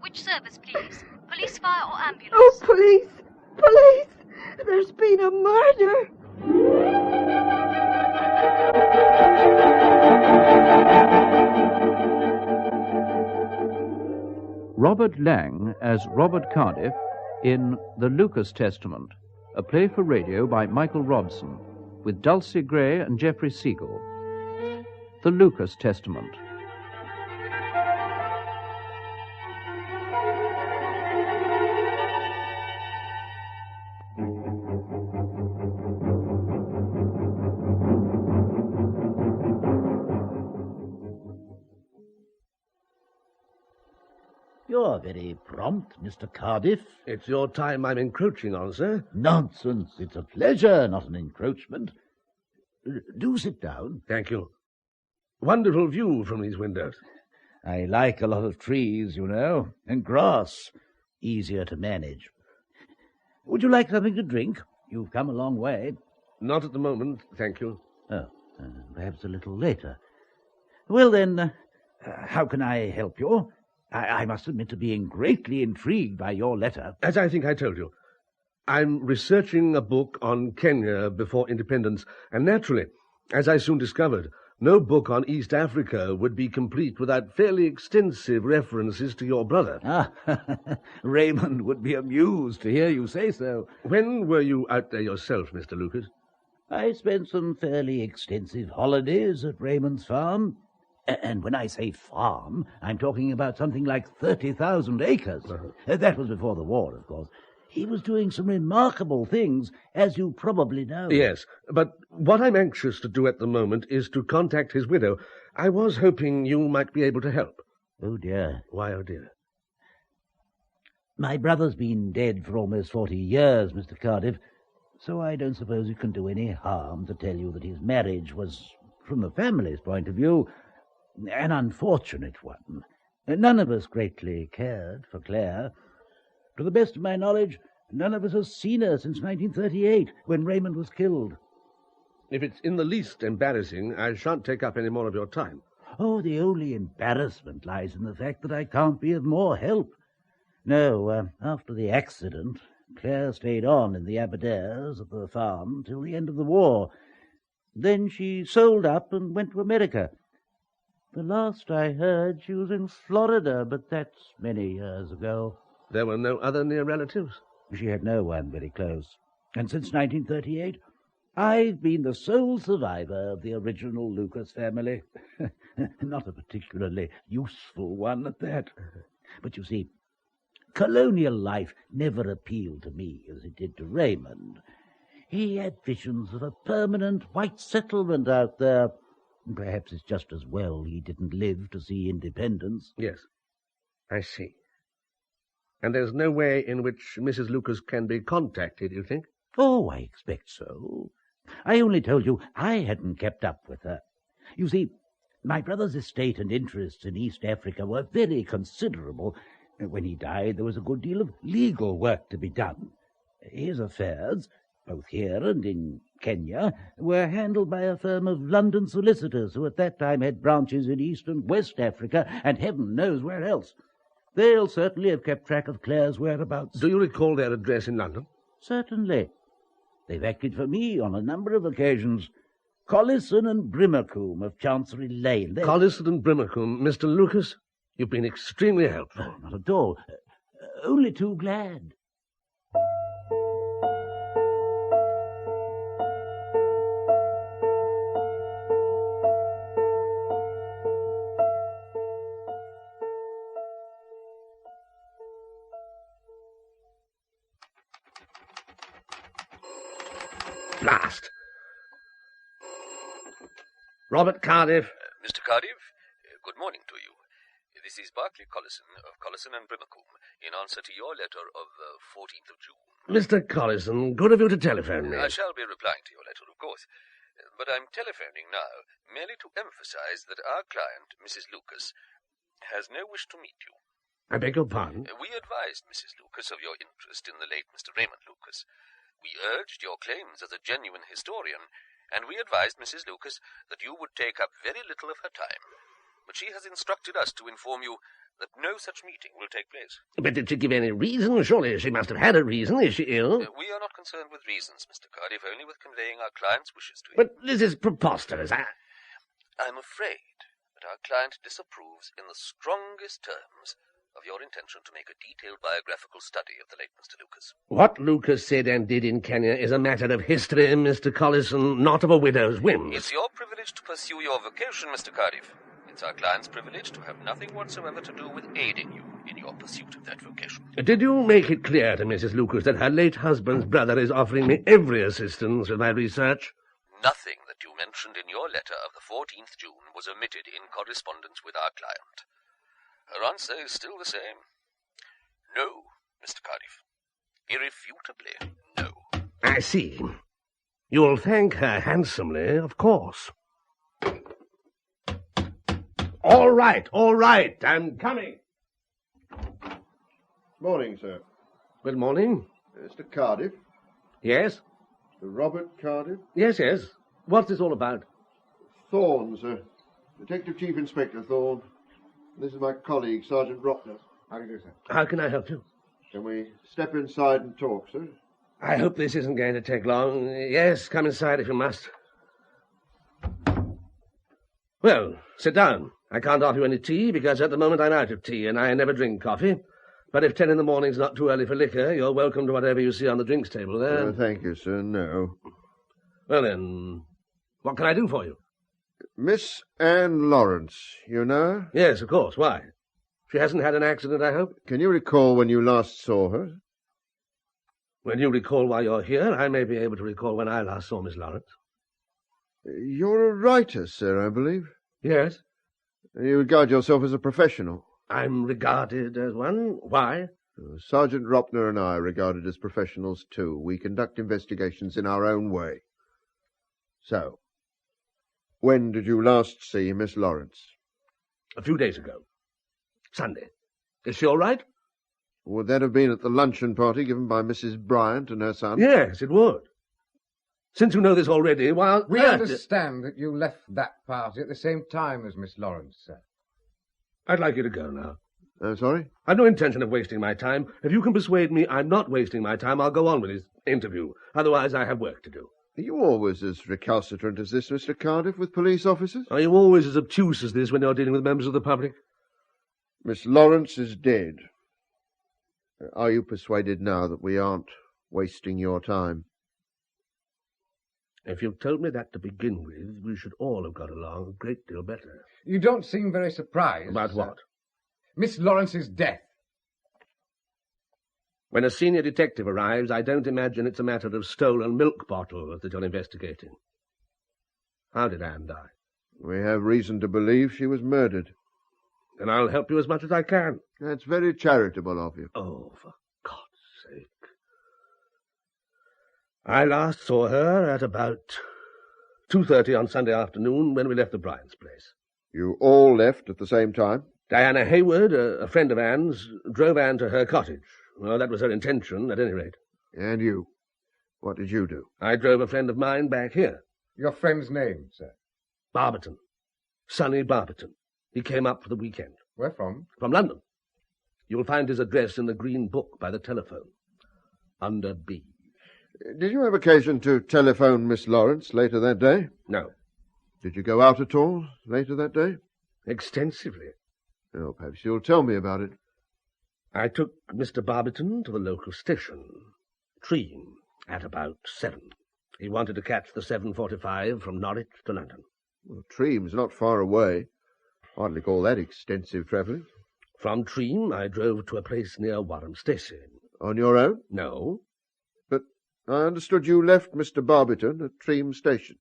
Which service, please? Police, fire, or ambulance? Oh, police! Police! There's been a murder! Robert Lang as Robert Cardiff in The Lucas Testament, a play for radio by Michael Robson, with Dulcie Gray and Geoffrey Siegel. The Lucas Testament. You're very prompt, Mr. Cardiff. It's your time I'm encroaching on, sir. Nonsense. It's a pleasure, not an encroachment. Do sit down. Thank you. Wonderful view from these windows. I like a lot of trees, you know, and grass. Easier to manage. Would you like something to drink? You've come a long way. Not at the moment, thank you. Oh, perhaps a little later. Well, then, how can I help you? I must admit to being greatly intrigued by your letter. As I think I told you, I'm researching a book on Kenya before independence, and naturally, as I soon discovered, no book on East Africa would be complete without fairly extensive references to your brother. Ah, Raymond would be amused to hear you say so. When were you out there yourself, Mr. Lucas? I spent some fairly extensive holidays at Raymond's farm. And when I say farm, I'm talking about something like 30,000 acres. That was before the war, of course. He was doing some remarkable things, as you probably know. Yes, but what I'm anxious to do at the moment is to contact his widow. I was hoping you might be able to help. Oh, dear. Why, oh, dear? My brother's been dead for almost 40 years, Mr. Cardiff, so I don't suppose it can do any harm to tell you that his marriage was, from the family's point of view, an unfortunate one. None of us greatly cared for Claire. To the best of my knowledge, none of us has seen her since 1938, when Raymond was killed. If it's in the least embarrassing, I shan't take up any more of your time. Oh, the only embarrassment lies in the fact that I can't be of more help. No, after the accident, Claire stayed on in the Aberdares at the farm till the end of the war. Then she sold up and went to America. The last I heard, she was in Florida, but that's many years ago. There were no other near relatives? She had no one very close. And since 1938, I've been the sole survivor of the original Lucas family. Not a particularly useful one at that. But you see, colonial life never appealed to me as it did to Raymond. He had visions of a permanent white settlement out there. Perhaps it's just as well he didn't live to see independence. Yes, I see. And there's no way in which Mrs. Lucas can be contacted, you think? Oh, I expect so. I only told you I hadn't kept up with her. You see, my brother's estate and interests in East Africa were very considerable. When he died, there was a good deal of legal work to be done. His affairs, both here and in Kenya, were handled by a firm of London solicitors who at that time had branches in East and West Africa and heaven knows where else. They'll certainly have kept track of Claire's whereabouts. Do you recall their address in London? Certainly. They've acted for me on a number of occasions. Collison and Brimacombe of Chancery Lane. Collison and Brimacombe. Mr. Lucas, you've been extremely helpful. Not at all. Only too glad. Blast! Robert Cardiff. Mr. Cardiff, good morning to you. This is Barclay Collison of Collison and Brimacombe, in answer to your letter of the 14th of June. Mr. Collison, good of you to telephone me. I shall be replying to your letter, of course. But I'm telephoning now merely to emphasize that our client, Mrs. Lucas, has no wish to meet you. I beg your pardon? We advised Mrs. Lucas of your interest in the late Mr. Raymond Lucas. We urged your claims as a genuine historian, and we advised Mrs. Lucas that you would take up very little of her time. but she has instructed us to inform you that no such meeting will take place. But did she give any reason? Surely she must have had a reason. Is she ill? We are not concerned with reasons, Mr. Cardiff, only with conveying our client's wishes to you. But this is preposterous. I'm afraid that our client disapproves in the strongest terms of your intention to make a detailed biographical study of the late Mr. Lucas. What Lucas said and did in Kenya is a matter of history, Mr. Collison, not of a widow's whims. It's your privilege to pursue your vocation, Mr. Cardiff. It's our client's privilege to have nothing whatsoever to do with aiding you in your pursuit of that vocation. Did you make it clear to Mrs. Lucas that her late husband's brother is offering me every assistance with my research? Nothing that you mentioned in your letter of the 14th June was omitted in correspondence with our client. Her answer is still the same. No, Mr. Cardiff. Irrefutably, no. I see. You'll thank her handsomely, of course. All right, I'm coming. Morning, sir. Good morning. Mr. Cardiff. Yes? Sir Robert Cardiff. Yes. What's this all about? Thorne, sir. Detective Chief Inspector Thorne. This is my colleague, Sergeant Rockner. How do you do, sir? How can I help you? Can we step inside and talk, sir? I hope this isn't going to take long. Yes, come inside if you must. Well, sit down. I can't offer you any tea, because at the moment I'm out of tea, and I never drink coffee. But if 10 in the morning's not too early for liquor, you're welcome to whatever you see on the drinks table there. Thank you, sir. No. Well, then, what can I do for you? Miss Anne Lawrence, you know her? Yes, of course. Why? She hasn't had an accident, I hope? Can you recall when you last saw her? When you recall why you're here, I may be able to recall when I last saw Miss Lawrence. You're a writer, sir, I believe. Yes. You regard yourself as a professional. I'm regarded as one. Why? Sergeant Rockner and I are regarded as professionals, too. We conduct investigations in our own way. So, when did you last see Miss Lawrence? A few days ago. Sunday. Is she all right? Would that have been at the luncheon party given by Mrs. Bryant and her son? Yes, it would. Since you know this already, why... We understand that you left that party at the same time as Miss Lawrence, sir. I'd like you to go now. Sorry? I've no intention of wasting my time. If you can persuade me I'm not wasting my time, I'll go on with this interview. Otherwise, I have work to do. Are you always as recalcitrant as this, Mr. Cardiff, with police officers? Are you always as obtuse as this when you're dealing with members of the public? Miss Lawrence is dead. Are you persuaded now that we aren't wasting your time? If you'd told me that to begin with, we should all have got along a great deal better. You don't seem very surprised. About what? Miss Lawrence's death. When a senior detective arrives, I don't imagine it's a matter of stolen milk bottles that you're investigating. How did Anne die? We have reason to believe she was murdered. Then I'll help you as much as I can. That's very charitable of you. Oh, for God's sake. I last saw her at about 2:30 on Sunday afternoon when we left the Bryant's place. You all left at the same time? Diana Hayward, a friend of Anne's, drove Anne to her cottage. Well, that was her intention, at any rate. And you? What did you do? I drove a friend of mine back here. Your friend's name, sir? Barberton. Sonny Barberton. He came up for the weekend. Where from? From London. You'll find his address in the Green Book by the telephone. Under B. Did you have occasion to telephone Miss Lawrence later that day? No. Did you go out at all later that day? Extensively. Oh, perhaps you'll tell me about it. I took Mr. Barberton to the local station, Tream, at about 7. He wanted to catch the 7:45 from Norwich to London. Well, Tream's not far away. Hardly call that extensive travelling. From Tream, I drove to a place near Warham Stacey. On your own? No. But I understood you left Mr. Barberton at Tream Station.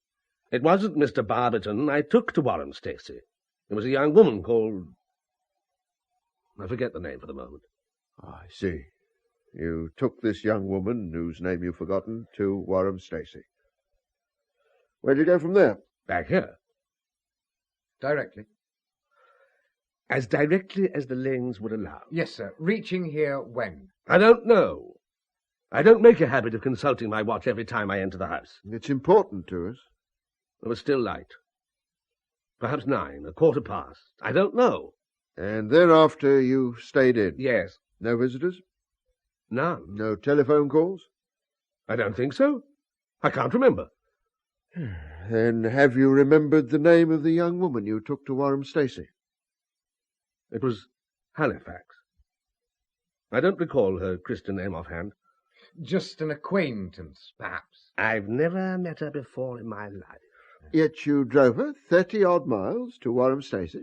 It wasn't Mr. Barberton I took to Warham Stacey. It was a young woman called... I forget the name for the moment. I see. You took this young woman, whose name you've forgotten, to Warham Stacey. Where'd you go from there? Back here. Directly? As directly as the lanes would allow. Yes, sir. Reaching here when? I don't know. I don't make a habit of consulting my watch every time I enter the house. It's important to us. It was still light. Perhaps 9, a quarter past. I don't know. And thereafter you stayed in? Yes. No visitors? None. No telephone calls? I don't think so. I can't remember. Then have you remembered the name of the young woman you took to Warham Stacey? It was Halifax. I don't recall her Christian name offhand. Just an acquaintance, perhaps. I've never met her before in my life. Yet you drove her 30-odd miles to Warham Stacey?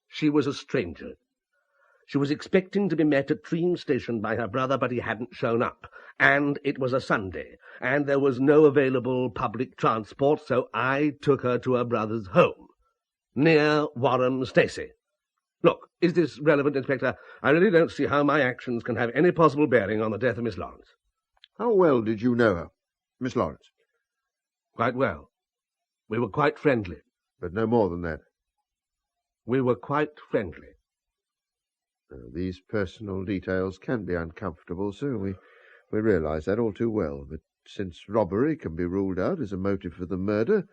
She was a stranger. She was expecting to be met at Tream Station by her brother, but he hadn't shown up. And it was a Sunday, and there was no available public transport, so I took her to her brother's home, near Warham Stacey. Look, is this relevant, Inspector? I really don't see how my actions can have any possible bearing on the death of Miss Lawrence. How well did you know her, Miss Lawrence? Quite well. We were quite friendly. But no more than that. We were quite friendly. These personal details can be uncomfortable, sir. We realise that all too well. But since robbery can be ruled out as a motive for the murder,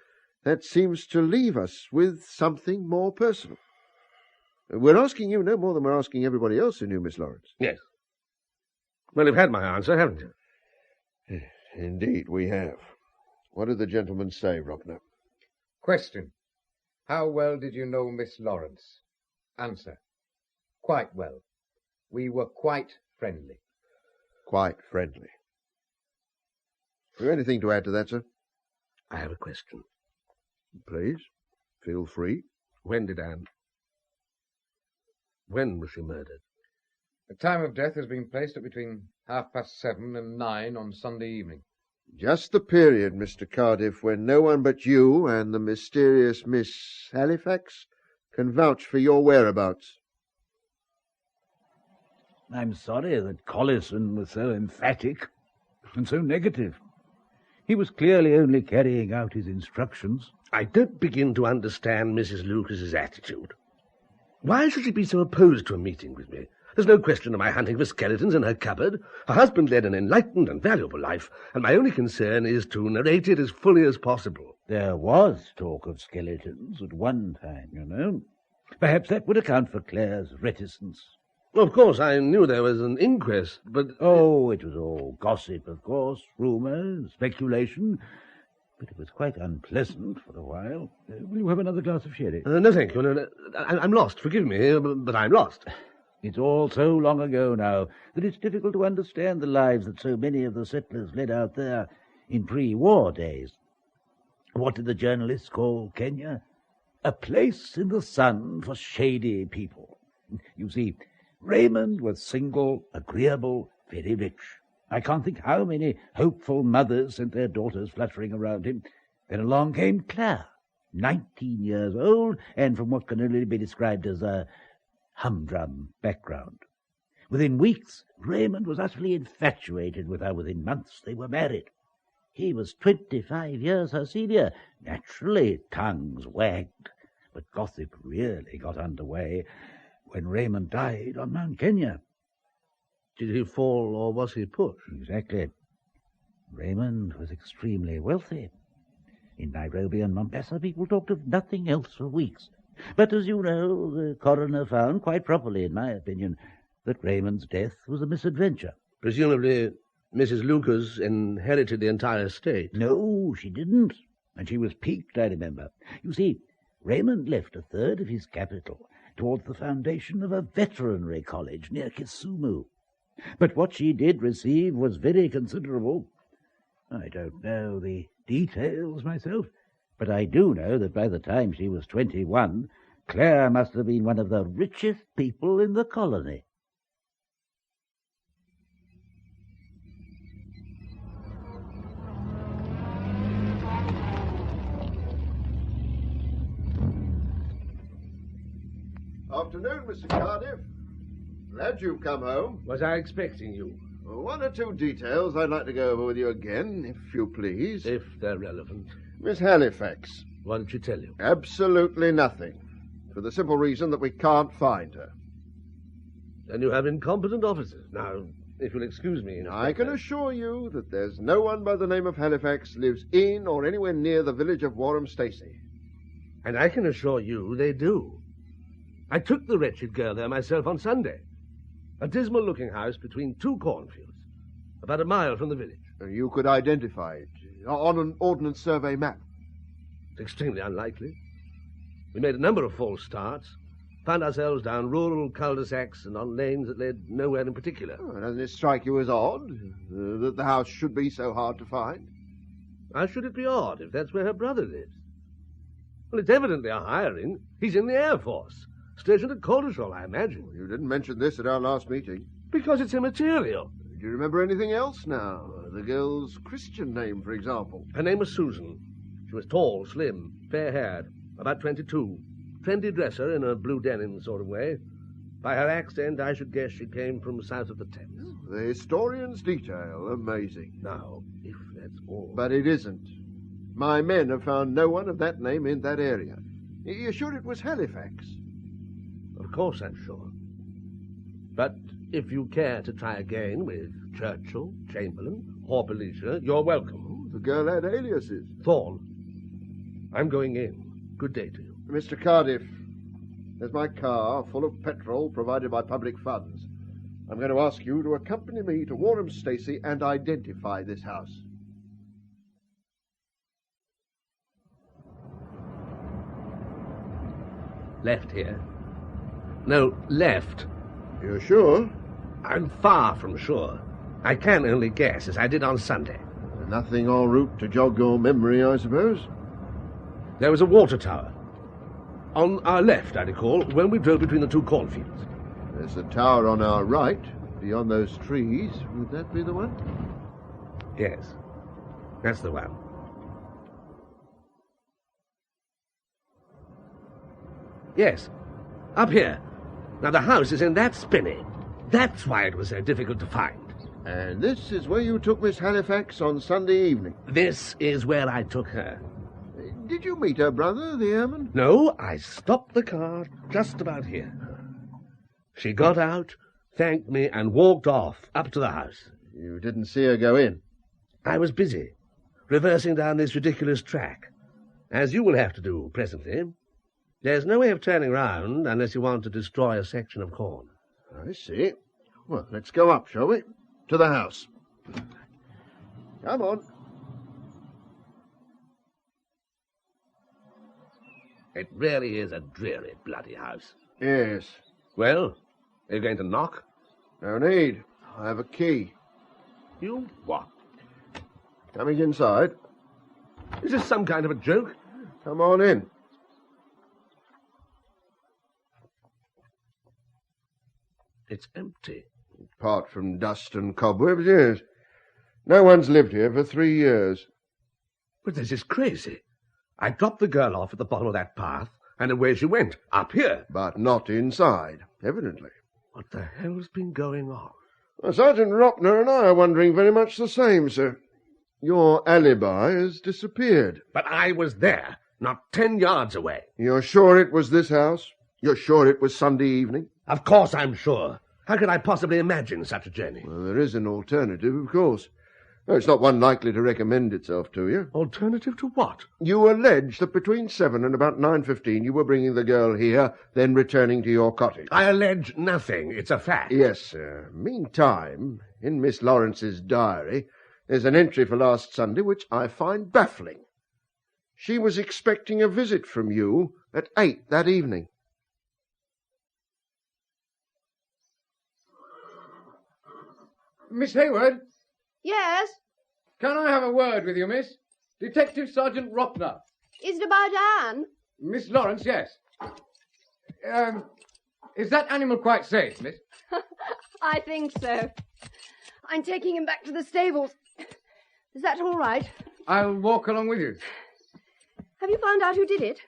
that seems to leave us with something more personal. We're asking you no more than we're asking everybody else who knew Miss Lawrence. Yes. Well, you've had my answer, haven't you? Indeed, we have. What did the gentleman say, Robner? Question. How well did you know Miss Lawrence? Answer. Quite well. We were quite friendly. Quite friendly. Have you anything to add to that, sir? I have a question. Please, feel free. When was she murdered? The time of death has been placed at between 7:30 and 9 on Sunday evening. Just the period, Mr. Cardiff, when no one but you and the mysterious Miss Halifax can vouch for your whereabouts. I'm sorry that Collison was so emphatic and so negative. He was clearly only carrying out his instructions. I don't begin to understand Mrs. Lucas's attitude. Why should she be so opposed to a meeting with me? There's no question of my hunting for skeletons in her cupboard. Her husband led an enlightened and valuable life, and my only concern is to narrate it as fully as possible. There was talk of skeletons at one time, you know. Perhaps that would account for Claire's reticence. Of course, I knew there was an inquest, but... Oh, it was all gossip, of course, rumour, speculation. But it was quite unpleasant for a while. Will you have another glass of sherry? No, thank you. No, I'm lost. Forgive me, but I'm lost. It's all so long ago now that it's difficult to understand the lives that so many of the settlers led out there in pre-war days. What did the journalists call Kenya? A place in the sun for shady people. You see, Raymond was single, agreeable, very rich. I can't think how many hopeful mothers sent their daughters fluttering around him. Then along came Claire, 19 years old, and from what can only be described as a humdrum background. Within weeks, Raymond was utterly infatuated with her. Within months, they were married. He was 25 years her senior. Naturally, tongues wagged. But gossip really got underway when Raymond died on Mount Kenya. Did he fall or was he pushed? Exactly. Raymond was extremely wealthy. In Nairobi and Mombasa, people talked of nothing else for weeks. But as you know, the coroner found, quite properly in my opinion, that Raymond's death was a misadventure. Presumably, Mrs. Lucas inherited the entire estate. No, she didn't. And she was piqued, I remember. You see, Raymond left a third of his capital towards the foundation of a veterinary college near Kisumu. But what she did receive was very considerable. I don't know the details myself, but I do know that by the time she was 21, Claire must have been one of the richest people in the colony. Afternoon, Mr. Cardiff. Glad you've come home. Was I expecting you? One or two details I'd like to go over with you again, if you please. If they're relevant. Miss Halifax. Why don't you tell you? Absolutely nothing. For the simple reason that we can't find her. Then you have incompetent officers. Now, if you'll excuse me... I can assure you that there's no one by the name of Halifax lives in or anywhere near the village of Warham Stacey. And I can assure you they do. I took the wretched girl there myself on Sunday. A dismal-looking house between two cornfields, about a mile from the village. You could identify it on an Ordnance Survey map. It's extremely unlikely. We made a number of false starts, found ourselves down rural cul-de-sacs and on lanes that led nowhere in particular. Oh, doesn't it strike you as odd that the house should be so hard to find? How should it be odd if that's where her brother lives? Well, it's evidently a hiring. He's in the Air Force, stationed at Coldershall, I imagine. You didn't mention this at our last meeting. Because it's immaterial. Do you remember anything else now? The girl's Christian name, for example. Her name was Susan. She was tall, slim, fair-haired, about 22. Trendy dresser in a blue denim sort of way. By her accent, I should guess she came from south of the Thames. The historian's detail, amazing. Now, if that's all... But it isn't. My men have found no one of that name in that area. You're sure it was Halifax? Of course I'm sure. But if you care to try again with Churchill, Chamberlain, Horpelisia, you're welcome. Oh, the girl had aliases. Thorne. I'm going in. Good day to you. Mr. Cardiff, there's my car full of petrol provided by public funds. I'm going to ask you to accompany me to Warham Stacey and identify this house. Left here. No, left. You're sure? I'm far from sure. I can only guess, as I did on Sunday. Nothing en route to jog your memory, I suppose? There was a water tower. On our left, I recall, when we drove between the two cornfields. There's a tower on our right, beyond those trees. Would that be the one? Yes, that's the one. Yes, up here. Now, the house is in that spinney. That's why it was so difficult to find. And this is where you took Miss Halifax on Sunday evening? This is where I took her. Did you meet her brother, the airman? No, I stopped the car just about here. She got out, thanked me, and walked off up to the house. You didn't see her go in? I was busy, reversing down this ridiculous track, as you will have to do presently. There's no way of turning round unless you want to destroy a section of corn. I see. Well, let's go up, shall we? To the house. Come on. It really is a dreary, bloody house. Yes. Well, are you going to knock? No need. I have a key. You what? Coming inside. Is this some kind of a joke? Come on in. It's empty. Apart from dust and cobwebs, yes. No one's lived here for 3 years. But this is crazy. I dropped the girl off at the bottom of that path, and away she went, up here. But not inside, evidently. What the hell's been going on? Well, Sergeant Rockner and I are wondering very much the same, sir. Your alibi has disappeared. But I was there, not 10 yards away. You're sure it was this house? You're sure it was Sunday evening? Of course I'm sure. How could I possibly imagine such a journey? Well, there is an alternative, of course. No, it's not one likely to recommend itself to you. Alternative to what? You allege that between 7 and about 9:15 you were bringing the girl here, then returning to your cottage. I allege nothing. It's a fact. Yes, sir. Meantime, in Miss Lawrence's diary, there's an entry for last Sunday which I find baffling. She was expecting a visit from you at 8 that evening. Miss Hayward, Yes? can I have a word with you, miss? Detective Sergeant Rockner. Is it about Anne? Miss Lawrence, yes. Is that animal quite safe, miss? I think so. I'm taking him back to the stables. Is that all right? I'll walk along with you. Have you found out who did it?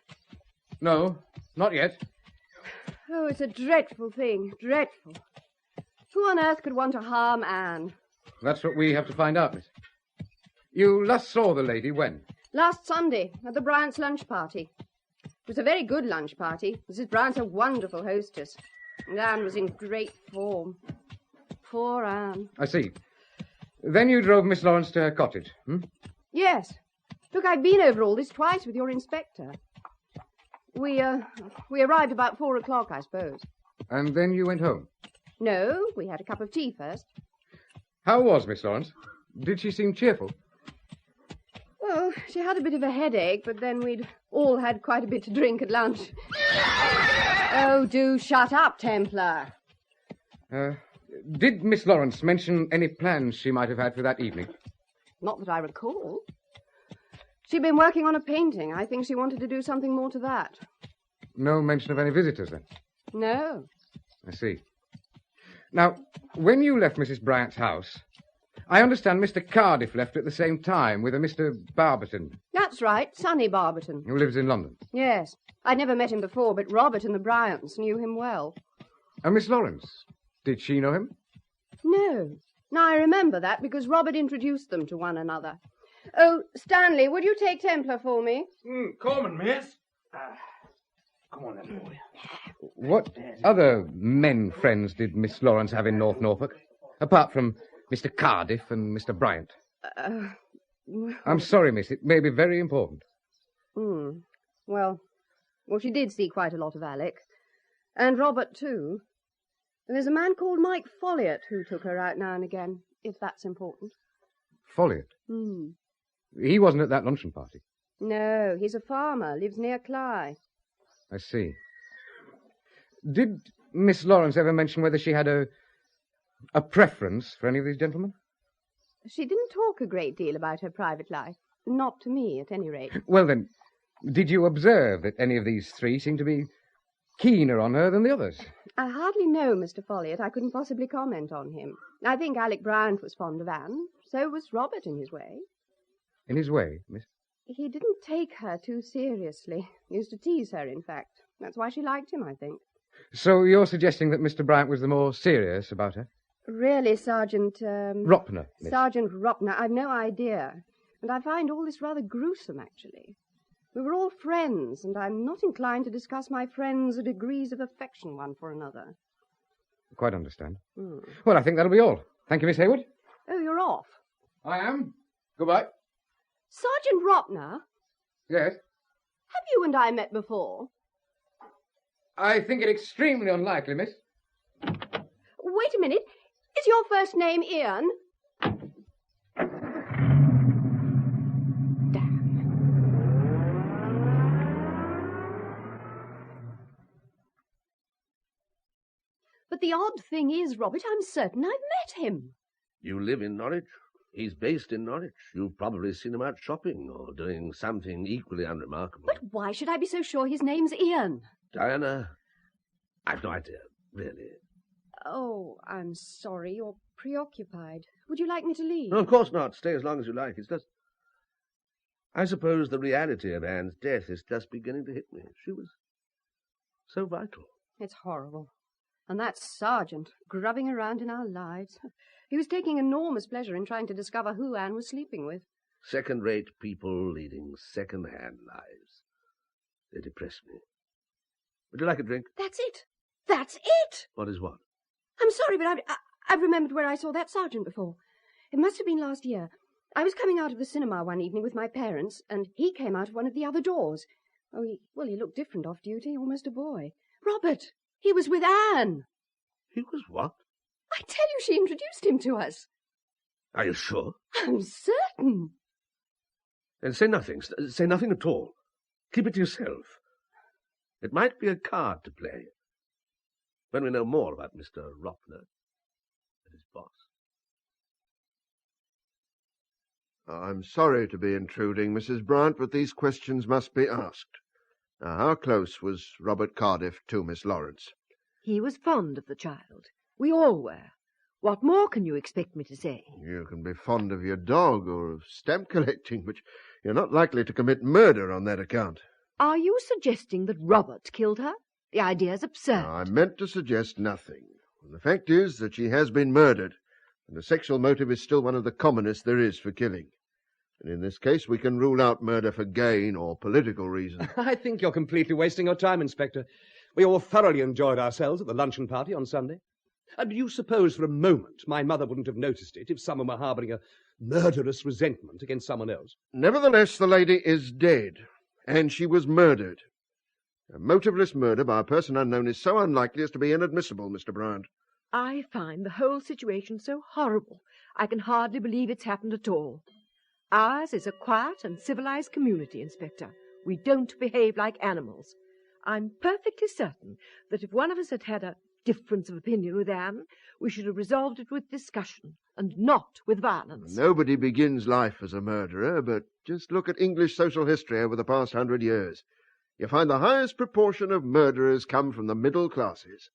No, not yet. Oh, it's a dreadful thing. Dreadful. Who on earth could want to harm Anne? That's what we have to find out, miss. You last saw the lady when? Last Sunday, at the Bryant's lunch party. It was a very good lunch party. Mrs. Bryant's a wonderful hostess. And Anne was in great form. Poor Anne. I see. Then you drove Miss Lawrence to her cottage, hmm? Yes. Look, I've been over all this twice with your inspector. We arrived about 4 o'clock, I suppose. And then you went home. No, we had a cup of tea first. How was Miss Lawrence? Did she seem cheerful? Well, she had a bit of a headache, but then we'd all had quite a bit to drink at lunch. Oh, do shut up, Templar. Did Miss Lawrence mention any plans she might have had for that evening? Not that I recall. She'd been working on a painting. I think she wanted to do something more to that. No mention of any visitors, then? No. I see. Now, when you left Mrs. Bryant's house, I understand Mr. Cardiff left at the same time with a Mr. Barberton. That's right, Sonny Barberton. Who lives in London. Yes. I'd never met him before, but Robert and the Bryants knew him well. And Miss Lawrence, did she know him? No. Now, I remember that because Robert introduced them to one another. Oh, Stanley, would you take Templar for me? Common, miss. Come on, then, boy. What other men friends did Miss Lawrence have in North Norfolk, apart from Mr. Cardiff and Mr. Bryant? I'm sorry, miss. It may be very important. Well, she did see quite a lot of Alec. And Robert, too. And there's a man called Mike Folliott who took her out now and again, if that's important. Folliott? He wasn't at that luncheon party. No, he's a farmer, lives near Cly. I see. Did Miss Lawrence ever mention whether she had a preference for any of these gentlemen? She didn't talk a great deal about her private life. Not to me, at any rate. Well, then, did you observe that any of these three seemed to be keener on her than the others? I hardly know Mr. Folliott. I couldn't possibly comment on him. I think Alec Bryant was fond of Anne. So was Robert in his way. In his way, miss? He didn't take her too seriously. Used to tease her, in fact. That's why she liked him, I think. So you're suggesting that Mr. Bryant was the more serious about her? Really, Sergeant... Ropner, miss. Sergeant Ropner, I've no idea. And I find all this rather gruesome, actually. We were all friends, and I'm not inclined to discuss my friends' degrees of affection one for another. Quite understand. Well, I think that'll be all. Thank you, Miss Hayward. Oh, you're off. I am. Goodbye. Sergeant Ropner? Yes? Have you and I met before? I think it extremely unlikely, miss. Wait a minute. Is your first name Ian? But the odd thing is, Robert, I'm certain I've met him. You live in Norwich? He's based in Norwich. You've probably seen him out shopping or doing something equally unremarkable. But why should I be so sure his name's Ian? Diana, I've no idea, really. Oh, I'm sorry. You're preoccupied. Would you like me to leave? No, of course not. Stay as long as you like. It's just... I suppose the reality of Anne's death is just beginning to hit me. She was so vital. It's horrible. And that sergeant, grubbing around in our lives. He was taking enormous pleasure in trying to discover who Anne was sleeping with. Second-rate people leading second-hand lives. They depress me. Would you like a drink? That's it. That's it! What is what? I'm sorry, but I've remembered where I saw that sergeant before. It must have been last year. I was coming out of the cinema one evening with my parents, and he came out of one of the other doors. Oh, he looked different off duty, almost a boy. Robert, he was with Anne. He was what? I tell you, she introduced him to us. Are you sure? I'm certain. Then say nothing. Say nothing at all. Keep it to yourself. It might be a card to play. When we know more about Mr. Ropner and his boss. I'm sorry to be intruding, Mrs. Bryant, but these questions must be asked. Now, how close was Robert Cardiff to Miss Lawrence? He was fond of the child. We all were. What more can you expect me to say? You can be fond of your dog or of stamp collecting, but you're not likely to commit murder on that account. Are you suggesting that Robert killed her? The idea's absurd. I meant to suggest nothing. The fact is that she has been murdered, and the sexual motive is still one of the commonest there is for killing. And in this case, we can rule out murder for gain or political reasons. I think you're completely wasting your time, Inspector. We all thoroughly enjoyed ourselves at the luncheon party on Sunday. And do you suppose for a moment my mother wouldn't have noticed it if someone were harbouring a murderous resentment against someone else? Nevertheless, the lady is dead, and she was murdered. A motiveless murder by a person unknown is so unlikely as to be inadmissible, Mr. Bryant. I find the whole situation so horrible, I can hardly believe it's happened at all. Ours is a quiet and civilized community, Inspector. We don't behave like animals. I'm perfectly certain that if one of us had had a difference of opinion with Anne, we should have resolved it with discussion and not with violence. Nobody begins life as a murderer, but just look at English social history over the past 100 years. You find the highest proportion of murderers come from the middle classes,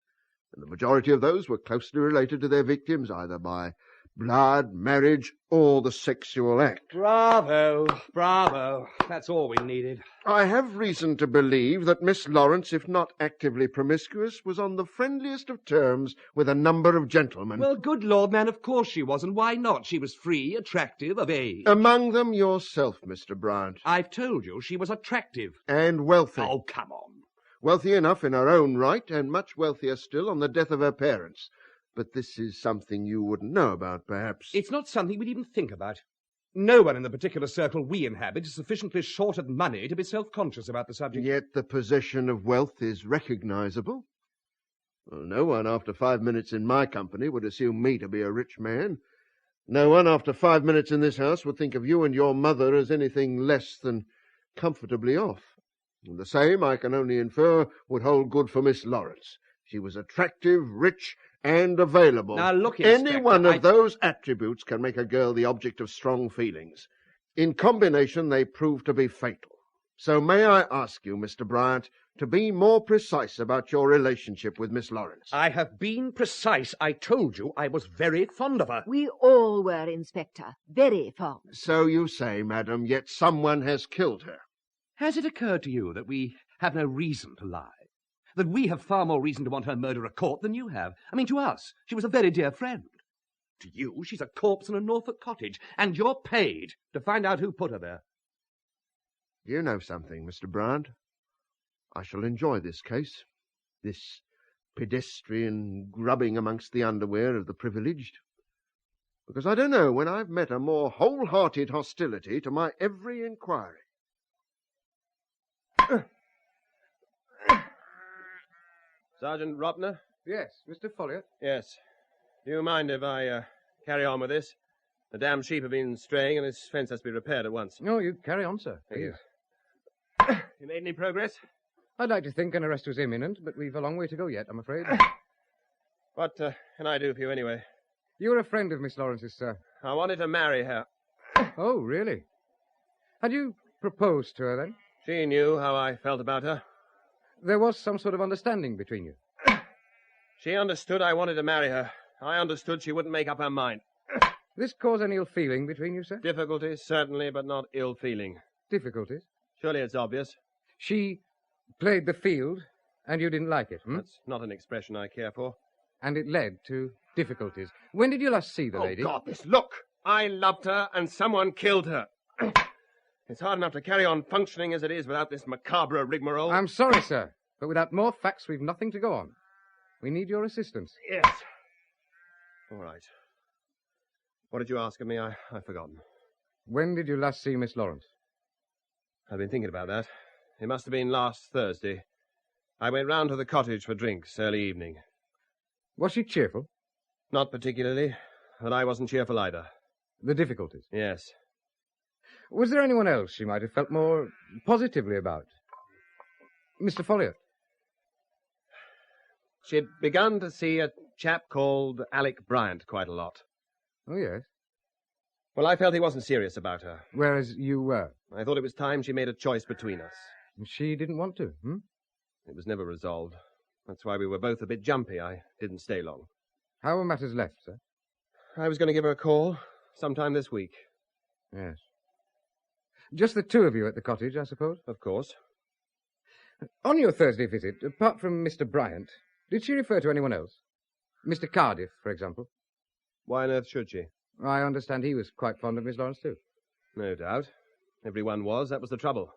and the majority of those were closely related to their victims, either by blood, marriage, or the sexual act. Bravo, bravo. That's all we needed. I have reason to believe that Miss Lawrence, if not actively promiscuous, was on the friendliest of terms with a number of gentlemen. Well, good Lord, man, of course she was, and why not? She was free, attractive, of age. Among them yourself, Mr. Bryant. I've told you she was attractive. And wealthy. Oh, come on. Wealthy enough in her own right, and much wealthier still on the death of her parents. But this is something you wouldn't know about, perhaps. It's not something we'd even think about. No one in the particular circle we inhabit is sufficiently short of money to be self-conscious about the subject. Yet the possession of wealth is recognizable. Well, no one after 5 minutes in my company would assume me to be a rich man. No one after 5 minutes in this house would think of you and your mother as anything less than comfortably off. And the same, I can only infer, would hold good for Miss Lawrence. She was attractive, rich, and available. Now, look, Inspector, any one of I... those attributes can make a girl the object of strong feelings. In combination, they prove to be fatal. So may I ask you, Mr. Bryant, to be more precise about your relationship with Miss Lawrence? I have been precise. I told you I was very fond of her. We all were, Inspector. Very fond. So you say, madam, yet someone has killed her. Has it occurred to you that we have no reason to lie? That we have far more reason to want her murderer caught than you have? I mean, to us, she was a very dear friend. To you, she's a corpse in a Norfolk cottage, and you're paid to find out who put her there. You know something, Mr. Bryant. I shall enjoy this case, this pedestrian grubbing amongst the underwear of the privileged, because I don't know when I've met a more wholehearted hostility to my every inquiry. Sergeant Ropner? Yes, Mr. Folliot? Yes. Do you mind if I carry on with this? The damn sheep have been straying, and this fence has to be repaired at once. No, you carry on, sir. Thank you. You made any progress? I'd like to think an arrest was imminent, but we've a long way to go yet, I'm afraid. What can I do for you anyway? You're a friend of Miss Lawrence's, sir. I wanted to marry her. Oh, really? Had you proposed to her, then? She knew how I felt about her. There was some sort of understanding between you. She understood I wanted to marry her. I understood she wouldn't make up her mind. This cause any ill feeling between you, sir? Difficulties, certainly, but not ill feeling. Difficulties? Surely it's obvious. She played the field, and you didn't like it, hmm? That's not an expression I care for. And it led to difficulties. When did you last see the lady? Oh, God, this look! I loved her, and someone killed her. It's hard enough to carry on functioning as it is without this macabre rigmarole. I'm sorry, sir, but without more facts, we've nothing to go on. We need your assistance. Yes. All right. What did you ask of me? I've forgotten. When did you last see Miss Lawrence? I've been thinking about that. It must have been last Thursday. I went round to the cottage for drinks early evening. Was she cheerful? Not particularly, but I wasn't cheerful either. The difficulties? Yes. Was there anyone else she might have felt more positively about? Mr. Folliot? She'd begun to see a chap called Alec Bryant quite a lot. Oh, yes. Well, I felt he wasn't serious about her. Whereas you were? I thought it was time she made a choice between us. She didn't want to, hmm? It was never resolved. That's why we were both a bit jumpy. I didn't stay long. How were matters left, sir? I was going to give her a call sometime this week. Yes. Just the two of you at the cottage, I suppose? Of course. On your Thursday visit, apart from Mr. Bryant, did she refer to anyone else? Mr. Cardiff, for example? Why on earth should she? I understand he was quite fond of Miss Lawrence, too. No doubt. Everyone was. That was the trouble.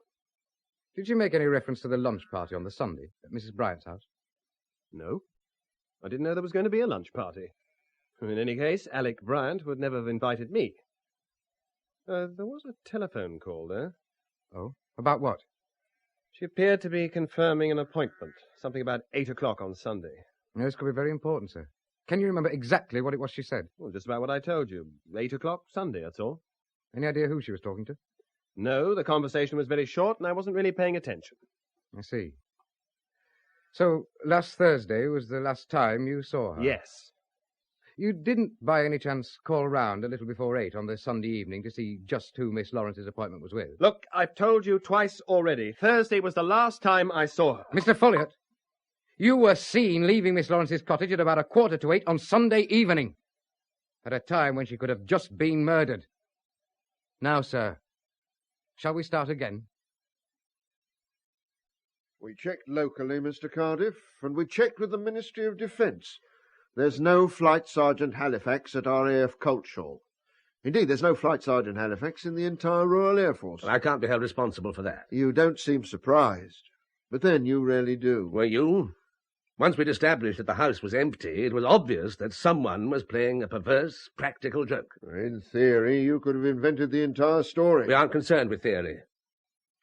Did she make any reference to the lunch party on the Sunday at Mrs. Bryant's house? No. I didn't know there was going to be a lunch party. In any case, Alec Bryant would never have invited me. There was a telephone call there. Oh? About what? She appeared to be confirming an appointment. Something about 8 o'clock on Sunday. No, this could be very important, sir. Can you remember exactly what it was she said? Well, just about what I told you. 8 o'clock Sunday, that's all. Any idea who she was talking to? No, the conversation was very short, and I wasn't really paying attention. I see. So, last Thursday was the last time you saw her? Yes. You didn't, by any chance, call round a little before 8 on the Sunday evening to see just who Miss Lawrence's appointment was with? Look, I've told you twice already. Thursday was the last time I saw her. Mr. Folliot, you were seen leaving Miss Lawrence's cottage at about 7:15 on Sunday evening, at a time when she could have just been murdered. Now, sir, shall we start again? We checked locally, Mr. Cardiff, and we checked with the Ministry of Defence. There's no Flight Sergeant Halifax at RAF Coltshaw. Indeed, there's no Flight Sergeant Halifax in the entire Royal Air Force. Well, I can't be held responsible for that. You don't seem surprised. But then you really do. Were you? Once we'd established that the house was empty, it was obvious that someone was playing a perverse, practical joke. In theory, you could have invented the entire story. We aren't concerned with theory.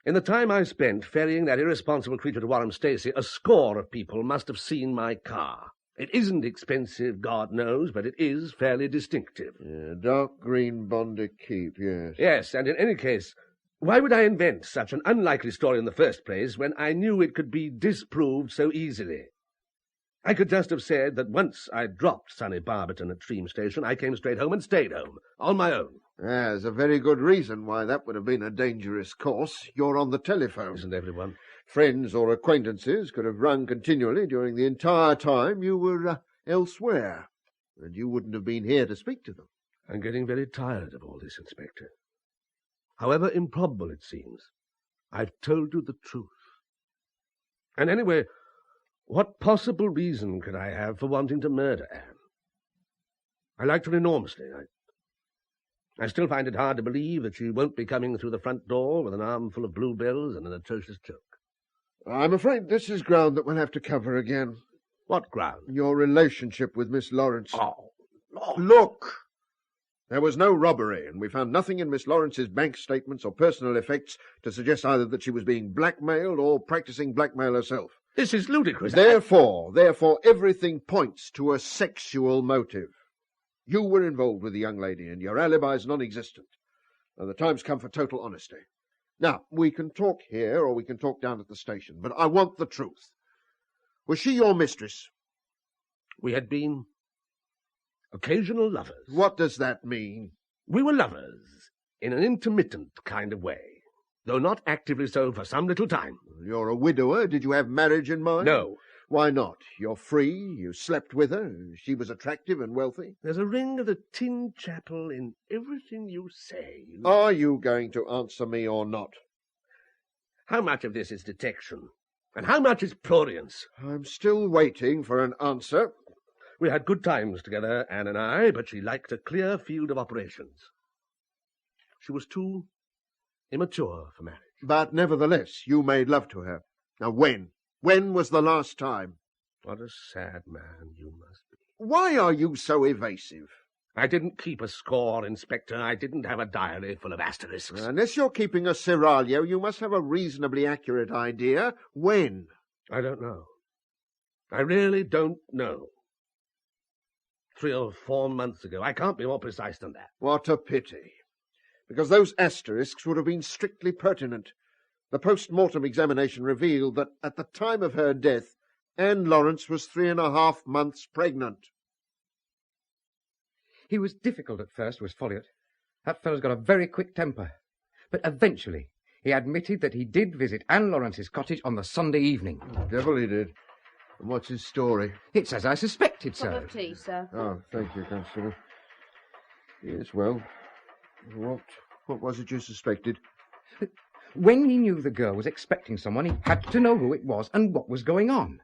In the time I spent ferrying that irresponsible creature to Warham Stacey, a score of people must have seen my car. It isn't expensive, God knows, but it is fairly distinctive. Yeah, dark green Bondi Keep, yes. Yes, and in any case, why would I invent such an unlikely story in the first place when I knew it could be disproved so easily? I could just have said that once I dropped Sonny Barberton at Tream Station, I came straight home and stayed home, on my own. There's a very good reason why that would have been a dangerous course. You're on the telephone. Isn't everyone? Friends or acquaintances could have rung continually during the entire time you were elsewhere, and you wouldn't have been here to speak to them. I'm getting very tired of all this, Inspector. However improbable it seems, I've told you the truth. And anyway, what possible reason could I have for wanting to murder Anne? I liked her enormously. I still find it hard to believe that she won't be coming through the front door with an armful of bluebells and an atrocious joke. I'm afraid this is ground that we'll have to cover again. What ground? Your relationship with Miss Lawrence. Oh, look! There was no robbery, and we found nothing in Miss Lawrence's bank statements or personal effects to suggest either that she was being blackmailed or practicing blackmail herself. This is ludicrous. Therefore, everything points to a sexual motive. You were involved with the young lady, and your alibi's non-existent. Now, the time's come for total honesty. Now, we can talk here, or we can talk down at the station, but I want the truth. Was she your mistress? We had been occasional lovers. What does that mean? We were lovers, in an intermittent kind of way, though not actively so for some little time. You're a widower. Did you have marriage in mind? No. Why not? You're free, you slept with her, she was attractive and wealthy. There's a ring of the Tin Chapel in everything you say. Are you going to answer me or not? How much of this is detection? And how much is prurience? I'm still waiting for an answer. We had good times together, Anne and I, but she liked a clear field of operations. She was too immature for marriage. But nevertheless, you made love to her. Now, when? When was the last time? What a sad man you must be. Why are you so evasive? I didn't keep a score, Inspector. I didn't have a diary full of asterisks. Unless you're keeping a seraglio, you must have a reasonably accurate idea. When? I don't know. I really don't know. 3 or 4 months ago. I can't be more precise than that. What a pity. Because those asterisks would have been strictly pertinent. The post-mortem examination revealed that at the time of her death, Anne Lawrence was 3.5 months pregnant. He was difficult at first, was Folliot. That fellow's got a very quick temper. But eventually, he admitted that he did visit Anne Lawrence's cottage on the Sunday evening. Devil he did. And what's his story? It's as I suspected, sir. Cup of tea, sir. Oh, thank you, Constable. Yes, well, what was it you suspected? When he knew the girl was expecting someone, he had to know who it was and what was going on.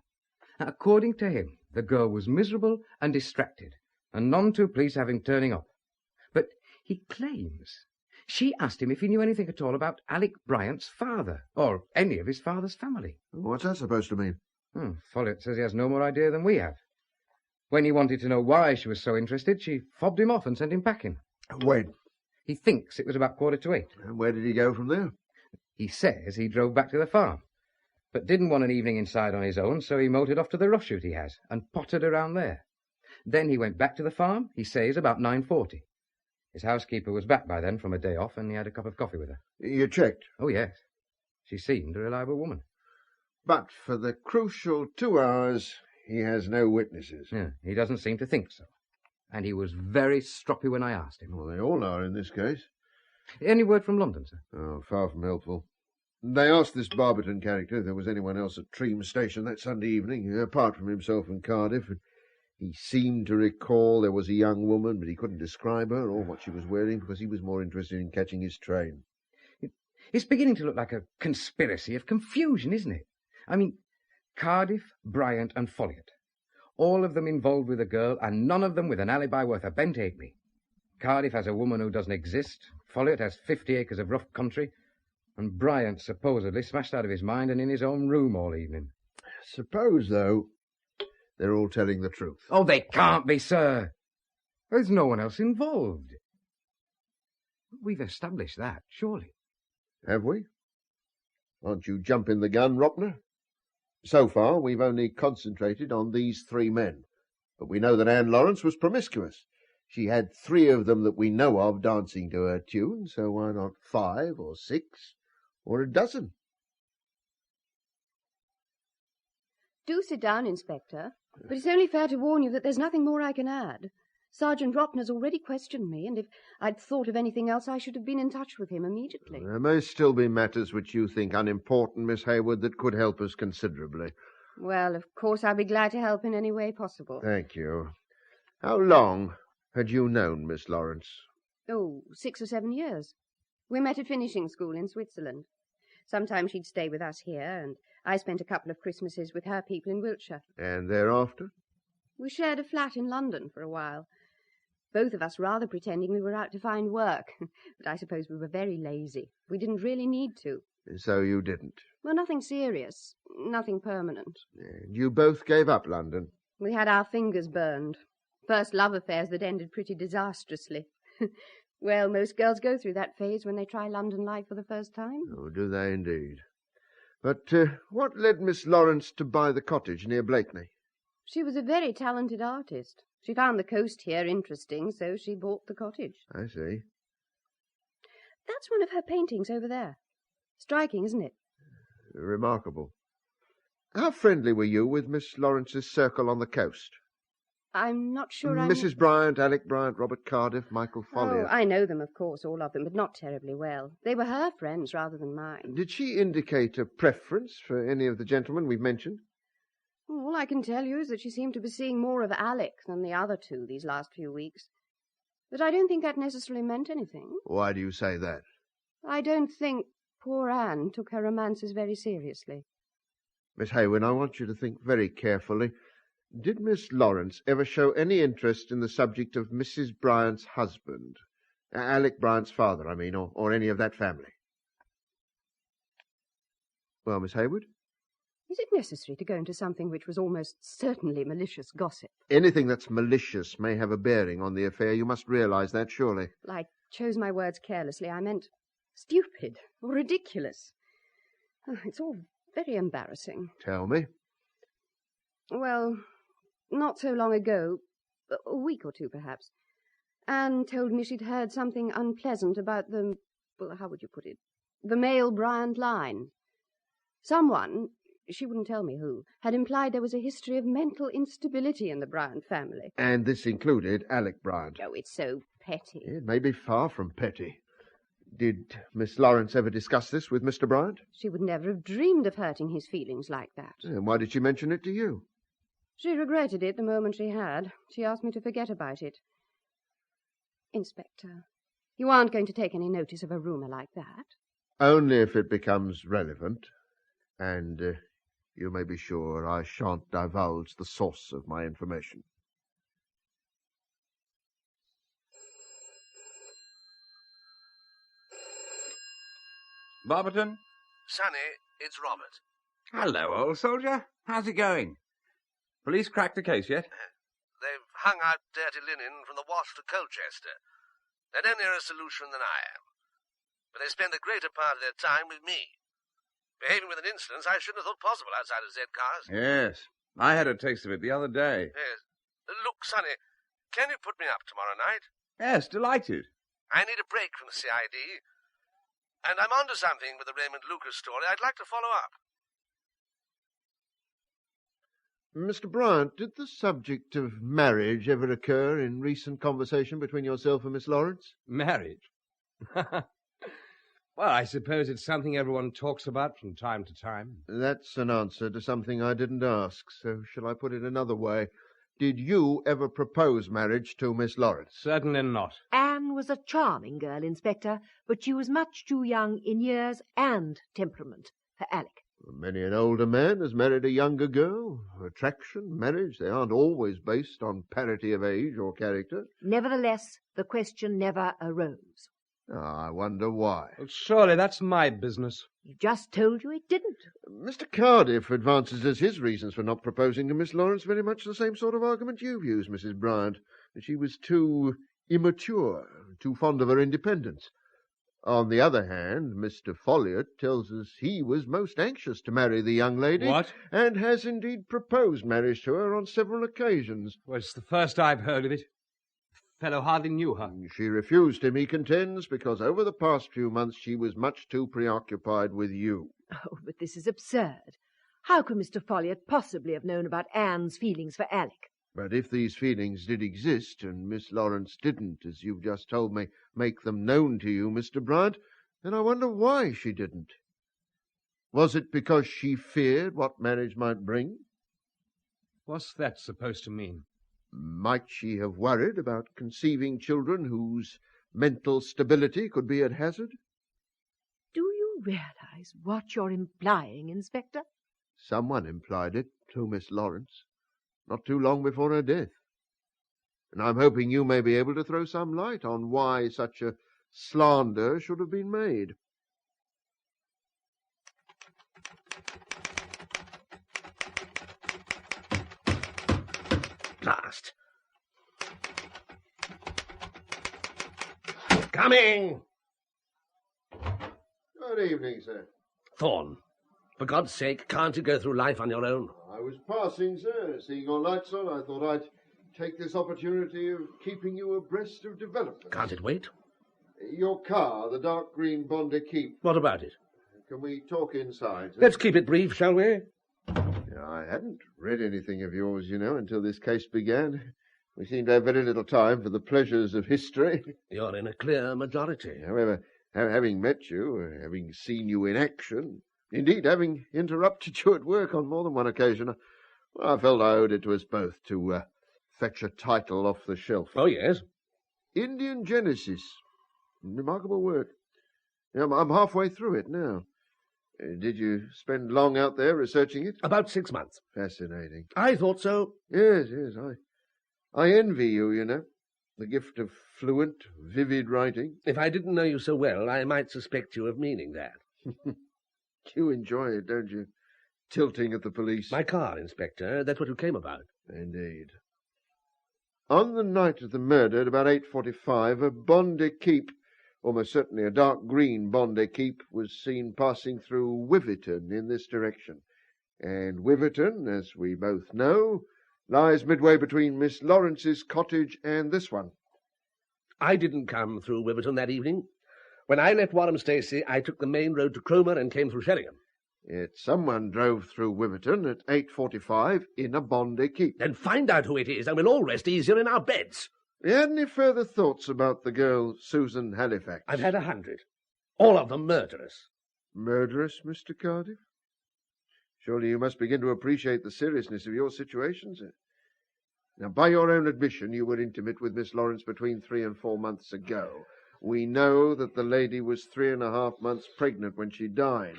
According to him, the girl was miserable and distracted, and none too pleased to have him turning up. But he claims she asked him if he knew anything at all about Alec Bryant's father, or any of his father's family. What's that supposed to mean? Folliot says he has no more idea than we have. When he wanted to know why she was so interested, she fobbed him off and sent him packing. When? He thinks it was about 7:45. And where did he go from there? He says he drove back to the farm. but didn't want an evening inside on his own, so he motored off to the rough shoot he has and pottered around there. Then he went back to the farm, he says, about 9:40. His housekeeper was back by then from a day off, and he had a cup of coffee with her. You checked? Oh, yes. She seemed a reliable woman. But for the crucial 2 hours, he has no witnesses. Yeah, he doesn't seem to think so. And he was very stroppy when I asked him. Well, they all are in this case. Any word from London, sir? Oh, far from helpful. They asked this Barberton character if there was anyone else at Tream Station that Sunday evening, apart from himself and Cardiff. He seemed to recall there was a young woman, but he couldn't describe her or what she was wearing because he was more interested in catching his train. It's beginning to look like a conspiracy of confusion, isn't it? I mean, Cardiff, Bryant and Folliot. All of them involved with a girl, and none of them with an alibi worth a bent halfpenny. Cardiff has a woman who doesn't exist, Folliot has 50 acres of rough country, and Bryant supposedly smashed out of his mind and in his own room all evening. Suppose, though, they're all telling the truth. Oh, they can't be, sir. There's no one else involved. We've established that, surely. Have we? Aren't you jumping the gun, Ropner? So far, we've only concentrated on these 3 men. But we know that Anne Lawrence was promiscuous. She had 3 of them that we know of dancing to her tune, so why not 5 or 6 or a dozen? Do sit down, Inspector. But it's only fair to warn you that there's nothing more I can add. Sergeant Ropner's already questioned me, and if I'd thought of anything else, I should have been in touch with him immediately. There may still be matters which you think unimportant, Miss Hayward, that could help us considerably. Well, of course, I'll be glad to help in any way possible. Thank you. How long had you known Miss Lawrence? Oh, 6 or 7 years. We met at finishing school in Switzerland. Sometimes she'd stay with us here, and I spent a couple of Christmases with her people in Wiltshire. And thereafter? We shared a flat in London for a while. Both of us rather pretending we were out to find work. But I suppose we were very lazy. We didn't really need to. So you didn't? Well, nothing serious. Nothing permanent. And you both gave up London? We had our fingers burned. First love affairs that ended pretty disastrously. Well, most girls go through that phase when they try London life for the first time. Oh, do they indeed? But what led Miss Lawrence to buy the cottage near Blakeney? She was a very talented artist. She found the coast here interesting, so she bought the cottage. I see. That's one of her paintings over there. Striking, isn't it? Remarkable. How friendly were you with Miss Lawrence's circle on the coast? I'm not sure Mrs. Bryant, Alec Bryant, Robert Cardiff, Michael Folliot. Oh, I know them, of course, all of them, but not terribly well. They were her friends rather than mine. Did she indicate a preference for any of the gentlemen we've mentioned? All I can tell you is that she seemed to be seeing more of Alec than the other 2 these last few weeks. But I don't think that necessarily meant anything. Why do you say that? I don't think poor Anne took her romances very seriously. Miss Hayward, I want you to think very carefully. Did Miss Lawrence ever show any interest in the subject of Mrs. Bryant's husband? Alec Bryant's father, I mean, or any of that family? Well, Miss Hayward? Is it necessary to go into something which was almost certainly malicious gossip? Anything that's malicious may have a bearing on the affair. You must realize that, surely. I chose my words carelessly. I meant stupid or ridiculous. Oh, it's all very embarrassing. Tell me. Well, not so long ago, a week or 2 perhaps, Anne told me she'd heard something unpleasant about the, well, how would you put it, the male Bryant line. Someone, she wouldn't tell me who, had implied there was a history of mental instability in the Bryant family. And this included Alec Bryant. Oh, it's so petty. It may be far from petty. Did Miss Lawrence ever discuss this with Mr. Bryant? She would never have dreamed of hurting his feelings like that. And why did she mention it to you? She regretted it the moment she had. She asked me to forget about it. Inspector, you aren't going to take any notice of a rumour like that? Only if it becomes relevant. And you may be sure I shan't divulge the source of my information. Barberton? Sonny, it's Robert. Hello, old soldier. How's it going? Police cracked the case yet? They've hung out dirty linen from the wash to Colchester. They're no nearer a solution than I am. But they spend the greater part of their time with me. Behaving with an insolence I shouldn't have thought possible outside of Z cars. Yes. I had a taste of it the other day. Yes. Look, Sonny, can you put me up tomorrow night? Yes, delighted. I need a break from the CID. And I'm onto something with the Raymond Lucas story I'd like to follow up. Mr. Bryant, did the subject of marriage ever occur in recent conversation between yourself and Miss Lawrence? Marriage? Well, I suppose it's something everyone talks about from time to time. That's an answer to something I didn't ask, so shall I put it another way? Did you ever propose marriage to Miss Lawrence? Certainly not. Anne was a charming girl, Inspector, but she was much too young in years and temperament for Alec. Many an older man has married a younger girl. Attraction, marriage, they aren't always based on parity of age or character. Nevertheless, the question never arose. I wonder why. Well, surely that's my business. You just told you it didn't. Mr. Cardiff advances as his reasons for not proposing to Miss Lawrence very much the same sort of argument you've used, Mrs. Bryant. That she was too immature, too fond of her independence. On the other hand, Mr. Folliot tells us he was most anxious to marry the young lady. What? And has indeed proposed marriage to her on several occasions. Well, it's the first I've heard of it. The fellow hardly knew her. She refused him, he contends, because over the past few months she was much too preoccupied with you. Oh, but this is absurd. How could Mr. Folliot possibly have known about Anne's feelings for Alec? But if these feelings did exist, and Miss Lawrence didn't, as you've just told me, make them known to you, Mr. Bryant, then I wonder why she didn't. Was it because she feared what marriage might bring? What's that supposed to mean? Might she have worried about conceiving children whose mental stability could be at hazard? Do you realize what you're implying, Inspector? Someone implied it to Miss Lawrence, not too long before her death. And I'm hoping you may be able to throw some light on why such a slander should have been made. Blast. Coming! Good evening, sir. Thorne, for God's sake, can't you go through life on your own? I was passing, sir. Seeing your lights on, I thought I'd take this opportunity of keeping you abreast of developments. Can't it wait? Your car, the dark green Bondi Keep. What about it? Can we talk inside, sir? Let's keep it brief, shall we? I hadn't read anything of yours, you know, until this case began. We seem to have very little time for the pleasures of history. You're in a clear majority. However, having met you, having seen you in action, indeed having interrupted you at work on more than one occasion, I felt I owed it to us both to fetch a title off the shelf. Oh, yes. Indian Genesis. Remarkable work. I'm halfway through it now. Did you spend long out there researching it? About 6 months. Fascinating. I thought so. Yes. I envy you, you know. The gift of fluent, vivid writing. If I didn't know you so well, I might suspect you of meaning that. You enjoy it, don't you? Tilting at the police. My car, Inspector. That's what you came about. Indeed. On the night of the murder, at about 8:45, a Bondi Keep, almost certainly a dark green Bondi Keep, was seen passing through Wiverton in this direction. And Wiverton, as we both know, lies midway between Miss Lawrence's cottage and this one. I didn't come through Wiverton that evening. When I left Warham Stacey, I took the main road to Cromer and came through Sheringham. Yet someone drove through Wiverton at 8:45 in a Bondi Keep. Then find out who it is, and we'll all rest easier in our beds. You had any further thoughts about the girl, Susan Halifax? I've had 100. All of them murderous. Murderous, Mr. Cardiff? Surely you must begin to appreciate the seriousness of your situation, sir. Now, by your own admission, you were intimate with Miss Lawrence between 3 and 4 months ago. We know that the lady was 3.5 months pregnant when she died.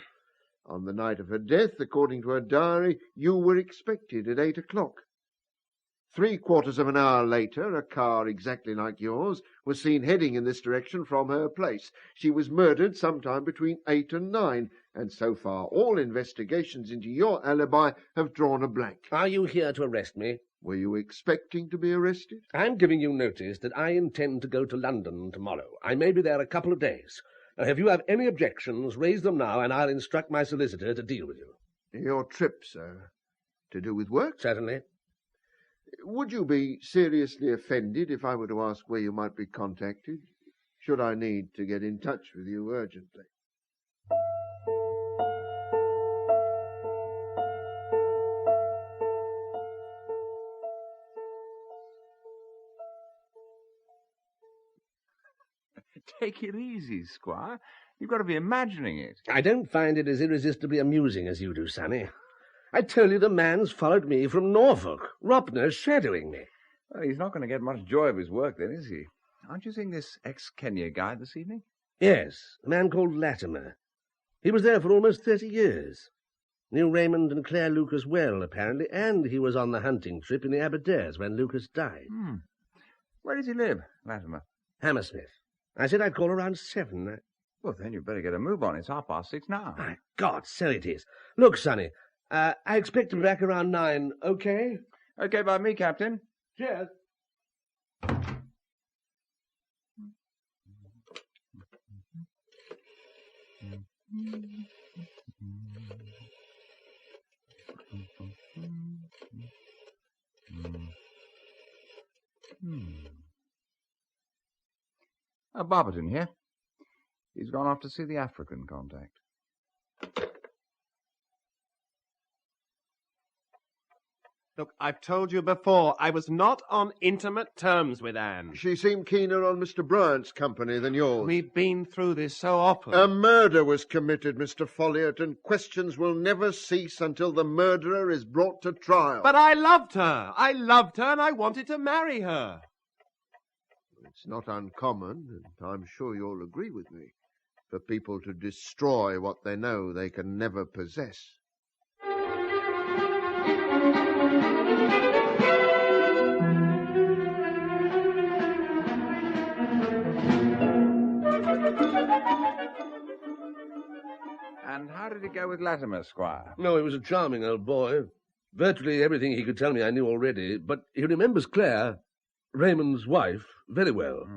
On the night of her death, according to her diary, you were expected at 8 o'clock. 3/4 of an hour later, a car exactly like yours was seen heading in this direction from her place. She was murdered sometime between 8 and 9, and so far all investigations into your alibi have drawn a blank. Are you here to arrest me? Were you expecting to be arrested? I'm giving you notice that I intend to go to London tomorrow. I may be there a couple of days. If you have any objections, raise them now, and I'll instruct my solicitor to deal with you. Your trip, sir, to do with work? Certainly. Would you be seriously offended if I were to ask where you might be contacted, should I need to get in touch with you urgently? Take it easy, Squire. You've got to be imagining it. I don't find it as irresistibly amusing as you do, Sonny. I tell you the man's followed me from Norfolk. Ropner's shadowing me. Well, he's not going to get much joy of his work, then, is he? Aren't you seeing this ex-Kenya guy this evening? Yes, a man called Latimer. He was there for almost 30 years. Knew Raymond and Claire Lucas well, apparently, and he was on the hunting trip in the Aberdares when Lucas died. Where does he live, Latimer? Hammersmith. I said I'd call around 7. Well, then you'd better get a move on. It's 6:30 now. My God, so it is. Look, Sonny, I expect to be back around 9, okay? Okay by me, Captain. Cheers. Barberton here. He's gone off to see the African contact. Look, I've told you before, I was not on intimate terms with Anne. She seemed keener on Mr. Bryant's company than yours. We've been through this so often. A murder was committed, Mr. Folliot, and questions will never cease until the murderer is brought to trial. But I loved her. I loved her, and I wanted to marry her. It's not uncommon, and I'm sure you'll agree with me, for people to destroy what they know they can never possess. And how did it go with Latimer, Squire? No, he was a charming old boy. Virtually everything he could tell me I knew already, but he remembers Claire, Raymond's wife, very well.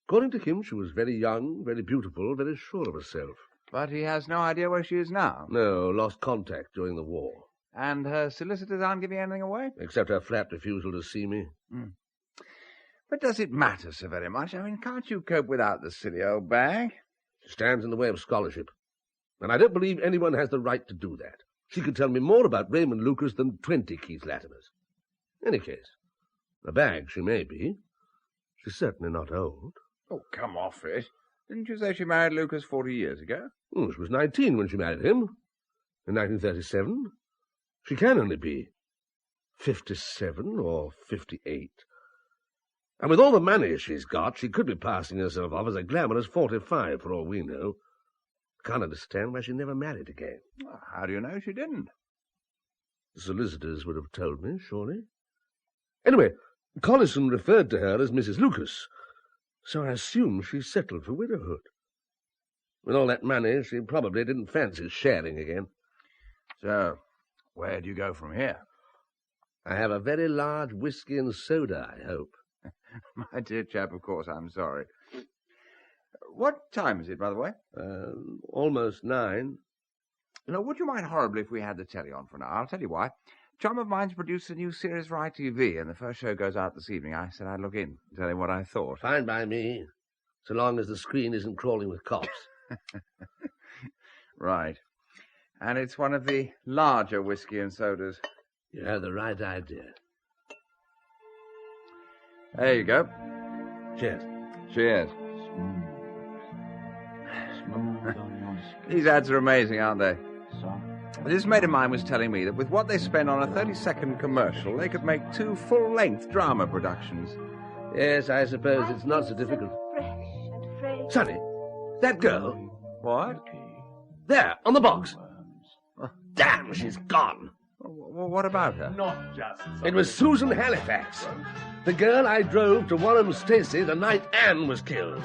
According to him, she was very young, very beautiful, very sure of herself. But he has no idea where she is now? No, lost contact during the war. And her solicitors aren't giving anything away? Except her flat refusal to see me. But does it matter so very much? I mean, can't you cope without the silly old bag? She stands in the way of scholarship. And I don't believe anyone has the right to do that. She could tell me more about Raymond Lucas than 20 Keith Latimers. In any case, a bag she may be. She's certainly not old. Oh, come off it. Didn't you say she married Lucas 40 years ago? She was 19 when she married him. In 1937. She can only be 57 or 58. And with all the money she's got, she could be passing herself off as a glamorous 45 for all we know. Can't understand why she never married again. Well, how do you know she didn't? The solicitors would have told me, surely. Anyway, Collison referred to her as Mrs. Lucas, so I assume she's settled for widowhood. With all that money, she probably didn't fancy sharing again. So, where do you go from here? I have a very large whiskey and soda, I hope. My dear chap, of course, I'm sorry. What time is it, by the way? Almost 9. Now, would you mind horribly if we had the telly on for an hour? I'll tell you why. A chum of mine's produced a new series for ITV, and the first show goes out this evening. I said I'd look in and tell him what I thought. Fine by me, so long as the screen isn't crawling with cops. Right. And it's one of the larger whiskey and sodas. You have the right idea. There you go. Cheers. Cheers. These ads are amazing, aren't they? This mate of mine was telling me that with what they spend on a 30-second commercial, they could make 2 full-length drama productions. Yes, I suppose it's not so difficult. Sonny, that girl. What? There, on the box. Oh, damn, she's gone. What about her? Not just... It was Susan Halifax, the girl I drove to Warren Stacey the night Anne was killed.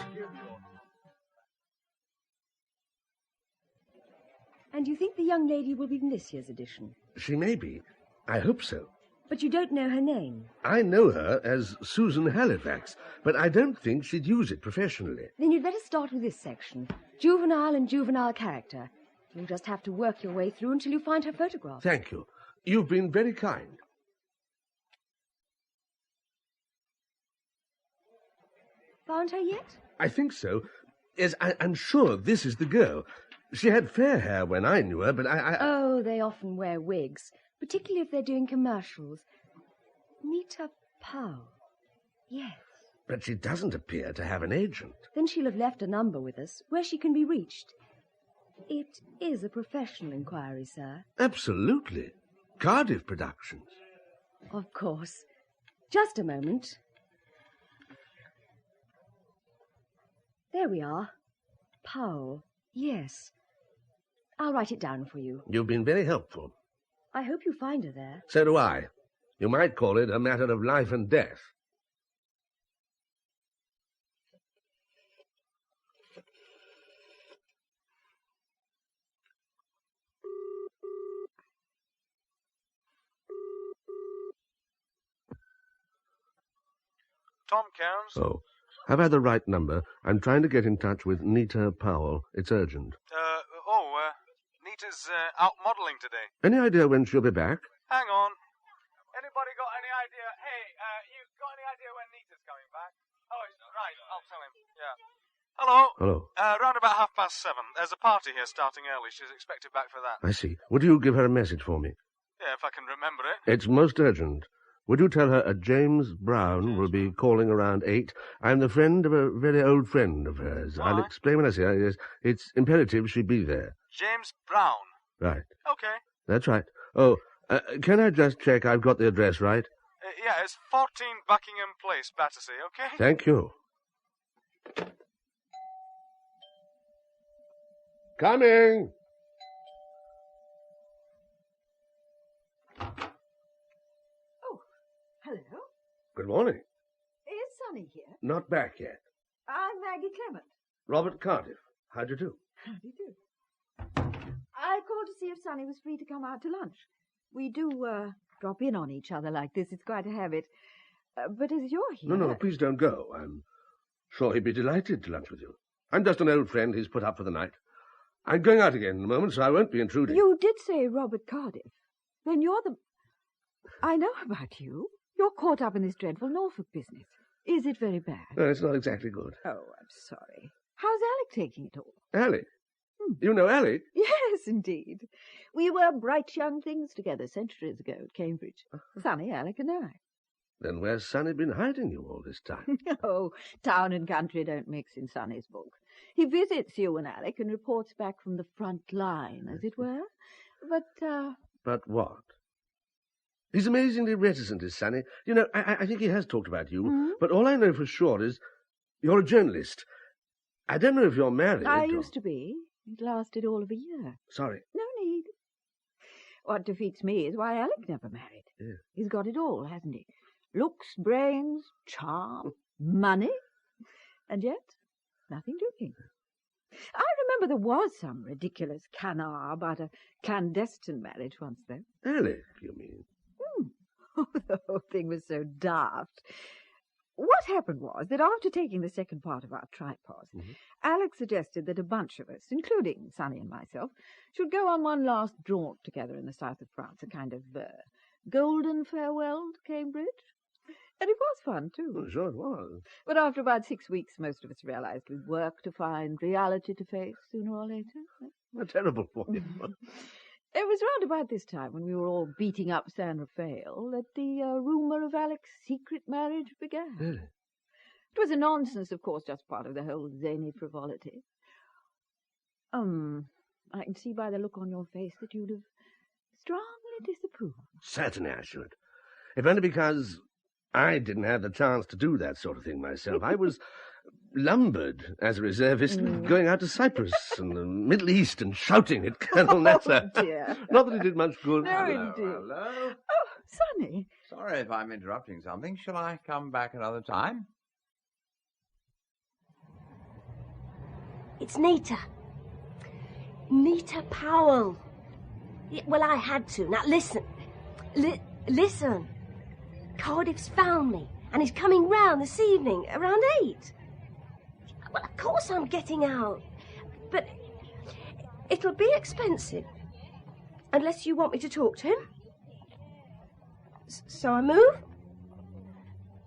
And you think the young lady will be in this year's edition? She may be. I hope so. But you don't know her name? I know her as Susan Halifax, but I don't think she'd use it professionally. Then you'd better start with this section. Juvenile and juvenile character. You'll just have to work your way through until you find her photograph. Thank you. You've been very kind. Found her yet? I think so. Yes, I'm sure this is the girl. She had fair hair when I knew her, but Oh, they often wear wigs, particularly if they're doing commercials. Nita Powell. Yes. But she doesn't appear to have an agent. Then she'll have left a number with us, where she can be reached. It is a professional inquiry, sir. Absolutely. Cardiff Productions. Of course. Just a moment. There we are. Powell. Yes. I'll write it down for you. You've been very helpful. I hope you find her there. So do I. You might call it a matter of life and death. Tom Cairns? Oh, have I the right number? I'm trying to get in touch with Nita Powell. It's urgent. Nita's out modelling today. Any idea when she'll be back? Hang on. Anybody got any idea? Hey, you got any idea when Nita's coming back? Oh, right, I'll tell him. Yeah. Hello? Hello. Round about 7:30. There's a party here starting early. She's expected back for that. I see. Would you give her a message for me? Yeah, if I can remember it. It's most urgent. Would you tell her a James Brown will be calling around 8? I'm the friend of a very old friend of hers. I'll explain when I see her. Yes, it's imperative she be there. James Brown? Right. Okay. That's right. Oh, can I just check I've got the address right? Yeah, it's 14 Buckingham Place, Battersea, okay? Thank you. Coming! Hello. Good morning. Is Sonny here? Not back yet. I'm Maggie Clement. Robert Cardiff. How do you do? How do you do? I called to see if Sonny was free to come out to lunch. We do drop in on each other like this. It's quite a habit. But as you're here... No, please don't go. I'm sure he'd be delighted to lunch with you. I'm just an old friend he's put up for the night. I'm going out again in a moment, so I won't be intruding. You did say Robert Cardiff. Then you're the... I know about you. You're caught up in this dreadful Norfolk business. Is it very bad? No, it's not exactly good. Oh, I'm sorry. How's Alec taking it all? Alec? You know Alec? Yes, indeed. We were bright young things together centuries ago at Cambridge. Sonny, Alec and I. Then where's Sonny been hiding you all this time? Oh, town and country don't mix in Sonny's book. He visits you and Alec and reports back from the front line, as it were. But what? He's amazingly reticent, is Sonny. You know, I think he has talked about you, but all I know for sure is you're a journalist. I don't know if you're married. I used to be. It lasted all of a year. Sorry. No need. What defeats me is why Alec never married. Yeah. He's got it all, hasn't he? Looks, brains, charm, money, and yet nothing doing. I remember there was some ridiculous canard about a clandestine marriage once, though. Alec, you mean? Oh, the whole thing was so daft. What happened was that after taking the second part of our tripod, Alec suggested that a bunch of us, including Sonny and myself, should go on one last jaunt together in the south of France, a kind of golden farewell to Cambridge. And it was fun, too. Well, sure it was. But after about 6 weeks, most of us realized we'd work to find reality to face sooner or later. A terrible point. It was round about this time, when we were all beating up San Rafael, that the rumour of Alec's secret marriage began. Really? It was a nonsense, of course, just part of the whole zany frivolity. I can see by the look on your face that you'd have strongly disapproved. Certainly I should. If only because I didn't have the chance to do that sort of thing myself. I was lumbered as a reservist, going out to Cyprus and the Middle East and shouting at Colonel Nasser. Oh, dear. Not that it did much good. No, indeed. Hello? Oh, Sonny. Sorry if I'm interrupting something. Shall I come back another time? It's Nita. Nita Powell. Well, I had to. Now, listen. Listen. Cardiff's found me, and he's coming round this evening, around 8. Well, of course I'm getting out. But it'll be expensive. Unless you want me to talk to him. So I move?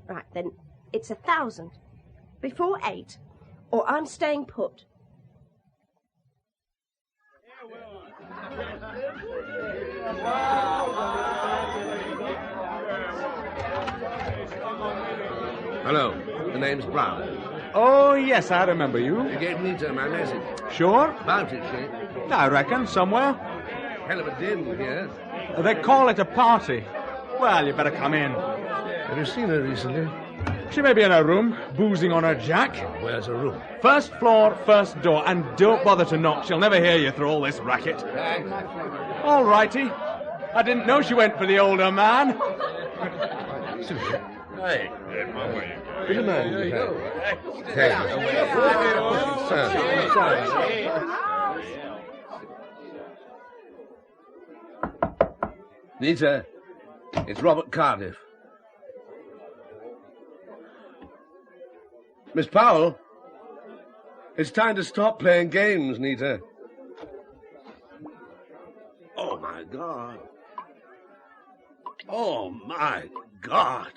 Right, then, it's 1,000. Before 8, or I'm staying put. Hello, the name's Brown. Oh, yes, I remember you. You gave Nita my message. Sure? About it, she? I reckon, somewhere. Hell of a din here. They call it a party. Well, you better come in. Have you seen her recently? She may be in her room, boozing on her jack. Where's her room? First floor, first door, and don't bother to knock. She'll never hear you through all this racket. All righty. I didn't know she went for the older man. Hey, would you mind? Nita, it's Robert Cardiff. Miss Powell, it's time to stop playing games, Nita. Oh, my God. Oh, my God.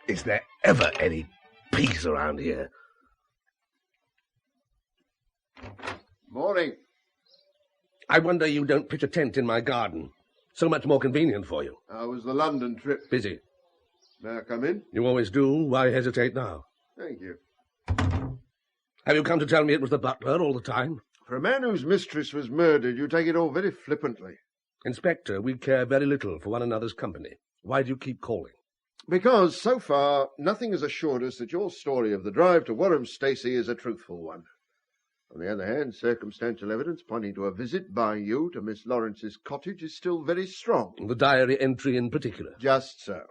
Is there ever any peace around here? Morning. I wonder you don't pitch a tent in my garden. So much more convenient for you. How was the London trip? Busy. May I come in? You always do. Why hesitate now? Thank you. Have you come to tell me it was the butler all the time? For a man whose mistress was murdered, you take it all very flippantly. Inspector, we care very little for one another's company. Why do you keep calling? Because, so far, nothing has assured us that your story of the drive to Warham Stacey is a truthful one. On the other hand, circumstantial evidence pointing to a visit by you to Miss Lawrence's cottage is still very strong. The diary entry in particular? Just so.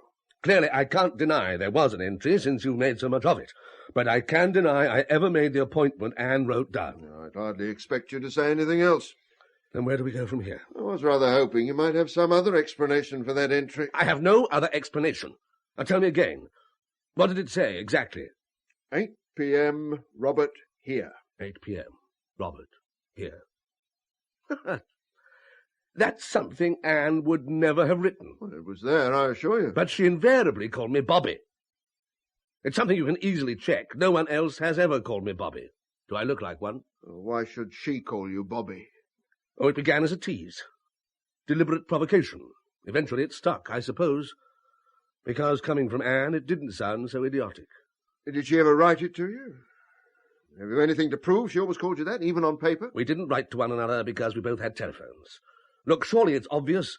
Clearly, I can't deny there was an entry, since you made so much of it. But I can deny I ever made the appointment Anne wrote down. I'd hardly expect you to say anything else. Then where do we go from here? I was rather hoping you might have some other explanation for that entry. I have no other explanation. Now tell me again. What did it say, exactly? 8 p.m., Robert, here. 8 p.m., Robert, here. That's something Anne would never have written. Well, it was there, I assure you. But she invariably called me Bobby. It's something you can easily check. No one else has ever called me Bobby. Do I look like one? Why should she call you Bobby? Oh, it began as a tease. Deliberate provocation. Eventually it stuck, I suppose. Because, coming from Anne, it didn't sound so idiotic. Did she ever write it to you? Have you anything to prove she always called you that, even on paper? We didn't write to one another because we both had telephones. Look, surely it's obvious.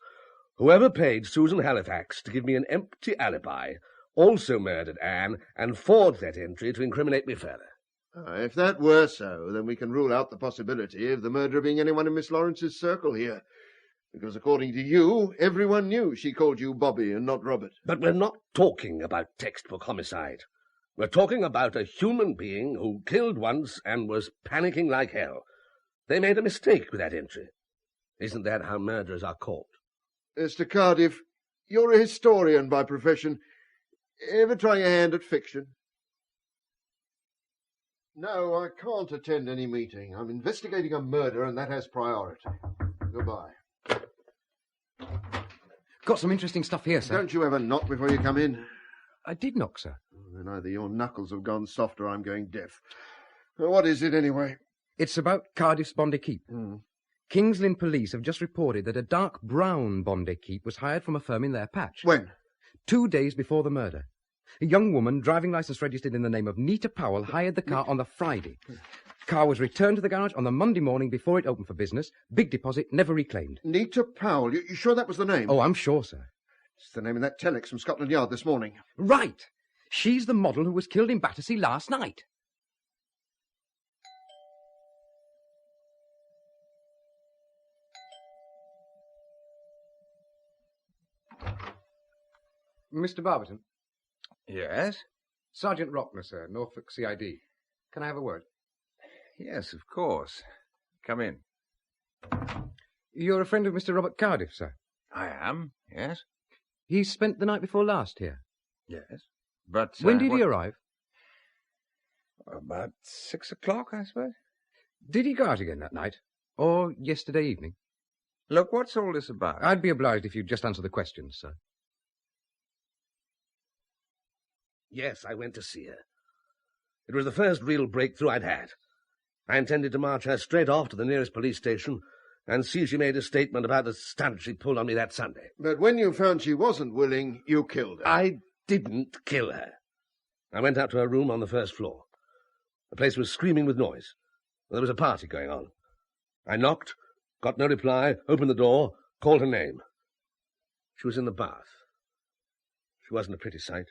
Whoever paid Susan Halifax to give me an empty alibi also murdered Anne and forged that entry to incriminate me further. If that were so, then we can rule out the possibility of the murderer being anyone in Miss Lawrence's circle here. Because according to you, everyone knew she called you Bobby and not Robert. But we're not talking about textbook homicide. We're talking about a human being who killed once and was panicking like hell. They made a mistake with that entry. Isn't that how murderers are caught? Mr. Cardiff, you're a historian by profession. Ever try your hand at fiction? No, I can't attend any meeting. I'm investigating a murder, and that has priority. Goodbye. Got some interesting stuff here, sir. Don't you ever knock before you come in? I did knock, sir. Then either your knuckles have gone soft or I'm going deaf. What is it, anyway? It's about Cardiff's Bondi Keep. Hmm. Kings Lynn police have just reported that a dark brown Bondi Keep was hired from a firm in their patch. When? 2 days before the murder. A young woman, driving licence registered in the name of Nita Powell, hired the car on the Friday. Car was returned to the garage on the Monday morning before it opened for business. Big deposit, never reclaimed. Nita Powell? You sure that was the name? Oh, I'm sure, sir. It's the name of that telex from Scotland Yard this morning. Right! She's the model who was killed in Battersea last night. Mr. Barberton? Yes? Sergeant Rockner, sir, Norfolk CID. Can I have a word? Yes, of course. Come in. You're a friend of Mr. Robert Cardiff, sir? I am, yes. He spent the night before last here? Yes. But... when did he arrive? About 6 o'clock, I suppose. Did he go out again that night? Or yesterday evening? Look, what's all this about? I'd be obliged if you'd just answer the questions, sir. Yes, I went to see her. It was the first real breakthrough I'd had. I intended to march her straight off to the nearest police station and see she made a statement about the stunt she pulled on me that Sunday. But when you found she wasn't willing, you killed her. I didn't kill her. I went up to her room on the first floor. The place was screaming with noise. There was a party going on. I knocked, got no reply, opened the door, called her name. She was in the bath. She wasn't a pretty sight.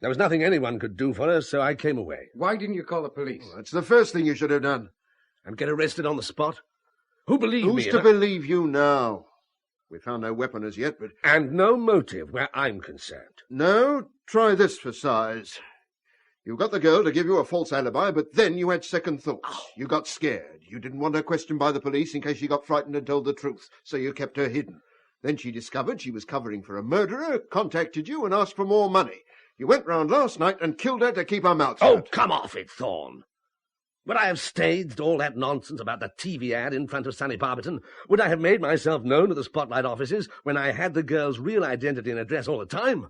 There was nothing anyone could do for her, so I came away. Why didn't you call the police? Well, that's the first thing you should have done. And get arrested on the spot? Who believed me? Who's to believe you now? We found no weapon as yet, but... And no motive where I'm concerned. No, try this for size. You got the girl to give you a false alibi, but then you had second thoughts. Oh. You got scared. You didn't want her questioned by the police in case she got frightened and told the truth, so you kept her hidden. Then she discovered she was covering for a murderer, contacted you and asked for more money. You went round last night and killed her to keep her mouth shut. Oh, come off it, Thorne. Would I have staged all that nonsense about the TV ad in front of Sonny Barberton? Would I have made myself known at the Spotlight offices when I had the girl's real identity and address all the time?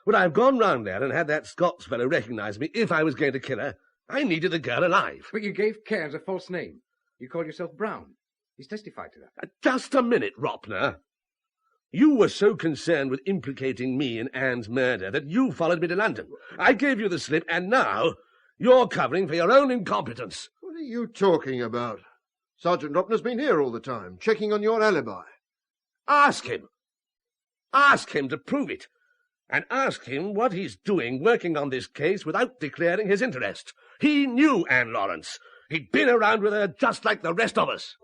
Would I have gone round there and had that Scots fellow recognise me if I was going to kill her? I needed the girl alive. But you gave Cairns a false name. You called yourself Brown. He's testified to that. Just a minute, Ropner. You were so concerned with implicating me in Anne's murder that you followed me to London. I gave you the slip, and now you're covering for your own incompetence. What are you talking about? Sergeant Ropner's been here all the time, checking on your alibi. Ask him. Ask him to prove it. And ask him what he's doing working on this case without declaring his interest. He knew Anne Lawrence. He'd been around with her just like the rest of us.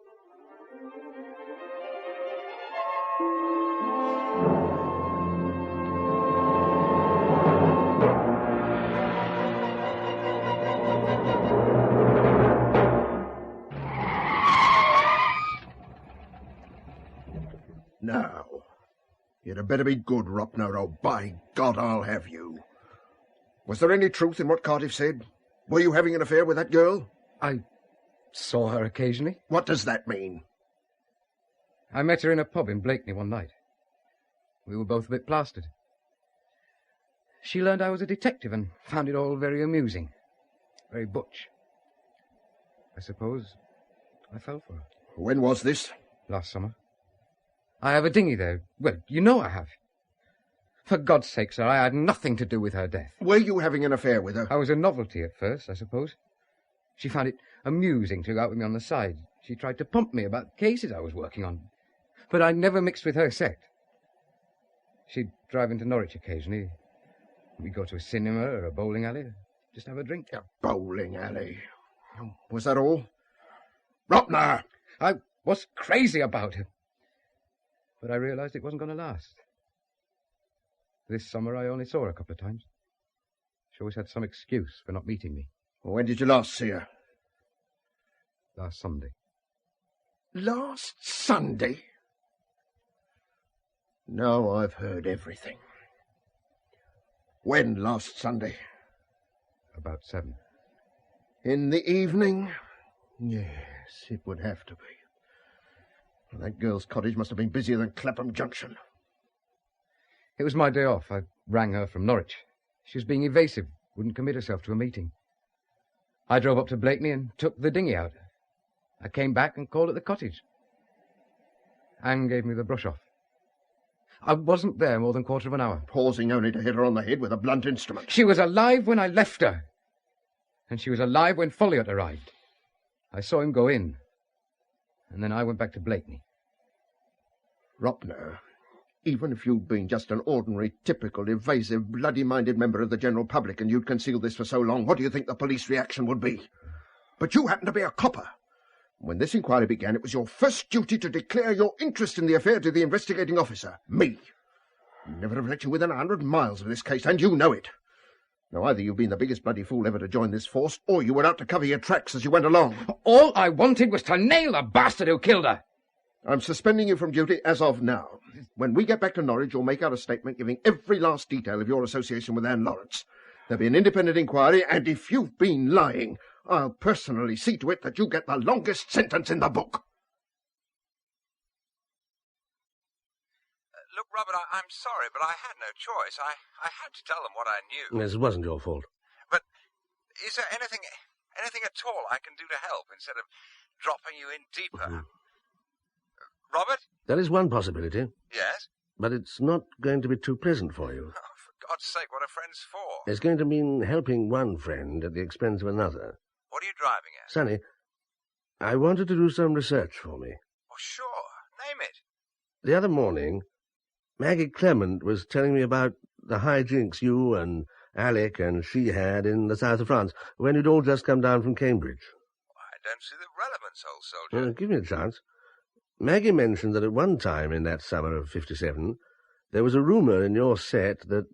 Now, you'd have better be good, Ropner, or by God I'll have you. Was there any truth in what Cardiff said? Were you having an affair with that girl? I saw her occasionally. What does that mean? I met her in a pub in Blakeney one night. We were both a bit plastered. She learned I was a detective and found it all very amusing. Very butch. I suppose I fell for her. When was this? Last summer. I have a dinghy there. Well, you know I have. For God's sake, sir, I had nothing to do with her death. Were you having an affair with her? I was a novelty at first, I suppose. She found it amusing to go out with me on the side. She tried to pump me about cases I was working on. But I never mixed with her set. She'd drive into Norwich occasionally. We'd go to a cinema or a bowling alley, just have a drink. A bowling alley. Was that all? Ropner! I was crazy about her. But I realized it wasn't going to last. This summer I only saw her a couple of times. She always had some excuse for not meeting me. When did you last see her? Last Sunday. Last Sunday? Now I've heard everything. When last Sunday? About 7. In the evening? Yes, it would have to be. That girl's cottage must have been busier than Clapham Junction. It was my day off. I rang her from Norwich. She was being evasive, wouldn't commit herself to a meeting. I drove up to Blakeney and took the dinghy out. I came back and called at the cottage. Anne gave me the brush off. I wasn't there more than 1/4 of an hour. Pausing only to hit her on the head with a blunt instrument. She was alive when I left her. And she was alive when Folliot arrived. I saw him go in. And then I went back to Blakeney. Ropner, even if you'd been just an ordinary, typical, evasive, bloody-minded member of the general public and you'd concealed this for so long, what do you think the police reaction would be? But you happen to be a copper. When this inquiry began, it was your first duty to declare your interest in the affair to the investigating officer, me. Never have let you within 100 miles of this case, and you know it. Now, either you've been the biggest bloody fool ever to join this force, or you were out to cover your tracks as you went along. All I wanted was to nail the bastard who killed her. I'm suspending you from duty as of now. When we get back to Norwich, you'll make out a statement giving every last detail of your association with Anne Lawrence. There'll be an independent inquiry, and if you've been lying, I'll personally see to it that you get the longest sentence in the book. Look, Robert, I'm sorry, but I had no choice. I had to tell them what I knew. Yes, it wasn't your fault. But is there anything at all I can do to help instead of dropping you in deeper? Robert? That is one possibility. Yes? But it's not going to be too pleasant for you. Oh, for God's sake, what are friends for? It's going to mean helping one friend at the expense of another. What are you driving at? Sonny, I wanted to do some research for me. Oh, sure. Name it. The other morning, Maggie Clement was telling me about the hijinks you and Alec and she had in the south of France, when you'd all just come down from Cambridge. I don't see the relevance, old soldier. Give me a chance. Maggie mentioned that at one time in that summer of '57, there was a rumour in your set that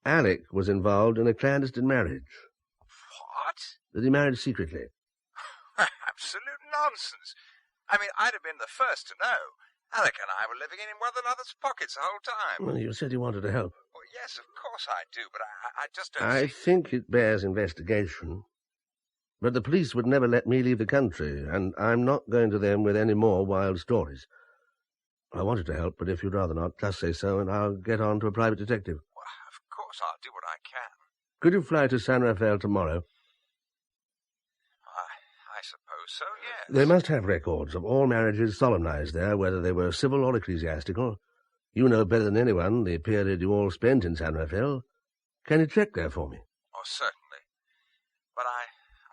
Alec was involved in a clandestine marriage. What? That he married secretly. Absolute nonsense. I mean, I'd have been the first to know. Alec and I were living in one another's pockets the whole time. Well, you said you wanted to help. Well, yes, of course I do, but I just don't I think it bears investigation. But the police would never let me leave the country, and I'm not going to them with any more wild stories. I wanted to help, but if you'd rather not, just say so, and I'll get on to a private detective. Well, of course I'll do what I can. Could you fly to San Rafael tomorrow? I suppose so, yes. They must have records of all marriages solemnized there, whether they were civil or ecclesiastical. You know better than anyone the period you all spent in San Rafael. Can you check there for me? Oh, certainly. But I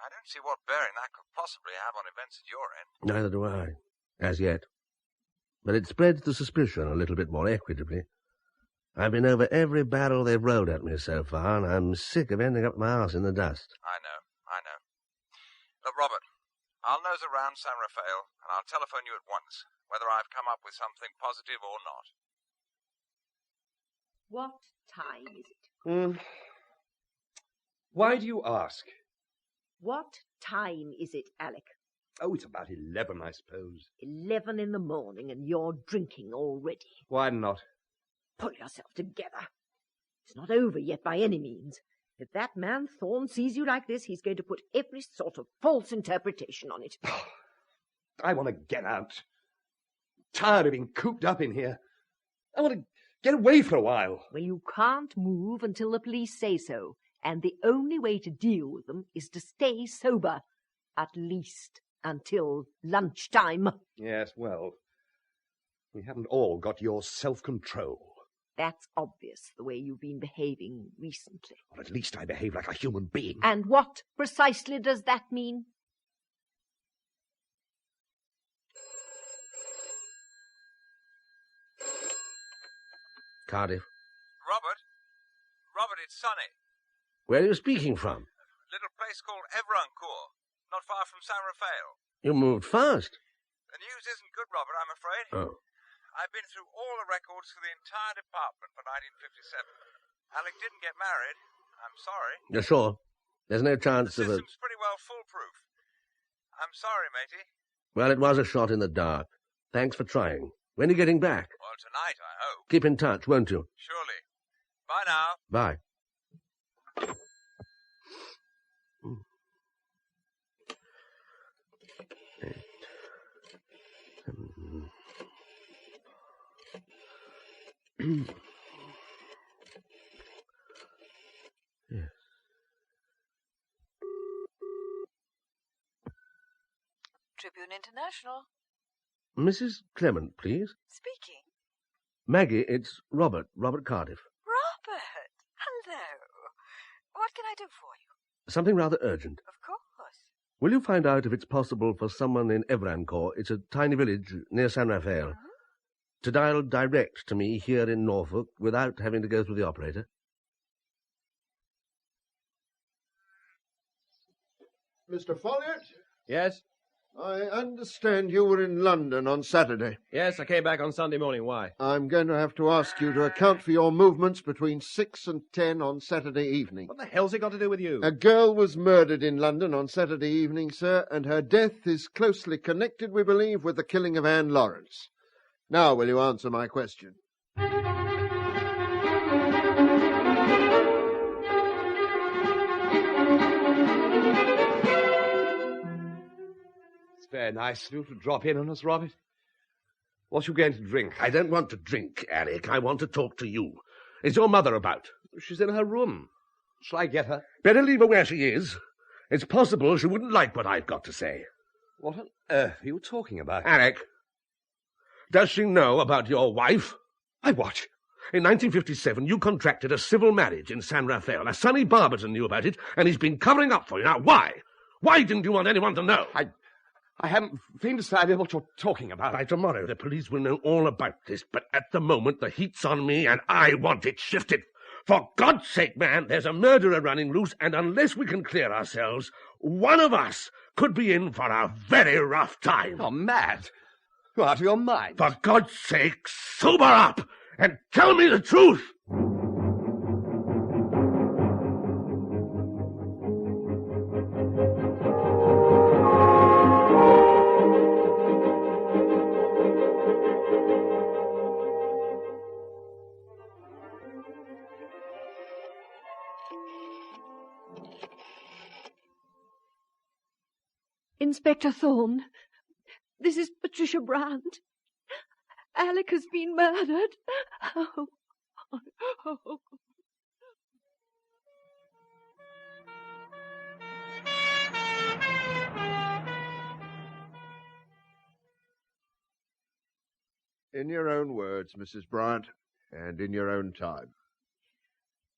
don't see what bearing that could possibly have on events at your end. Neither do I, as yet. But it spreads the suspicion a little bit more equitably. I've been over every barrel they've rolled at me so far, and I'm sick of ending up my house in the dust. I know. Look, Robert, I'll nose around San Rafael, and I'll telephone you at once, whether I've come up with something positive or not. What time is it? Why do you ask? What time is it, Alec? Oh, it's about 11, I suppose. 11 in the morning, and you're drinking already. Why not? Pull yourself together. It's not over yet by any means. If that man Thorne sees you like this, he's going to put every sort of false interpretation on it. I want to get out. Tired of being cooped up in here. I want to get away for a while. Well, you can't move until the police say so, and the only way to deal with them is to stay sober, at least until lunchtime. Yes, well, we haven't all got your self-control. That's obvious, the way you've been behaving recently. Or at least I behave like a human being. And what precisely does that mean? Cardiff. Robert, it's Sonny. Where are you speaking from? A little place called Evrancourt, not far from San Rafael. You moved fast. The news isn't good, Robert, I'm afraid. Oh. I've been through all the records for the entire department for 1957. Alec didn't get married. I'm sorry. You're sure? There's no chance The of a... system's pretty well foolproof. I'm sorry, matey. Well, it was a shot in the dark. Thanks for trying. When are you getting back? Well, tonight, I hope. Keep in touch, won't you? Surely. Bye now. Bye. Yes. Tribune International. Mrs. Clement, please. Speaking. Maggie, it's Robert Cardiff. Robert! Hello. What can I do for you? Something rather urgent. Of course. Will you find out if it's possible for someone in Evrancourt, it's a tiny village near San Rafael, to dial direct to me here in Norfolk without having to go through the operator? Mr. Folliot? Yes? I understand you were in London on Saturday. Yes, I came back on Sunday morning. Why? I'm going to have to ask you to account for your movements between 6 and 10 on Saturday evening. What the hell's it got to do with you? A girl was murdered in London on Saturday evening, sir, and her death is closely connected, we believe, with the killing of Anne Lawrence. Now, will you answer my question? Very nice of you to drop in on us, Robert. What you going to drink? I don't want to drink, Alec. I want to talk to you. Is your mother about? She's in her room. Shall I get her? Better leave her where she is. It's possible she wouldn't like what I've got to say. What on earth are you talking about? Alec, does she know about your wife? I what? In 1957, you contracted a civil marriage in San Rafael. Now, Sonny Barberton knew about it, and he's been covering up for you. Now, why? Why didn't you want anyone to know? I haven't faintest idea what you're talking about. By tomorrow, the police will know all about this, but at the moment, the heat's on me, and I want it shifted. For God's sake, man, there's a murderer running loose, and unless we can clear ourselves, one of us could be in for a very rough time. You're mad. You're out of your mind. For God's sake, sober up and tell me the truth. Inspector Thorne, this is Patricia Brand. Alec has been murdered. Oh. In your own words, Mrs. Bryant, and in your own time.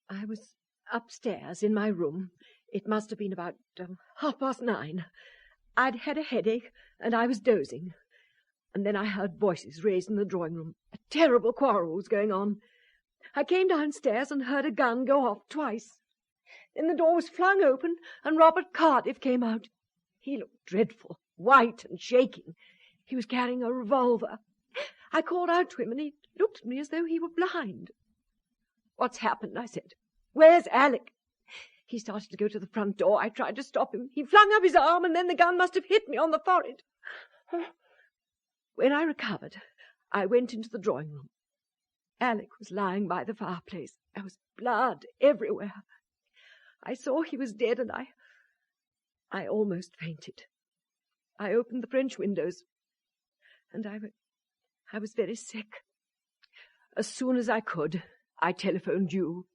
I was upstairs in my room. It must have been about 9:30. I'd had a headache, and I was dozing. And then I heard voices raised in the drawing room. A terrible quarrel was going on. I came downstairs and heard a gun go off twice. Then the door was flung open, and Robert Cardiff came out. He looked dreadful, white and shaking. He was carrying a revolver. I called out to him, and he looked at me as though he were blind. "What's happened?" I said. "Where's Alec?" He started to go to the front door. I tried to stop him. He flung up his arm, and then the gun must have hit me on the forehead. When I recovered, I went into the drawing room. Alec was lying by the fireplace. There was blood everywhere. I saw he was dead, and I almost fainted. I opened the French windows, and I was very sick. As soon as I could, I telephoned you.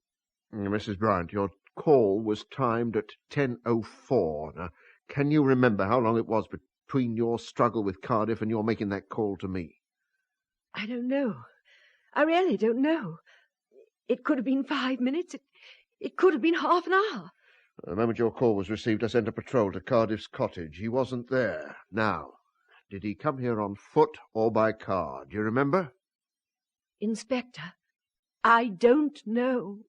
Mrs. Bryant, your call was timed at 10:04. Now, can you remember how long it was between your struggle with Cardiff and your making that call to me? I don't know. I really don't know. It could have been 5 minutes. It could have been half an hour. The moment your call was received, I sent a patrol to Cardiff's cottage. He wasn't there. Now, did he come here on foot or by car? Do you remember? Inspector, I don't know.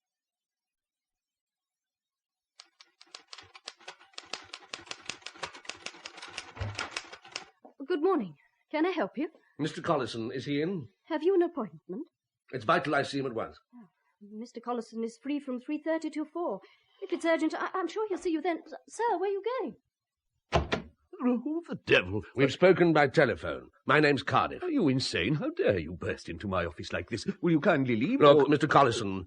Good morning. Can I help you? Mr. Collison, is he in? Have you an appointment? It's vital I see him at once. Mr. Collison is free from 3:30 till 4. If it's urgent, I'm sure he'll see you then. Sir, where are you going? Oh, the devil. We've spoken by telephone. My name's Cardiff. Are you insane? How dare you burst into my office like this? Will you kindly leave? Look, Mr. Collison,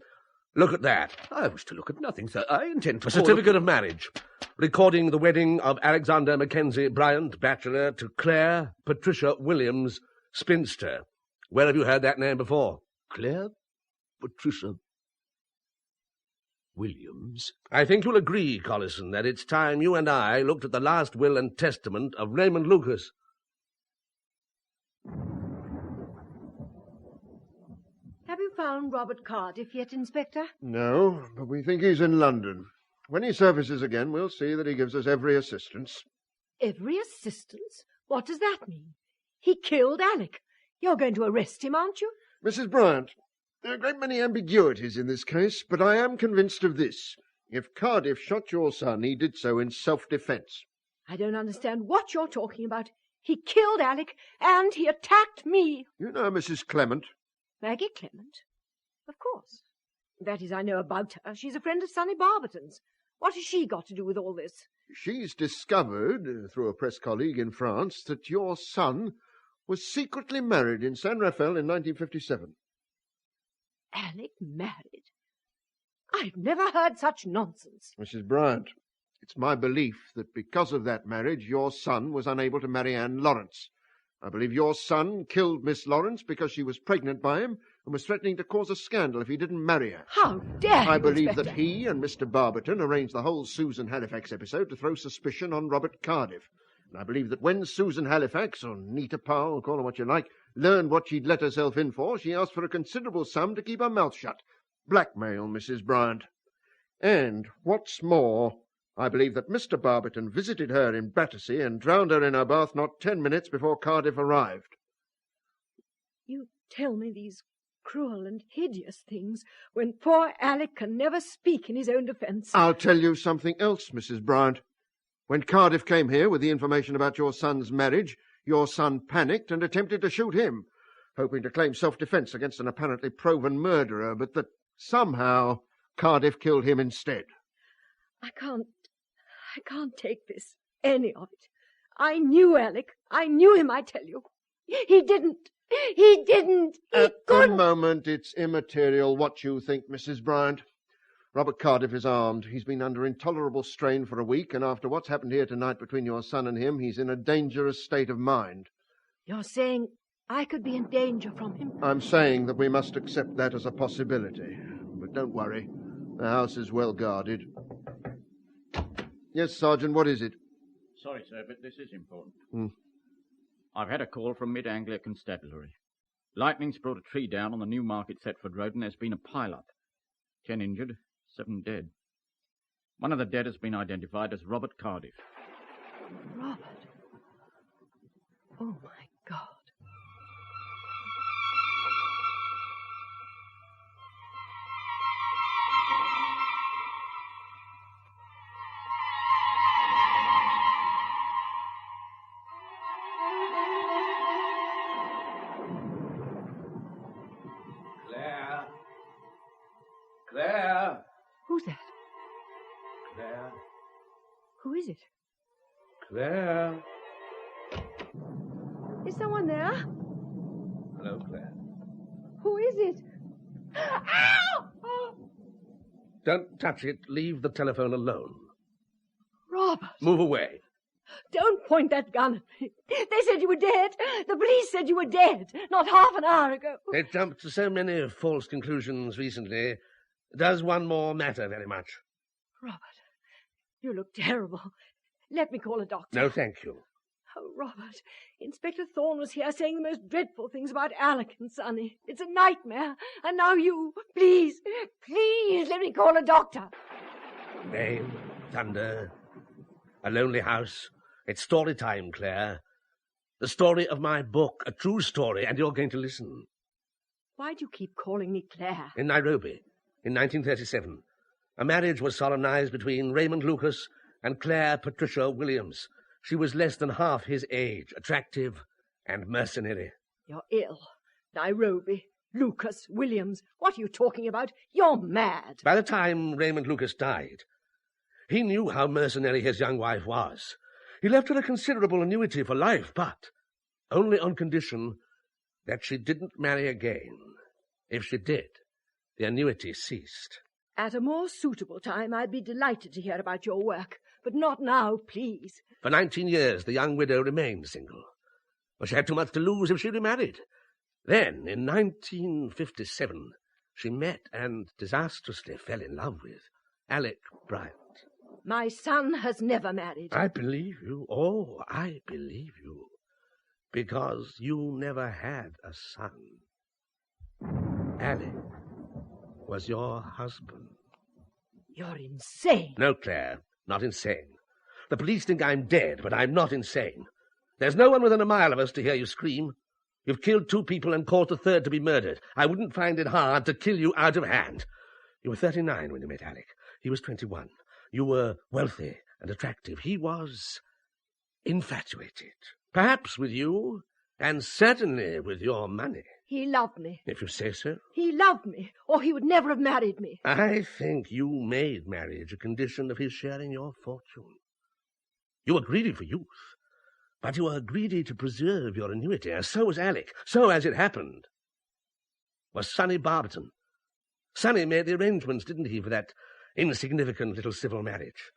look at that. I wish to look at nothing, sir. I intend to... A certificate of marriage, recording the wedding of Alexander Mackenzie Bryant, bachelor, to Claire Patricia Williams, spinster. Where have you heard that name before? Claire Patricia Williams? I think you'll agree, Collison, that it's time you and I looked at the last will and testament of Raymond Lucas. Have you found Robert Cardiff yet, Inspector? No, but we think he's in London. When he surfaces again, we'll see that he gives us every assistance. Every assistance? What does that mean? He killed Alec. You're going to arrest him, aren't you? Mrs. Bryant, there are a great many ambiguities in this case, but I am convinced of this. If Cardiff shot your son, he did so in self-defence. I don't understand what you're talking about. He killed Alec, and he attacked me. You know Mrs. Clement? Maggie Clement? Of course. That is, I know about her. She's a friend of Sonny Barberton's. What has she got to do with all this? She's discovered, through a press colleague in France, that your son was secretly married in San Rafael in 1957. Alec married? I've never heard such nonsense. Mrs. Bryant, it's my belief that because of that marriage, your son was unable to marry Anne Lawrence. I believe your son killed Miss Lawrence because she was pregnant by him and was threatening to cause a scandal if he didn't marry her. How dare you, I believe Inspector? that he and Mr. Barberton arranged the whole Susan Halifax episode to throw suspicion on Robert Cardiff. And I believe that when Susan Halifax, or Nita Powell, call her what you like, learned what she'd let herself in for, she asked for a considerable sum to keep her mouth shut. Blackmail, Mrs. Bryant. And, what's more, I believe that Mr. Barberton visited her in Battersea and drowned her in her bath not 10 minutes before Cardiff arrived. You tell me these cruel and hideous things when poor Alec can never speak in his own defence. I'll tell you something else, Mrs. Bryant. When Cardiff came here with the information about your son's marriage, your son panicked and attempted to shoot him, hoping to claim self-defence against an apparently proven murderer, but that somehow Cardiff killed him instead. I can't take this, any of it. I knew Alec. I knew him, I tell you. He didn't. He didn't. At the moment, it's immaterial what you think, Mrs. Bryant. Robert Cardiff is armed. He's been under intolerable strain for a week, and after what's happened here tonight between your son and him, he's in a dangerous state of mind. You're saying I could be in danger from him? I'm saying that we must accept that as a possibility. But don't worry. The house is well guarded. Yes, Sergeant, what is it? Sorry, sir, but this is important. I've had a call from Mid Anglia Constabulary. Lightning's brought a tree down on the Newmarket Thetford Road, and there's been a pile-up. 10 injured, 7 dead. One of the dead has been identified as Robert Cardiff. Robert? Oh, my God. Claire! Who's that? Claire! Who is it? Claire! Is someone there? Hello, Claire. Who is it? Ow! Oh, Don't touch it. Leave the telephone alone. Robert! Move away. Don't point that gun at me. They said you were dead. The police said you were dead not half an hour ago. They jumped to so many false conclusions recently. Does one more matter very much? Robert, you look terrible. Let me call a doctor. No, thank you. Oh, Robert, Inspector Thorne was here saying the most dreadful things about Alec and Sonny. It's a nightmare. And now you, please, let me call a doctor. Rain, thunder, a lonely house. It's story time, Claire. The story of my book, a true story, and you're going to listen. Why do you keep calling me Claire? In Nairobi, in 1937, a marriage was solemnized between Raymond Lucas and Claire Patricia Williams. She was less than half his age, attractive and mercenary. You're ill. Nairobi, Lucas, Williams. What are you talking about? You're mad. By the time Raymond Lucas died, he knew how mercenary his young wife was. He left her a considerable annuity for life, but only on condition that she didn't marry again. If she did, the annuity ceased. At a more suitable time, I'd be delighted to hear about your work. But not now, please. For 19 years, the young widow remained single. But she had too much to lose if she remarried. Then, in 1957, she met and disastrously fell in love with Alec Bryant. My son has never married. I believe you. Oh, I believe you. Because you never had a son. Alec was your husband. You're insane. No, Claire, not insane. The police think I'm dead, but I'm not insane. There's no one within a mile of us to hear you scream. You've killed 2 people and caused a third to be murdered. I wouldn't find it hard to kill you out of hand. You were 39 when you met Alec. He was 21. You were wealthy and attractive. He was infatuated. Perhaps with you, and certainly with your money. He loved me. If you say so. He loved me, or he would never have married me. I think you made marriage a condition of his sharing your fortune. You were greedy for youth, but you were greedy to preserve your annuity, and so was Alec. So, as it happened, was Sonny Barberton. Sonny made the arrangements, didn't he, for that insignificant little civil marriage?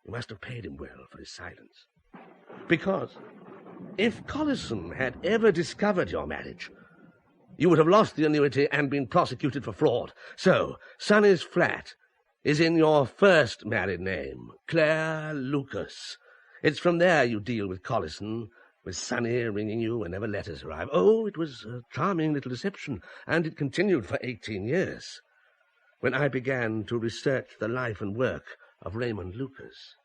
You must have paid him well for his silence. Because if Collison had ever discovered your marriage, you would have lost the annuity and been prosecuted for fraud. So, Sonny's flat is in your first married name, Claire Lucas. It's from there you deal with Collison, with Sonny ringing you whenever letters arrive. Oh, it was a charming little deception, and it continued for 18 years, when I began to research the life and work of Raymond Lucas.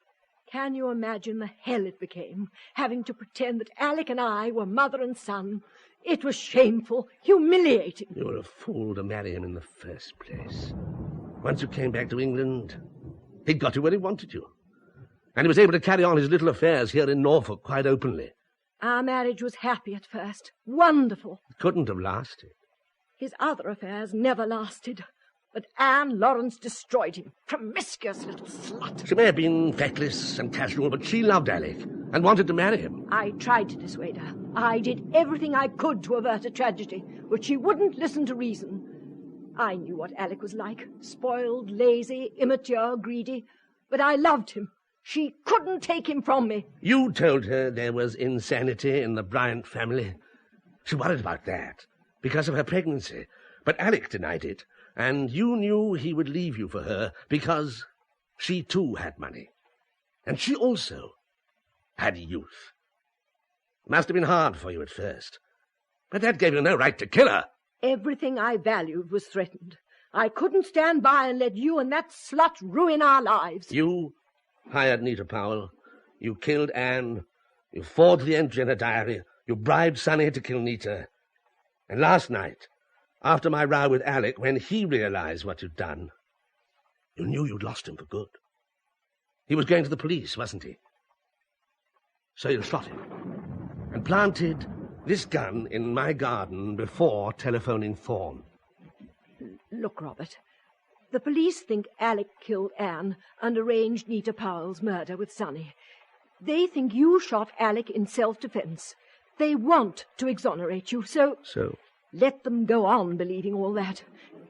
Can you imagine the hell it became, having to pretend that Alec and I were mother and son? It was shameful, humiliating. You were a fool to marry him in the first place. Once you came back to England, he'd got you where he wanted you. And he was able to carry on his little affairs here in Norfolk quite openly. Our marriage was happy at first, wonderful. It couldn't have lasted. His other affairs never lasted. But Anne Lawrence destroyed him. Promiscuous little slut. She may have been feckless and casual, but she loved Alec and wanted to marry him. I tried to dissuade her. I did everything I could to avert a tragedy, but she wouldn't listen to reason. I knew what Alec was like. Spoiled, lazy, immature, greedy. But I loved him. She couldn't take him from me. You told her there was insanity in the Bryant family. She worried about that because of her pregnancy. But Alec denied it. And you knew he would leave you for her because she too had money. And she also had youth. It must have been hard for you at first. But that gave you no right to kill her. Everything I valued was threatened. I couldn't stand by and let you and that slut ruin our lives. You hired Nita Powell. You killed Anne. You forged the entry in her diary. You bribed Sonny to kill Nita. And last night, after my row with Alec, when he realized what you'd done, you knew you'd lost him for good. He was going to the police, wasn't he? So you shot him and planted this gun in my garden before telephoning Thorne. Look, Robert, the police think Alec killed Anne and arranged Nita Powell's murder with Sonny. They think you shot Alec in self-defense. They want to exonerate you, so... So? Let them go on believing all that.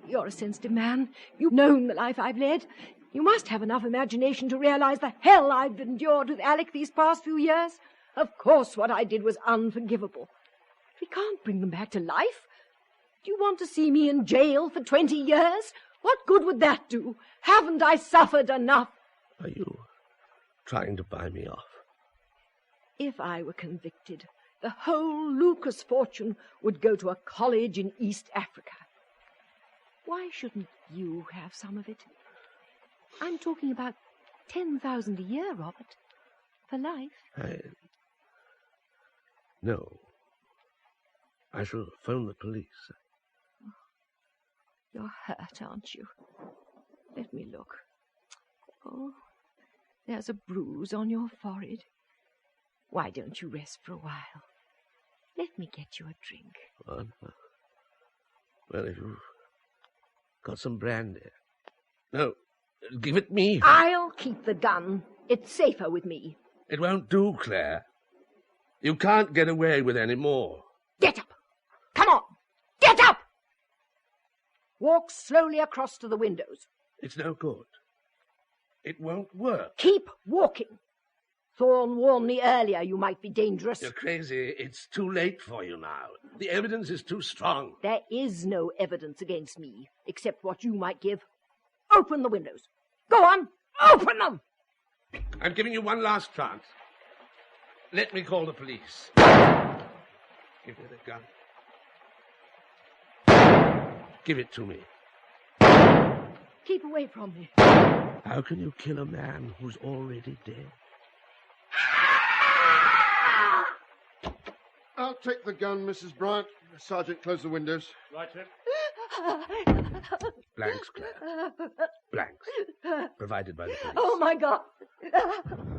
You're a sensitive man. You've known the life I've led. You must have enough imagination to realize the hell I've endured with Alec these past few years. Of course what I did was unforgivable. We can't bring them back to life. Do you want to see me in jail for 20 years? What good would that do? Haven't I suffered enough? Are you trying to buy me off? If I were convicted, the whole Lucas fortune would go to a college in East Africa. Why shouldn't you have some of it? I'm talking about 10,000 a year, Robert. For life. No. I shall phone the police. You're hurt, aren't you? Let me look. Oh, there's a bruise on your forehead. Why don't you rest for a while? Let me get you a drink. Well, if you've got some brandy. No, give it me. I'll keep the gun. It's safer with me. It won't do, Claire. You can't get away with any more. Get up! Come on! Get up! Walk slowly across to the windows. It's no good. It won't work. Keep walking. Thorne warned me earlier you might be dangerous. You're crazy. It's too late for you now. The evidence is too strong. There is no evidence against me, except what you might give. Open the windows. Go on, open them! I'm giving you one last chance. Let me call the police. Give me the gun. Give it to me. Keep away from me. How can you kill a man who's already dead? I'll take the gun, Mrs. Bryant. Sergeant, close the windows. Right, sir. Blanks, Claire. Blanks. Provided by the police. Oh, my God.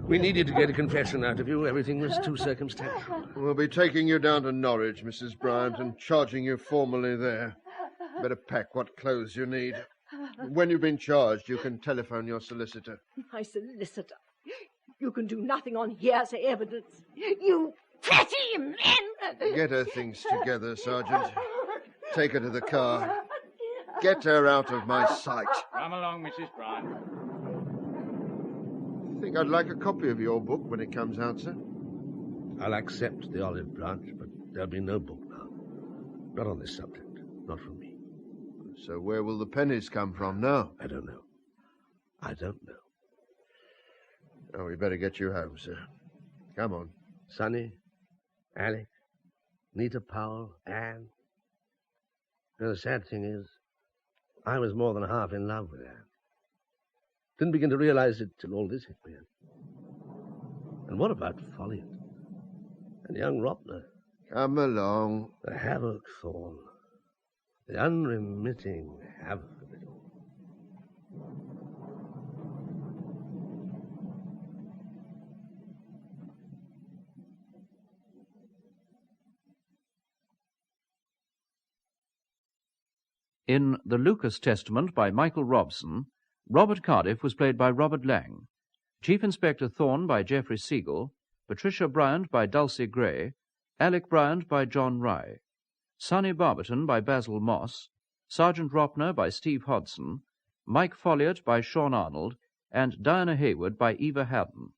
We needed to get a confession out of you. Everything was too circumstantial. We'll be taking you down to Norwich, Mrs. Bryant, and charging you formally there. Better pack what clothes you need. When you've been charged, you can telephone your solicitor. My solicitor. You can do nothing on hearsay evidence. You petty men! Get her things together, Sergeant. Take her to the car. Get her out of my sight. Come along, Mrs. Bryant. I think I'd like a copy of your book when it comes out, sir. I'll accept the olive branch, but there'll be no book now. Not on this subject. Not from me. So where will the pennies come from now? I don't know. I don't know. Oh, we better get you home, sir. Come on. Sonny, Alec, Nita Powell, Anne. You know, the sad thing is, I was more than half in love with Anne. Didn't begin to realize it till all this hit me. And what about Folliot? And young Ropner? Come along. The havoc thorn. The unremitting havoc of it all. In The Lucas Testament by Michael Robson, Robert Cardiff was played by Robert Lang, Chief Inspector Thorne by Geoffrey Siegel, Patricia Bryant by Dulcie Gray, Alec Bryant by John Rye, Sonny Barberton by Basil Moss, Sergeant Ropner by Steve Hodson, Mike Folliot by Sean Arnold, and Diana Hayward by Eva Haddon.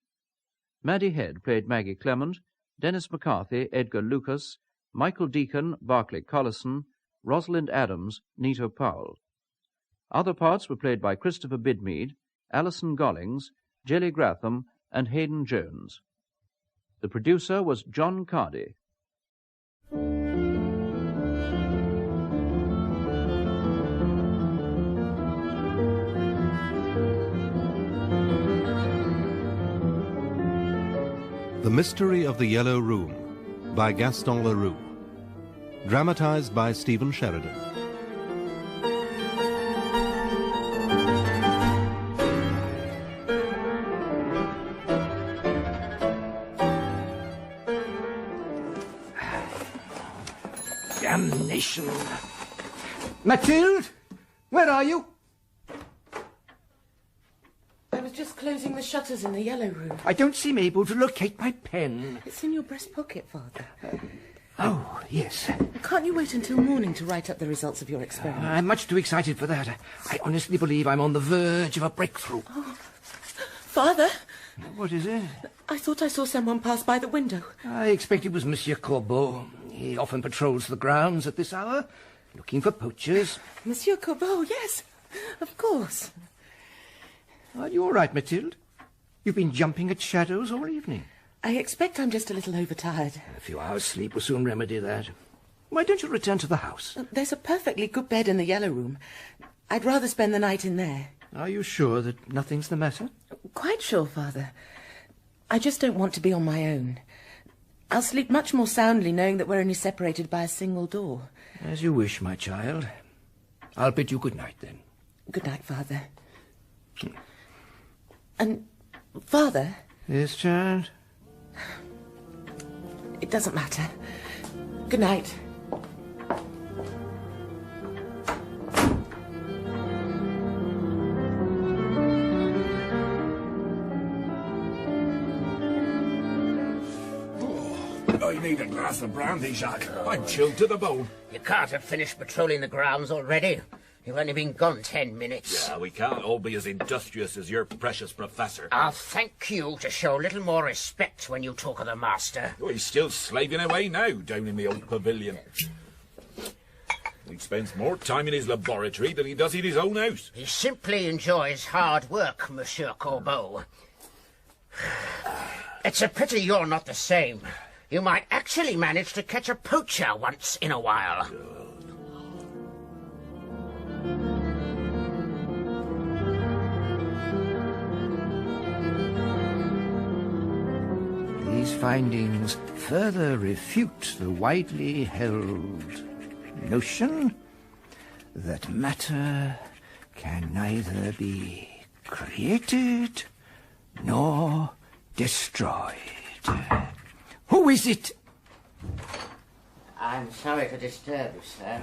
Maddie Head played Maggie Clement, Dennis McCarthy, Edgar Lucas, Michael Deacon, Barclay Collison, Rosalind Adams, Nita Powell. Other parts were played by Christopher Bidmead, Alison Gollings, Jelly Gratham, and Hayden Jones. The producer was John Cardy. The Mystery of the Yellow Room by Gaston Leroux. Dramatized by Stephen Sheridan. Damnation. Mathilde, where are you? I was just closing the shutters in the yellow room. I don't seem able to locate my pen. It's in your breast pocket, Father. Oh, yes. Can't you wait until morning to write up the results of your experiment? I'm much too excited for that. I honestly believe I'm on the verge of a breakthrough. Oh. Father? What is it? I thought I saw someone pass by the window. I expect it was Monsieur Corbeau. He often patrols the grounds at this hour, looking for poachers. Monsieur Corbeau, yes, of course. Are you all right, Mathilde? You've been jumping at shadows all evening. I expect I'm just a little overtired. A few hours' sleep will soon remedy that. Why don't you return to the house? There's a perfectly good bed in the yellow room. I'd rather spend the night in there. Are you sure that nothing's the matter? Quite sure, Father. I just don't want to be on my own. I'll sleep much more soundly knowing that we're only separated by a single door. As you wish, my child. I'll bid you good night, then. Good night, Father. And, Father... Yes, child? It doesn't matter. Good night. I need a glass of brandy, Jacques. I'm chilled to the bone. You can't have finished patrolling the grounds already. You've only been gone 10 minutes. Yeah, we can't all be as industrious as your precious professor. I'll thank you to show a little more respect when you talk of the master. Oh, he's still slaving away now down in the old pavilion. He spends more time in his laboratory than he does in his own house. He simply enjoys hard work, Monsieur Corbeau. It's a pity you're not the same. You might actually manage to catch a poacher once in a while. These findings further refute the widely held notion that matter can neither be created nor destroyed. Who is it? I'm sorry to disturb you, sir.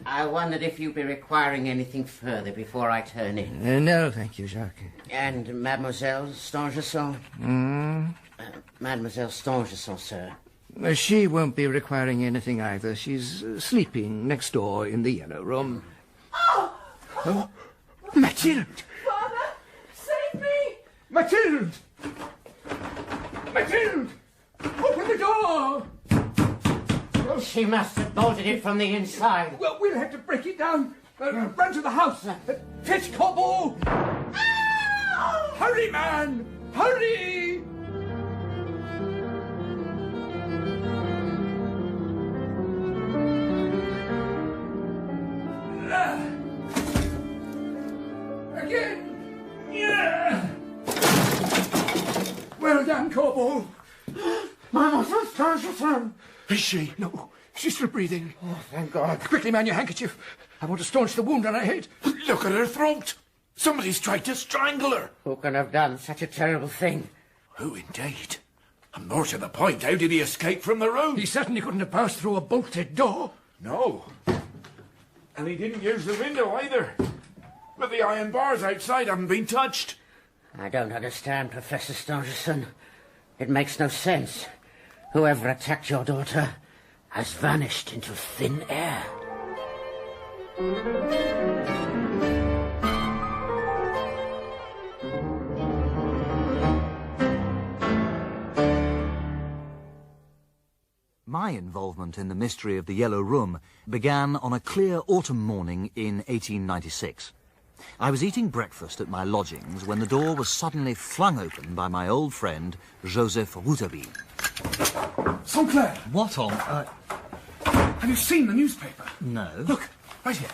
I wondered if you'd be requiring anything further before I turn in. No, thank you, Jacques. And Mademoiselle Stangerson? Mademoiselle Stangerson, sir. She won't be requiring anything either. She's sleeping next door in the yellow room. Oh, Mathilde! Father, save me! Mathilde! Mathilde! Open the door! She must have bolted it from the inside. Well, we'll have to break it down. Run to the house. Fetch Corbeau! Hurry, man! Hurry! Again! Yeah! Well done, Corbeau. Mademoiselle Stangerson! Is she? No. She's still breathing. Oh, thank God. Quickly, man, your handkerchief. I want to staunch the wound on her head. Look at her throat. Somebody's tried to strangle her. Who can have done such a terrible thing? Who indeed? And more to the point, how did he escape from the room? He certainly couldn't have passed through a bolted door. No. And he didn't use the window either. But the iron bars outside haven't been touched. I don't understand, Professor Stangerson. It makes no sense. Whoever attacked your daughter has vanished into thin air. My involvement in the mystery of the Yellow Room began on a clear autumn morning in 1896. I was eating breakfast at my lodgings when the door was suddenly flung open by my old friend, Joseph Rouletabille. Sinclair! What on... Have you seen the newspaper? No. Look, right here.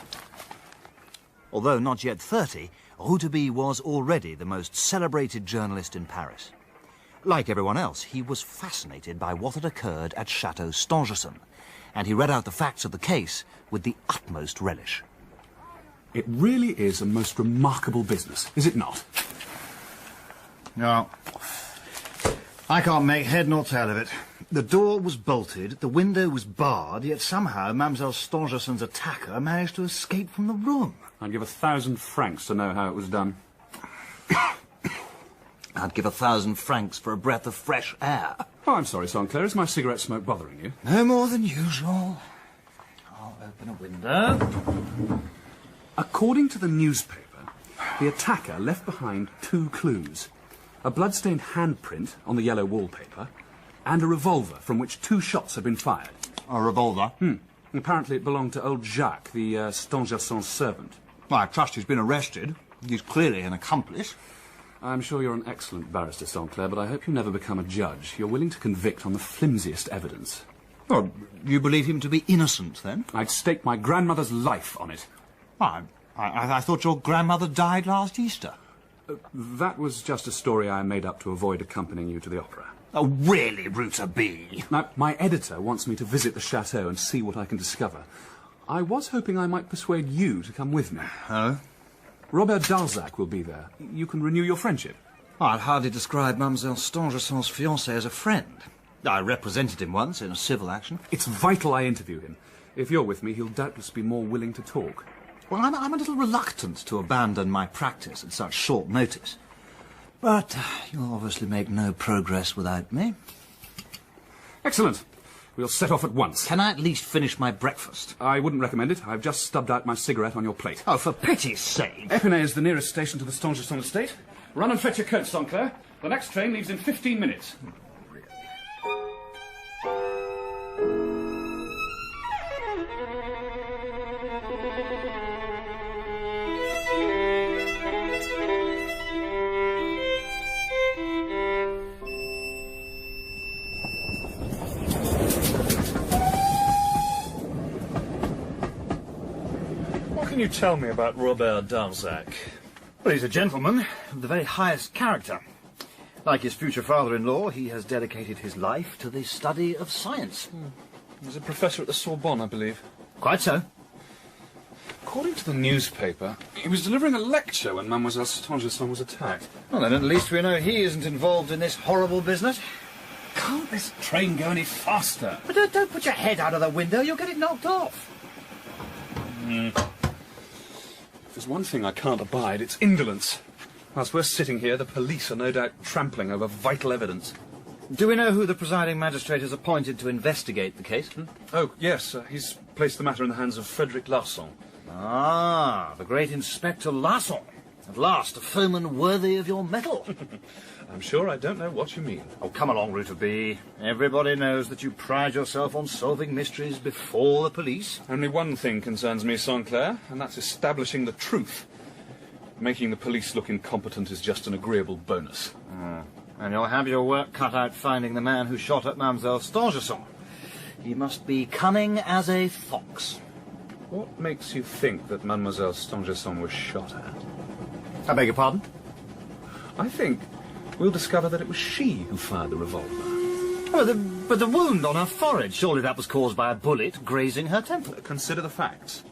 Although not yet 30, Rouletabille was already the most celebrated journalist in Paris. Like everyone else, he was fascinated by what had occurred at Chateau Stangerson, and he read out the facts of the case with the utmost relish. It really is a most remarkable business, is it not? No. I can't make head nor tail of it. The door was bolted, the window was barred, yet somehow Mademoiselle Stangerson's attacker managed to escape from the room. I'd give 1,000 francs to know how it was done. I'd give 1,000 francs for a breath of fresh air. Oh, I'm sorry, Sinclair. Is my cigarette smoke bothering you? No more than usual. I'll open a window. According to the newspaper, the attacker left behind 2 clues. A blood-stained handprint on the yellow wallpaper and a revolver from which 2 shots had been fired. A revolver? Apparently it belonged to old Jacques, the Stangerson servant. Well, I trust he's been arrested. He's clearly an accomplice. I'm sure you're an excellent barrister, Sinclair, but I hope you never become a judge. You're willing to convict on the flimsiest evidence. Oh, you believe him to be innocent, then? I'd stake my grandmother's life on it. I thought your grandmother died last Easter. That was just a story I made up to avoid accompanying you to the opera. Oh, really, Rouletabille? Now, my editor wants me to visit the chateau and see what I can discover. I was hoping I might persuade you to come with me. Oh? Robert Darzac will be there. You can renew your friendship. I'd hardly describe Mademoiselle Stangerson's fiancé as a friend. I represented him once in a civil action. It's vital I interview him. If you're with me, he'll doubtless be more willing to talk. Well, I'm a little reluctant to abandon my practice at such short notice. But you'll obviously make no progress without me. Excellent. We'll set off at once. Can I at least finish my breakfast? I wouldn't recommend it. I've just stubbed out my cigarette on your plate. Oh, for pity's sake. Epinay is the nearest station to the Stangerson estate. Run and fetch your coat, Sinclair. The next train leaves in 15 minutes. What can you tell me about Robert Darzac? Well, he's a gentleman of the very highest character. Like his future father-in-law, he has dedicated his life to the study of science. He's a professor at the Sorbonne, I believe. Quite so. According to the newspaper, he was delivering a lecture when Mademoiselle Stangerson was attacked. Well, then at least we know he isn't involved in this horrible business. Can't this train go any faster? But don't put your head out of the window, you'll get it knocked off. If there's one thing I can't abide, it's indolence. Whilst we're sitting here, the police are no doubt trampling over vital evidence. Do we know who the presiding magistrate has appointed to investigate the case? Oh, yes, he's placed the matter in the hands of Frederic Larsan. Ah, the great Inspector Larsan. At last, a foeman worthy of your mettle. I'm sure I don't know what you mean. Oh, come along, Rouletabille. Everybody knows that you pride yourself on solving mysteries before the police. Only one thing concerns me, Saint-Clair, and that's establishing the truth. Making the police look incompetent is just an agreeable bonus. And you'll have your work cut out finding the man who shot at Mademoiselle Stangerson. He must be cunning as a fox. What makes you think that Mademoiselle Stangerson was shot at? I beg your pardon? I think we'll discover that it was she who fired the revolver. Oh, but the wound on her forehead, surely that was caused by a bullet grazing her temple. Consider the facts.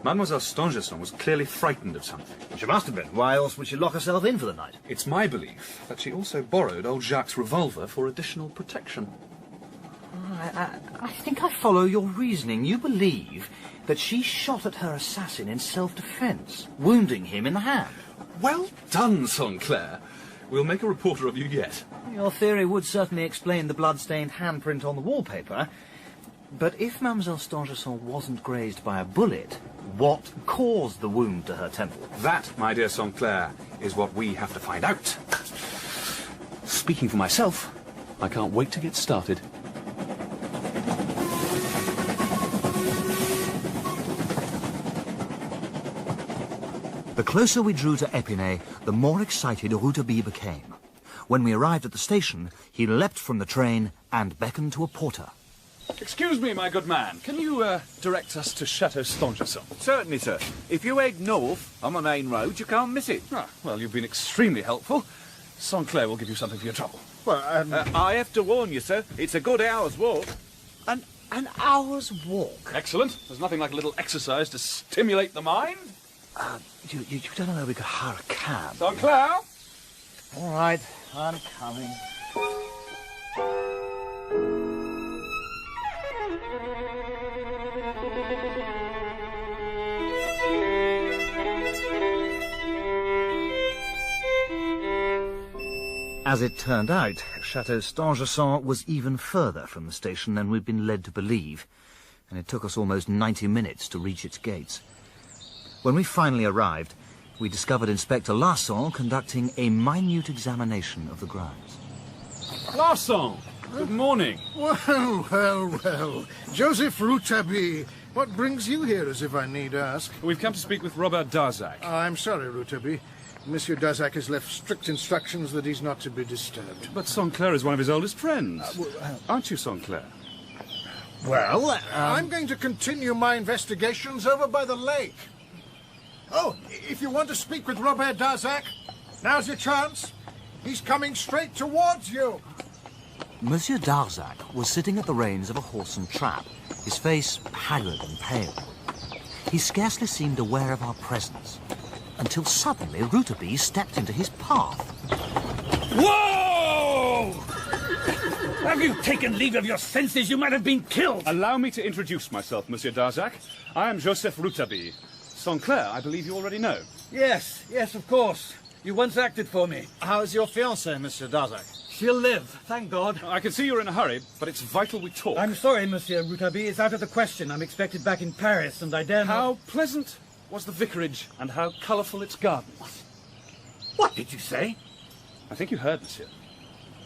Mademoiselle Stangerson was clearly frightened of something. She must have been. Why else would she lock herself in for the night? It's my belief that she also borrowed old Jacques' revolver for additional protection. I think I follow your reasoning. You believe that she shot at her assassin in self-defense, wounding him in the hand. Well done, Saint-Clair. We'll make a reporter of you yet. Your theory would certainly explain the blood-stained handprint on the wallpaper. But if Mademoiselle Stangerson wasn't grazed by a bullet, what caused the wound to her temple? That, my dear Saint-Clair, is what we have to find out. Speaking for myself, I can't wait to get started. The closer we drew to Épinay, the more excited Rouletabille became. When we arrived at the station, he leapt from the train and beckoned to a porter. Excuse me, my good man. Can you direct us to Chateau Stangerson? Certainly, sir. If you head north on the main road, you can't miss it. Ah, well, you've been extremely helpful. Saint-Clair will give you something for your trouble. Well, I have to warn you, sir. It's a good hour's walk. An hour's walk? Excellent. There's nothing like a little exercise to stimulate the mind. You don't know we could hire a cab? Saint-Clair? All right, I'm coming. As it turned out, Chateau Stangerson was even further from the station than we'd been led to believe, and it took us almost 90 minutes to reach its gates. When we finally arrived, we discovered Inspector Larsan conducting a minute examination of the grounds. Larsan, good morning. Well, well, well. Joseph Rouletabille, what brings you here, as if I need ask? We've come to speak with Robert Darzac. I'm sorry, Rouletabille. Monsieur Darzac has left strict instructions that he's not to be disturbed. But Saint-Clair is one of his oldest friends. Aren't you, Saint-Clair? Well, I'm going to continue my investigations over by the lake. Oh, if you want to speak with Robert Darzac, now's your chance. He's coming straight towards you. Monsieur Darzac was sitting at the reins of a horse and trap, his face haggard and pale. He scarcely seemed aware of our presence, until suddenly Rouletabille stepped into his path. Whoa! Have you taken leave of your senses? You might have been killed. Allow me to introduce myself, Monsieur Darzac. I am Joseph Rouletabille. Saint-Clair, I believe you already know. Yes, of course. You once acted for me. How's your fiancée, Monsieur Darzac? She'll live, thank God. I can see you're in a hurry, but it's vital we talk. I'm sorry, Monsieur Rouletabille. It's out of the question. I'm expected back in Paris, and I dare not... How pleasant was the vicarage, and how colourful its gardens. What did you say? I think you heard, monsieur.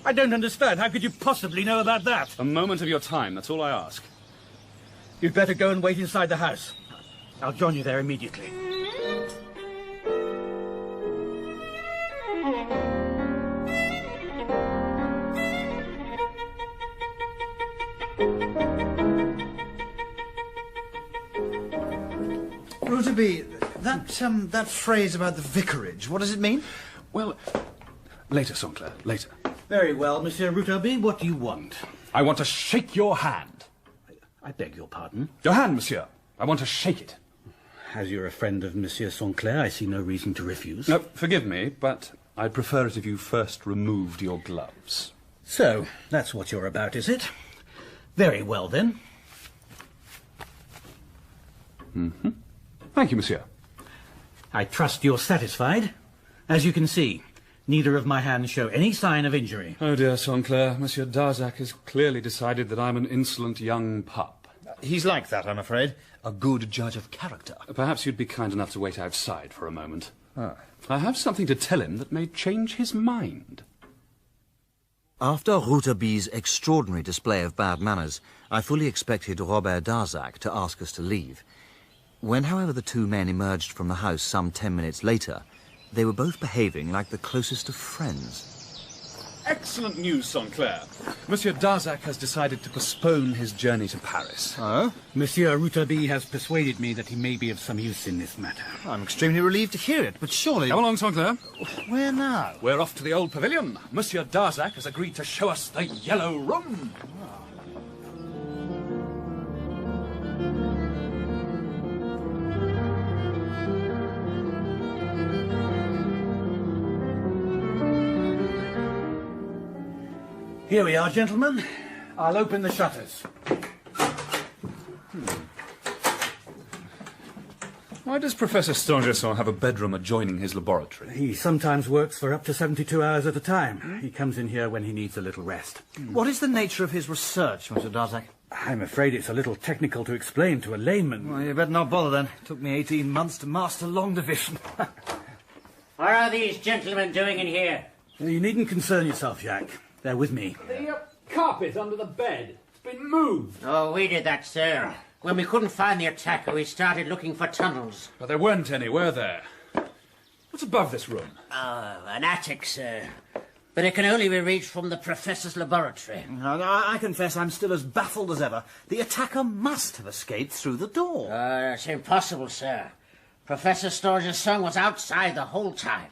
I don't understand. How could you possibly know about that? A moment of your time, that's all I ask. You'd better go and wait inside the house. I'll join you there immediately. Rouletabille, that phrase about the vicarage, what does it mean? Well, later, Saint-Clair, later. Very well, Monsieur Rouletabille, what do you want? I want to shake your hand. I beg your pardon? Your hand, monsieur. I want to shake it. as you're a friend of Monsieur Sancler, I see no reason to refuse. No, forgive me, but I'd prefer it if you first removed your gloves. So, that's what you're about, is it? Very well, then. Mm-hmm. Thank you, monsieur. I trust you're satisfied. As you can see, neither of my hands show any sign of injury. Oh, dear Sancler, Monsieur Darzac has clearly decided that I'm an insolent young pup. He's like that, I'm afraid. A good judge of character. Perhaps you'd be kind enough to wait outside for a moment. Ah. I have something to tell him that may change his mind. After Rouletabille's extraordinary display of bad manners, I fully expected Robert Darzac to ask us to leave. When, however, the two men emerged from the house some 10 minutes later, they were both behaving like the closest of friends. Excellent news, Sancler. Monsieur Darzac has decided to postpone his journey to Paris. Oh? Monsieur Rouletabille has persuaded me that he may be of some use in this matter. I'm extremely relieved to hear it, but surely... Come along, Sancler. Where now? We're off to the old pavilion. Monsieur Darzac has agreed to show us the Yellow Room. Here we are, gentlemen. I'll open the shutters. Why does Professor Stangerson have a bedroom adjoining his laboratory? He sometimes works for up to 72 hours at a time. He comes in here when he needs a little rest. What is the nature of his research, Monsieur Darzac? I'm afraid it's a little technical to explain to a layman. Well, you better not bother then. It took me 18 months to master long division. What are these gentlemen doing in here? You needn't concern yourself, Jacques. They're with me. The carpet under the bed. It's been moved. Oh, we did that, sir. When we couldn't find the attacker, we started looking for tunnels. But there weren't any, were there? What's above this room? Oh, an attic, sir. But it can only be reached from the professor's laboratory. I confess I'm still as baffled as ever. The attacker must have escaped through the door. It's impossible, sir. Professor Stangerson was outside the whole time.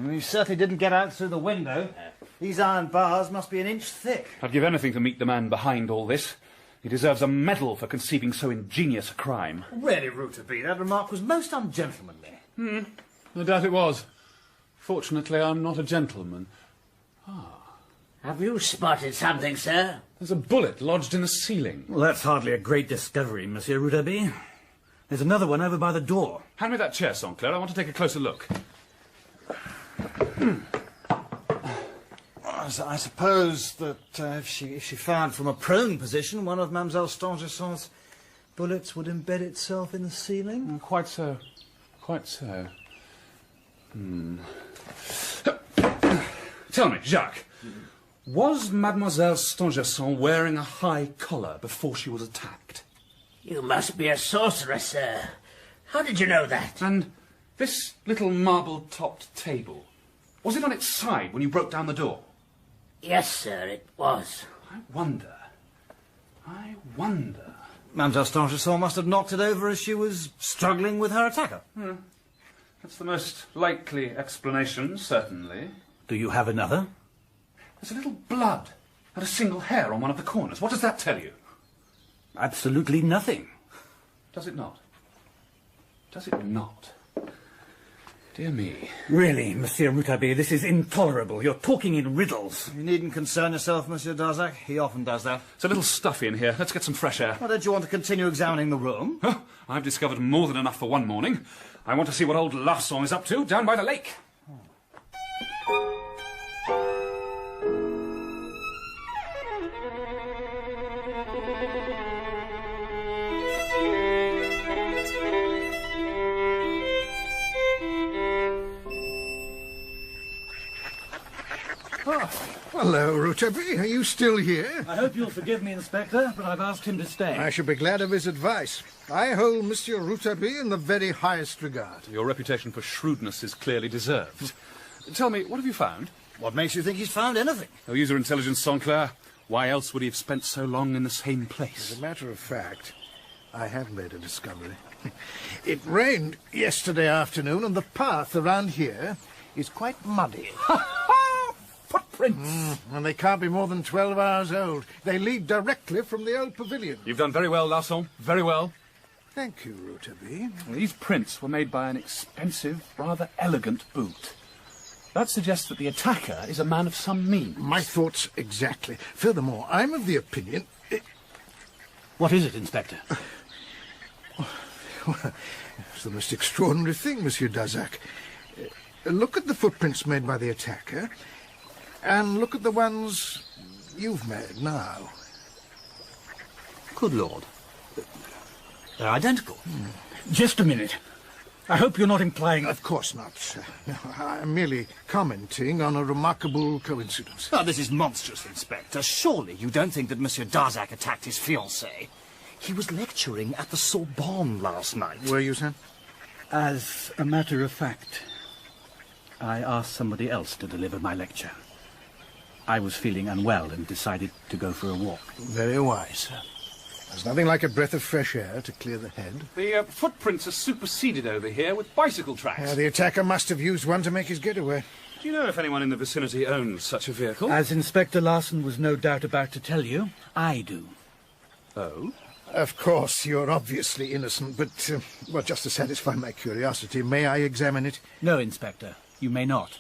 He certainly didn't get out through the window. These iron bars must be an inch thick. I'd give anything to meet the man behind all this. He deserves a medal for conceiving so ingenious a crime. Really, Rouletabille, that remark was most ungentlemanly. No doubt it was. Fortunately, I'm not a gentleman. Have you spotted something, sir? There's a bullet lodged in the ceiling. Well, that's hardly a great discovery, Monsieur Rouletabille. There's another one over by the door. Hand me that chair, Sancler. I want to take a closer look. I suppose that if she fired from a prone position, one of Mademoiselle Stangerson's bullets would embed itself in the ceiling? Quite so. Quite so. Tell me, Jacques, was Mademoiselle Stangerson wearing a high collar before she was attacked? You must be a sorcerer, sir. How did you know that? And this little marble-topped table, was it on its side when you broke down the door? Yes, sir, it was. I wonder. Mademoiselle Stangerson must have knocked it over as she was struggling with her attacker. That's the most likely explanation, certainly. Do you have another? There's a little blood and a single hair on one of the corners. What does that tell you? Absolutely nothing. Does it not? Does it not? Dear me. Really, Monsieur Rouletabille, this is intolerable. You're talking in riddles. You needn't concern yourself, Monsieur Darzac. He often does that. It's a little stuffy in here. Let's get some fresh air. Well, don't you want to continue examining the room? I've discovered more than enough for one morning. I want to see what old Larsan is up to down by the lake. Hello, Rouletabille. Are you still here? I hope you'll forgive me, Inspector, but I've asked him to stay. I shall be glad of his advice. I hold Monsieur Rouletabille in the very highest regard. Your reputation for shrewdness is clearly deserved. Tell me, what have you found? What makes you think he's found anything? Oh, use your intelligence, Sancler. Why else would he have spent so long in the same place? As a matter of fact, I have made a discovery. It rained yesterday afternoon, and the path around here is quite muddy. Footprints! And they can't be more than 12 hours old. They lead directly from the old pavilion. You've done very well, Larsan. Very well. Thank you, Rouletabille. These prints were made by an expensive, rather elegant boot. That suggests that the attacker is a man of some means. My thoughts exactly. Furthermore, I'm of the opinion... What is it, Inspector? Well, it's the most extraordinary thing, Monsieur Darzac. Look at the footprints made by the attacker, and look at the ones you've made now. Good Lord. They're identical. Just a minute. I hope you're not implying... Of course not, sir. No, I'm merely commenting on a remarkable coincidence. Oh, this is monstrous, Inspector. Surely you don't think that Monsieur Darzac attacked his fiancée? He was lecturing at the Sorbonne last night. Were you, sir? As a matter of fact, I asked somebody else to deliver my lecture. I was feeling unwell and decided to go for a walk. Very wise, sir. There's nothing like a breath of fresh air to clear the head. The footprints are superseded over here with bicycle tracks. The attacker must have used one to make his getaway. Do you know if anyone in the vicinity owns such a vehicle? As Inspector Larson was no doubt about to tell you, I do. Oh? Of course, you're obviously innocent, but, well, just to satisfy my curiosity, may I examine it? No, Inspector, you may not.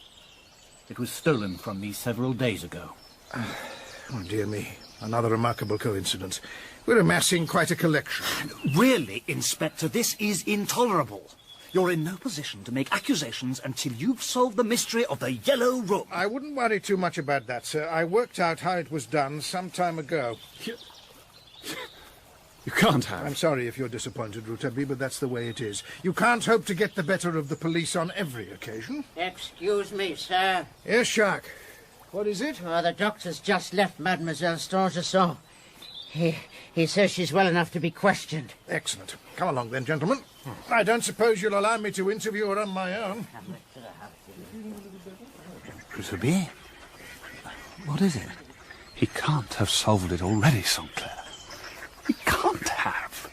It was stolen from me several days ago. Oh, dear me. Another remarkable coincidence. We're amassing quite a collection. Really, Inspector, this is intolerable. You're in no position to make accusations until you've solved the mystery of the Yellow Room. I wouldn't worry too much about that, sir. I worked out how it was done some time ago. You can't have. I'm sorry if you're disappointed, Rouletabille, but that's the way it is. You can't hope to get the better of the police on every occasion. Excuse me, sir. Yes, Jacques. What is it? The doctor's just left Mademoiselle Stangerson. He says she's well enough to be questioned. Excellent. Come along then, gentlemen. I don't suppose you'll allow me to interview her on my own. Rouletabille? What is it? He can't have solved it already, Saint-Clair. He can't have.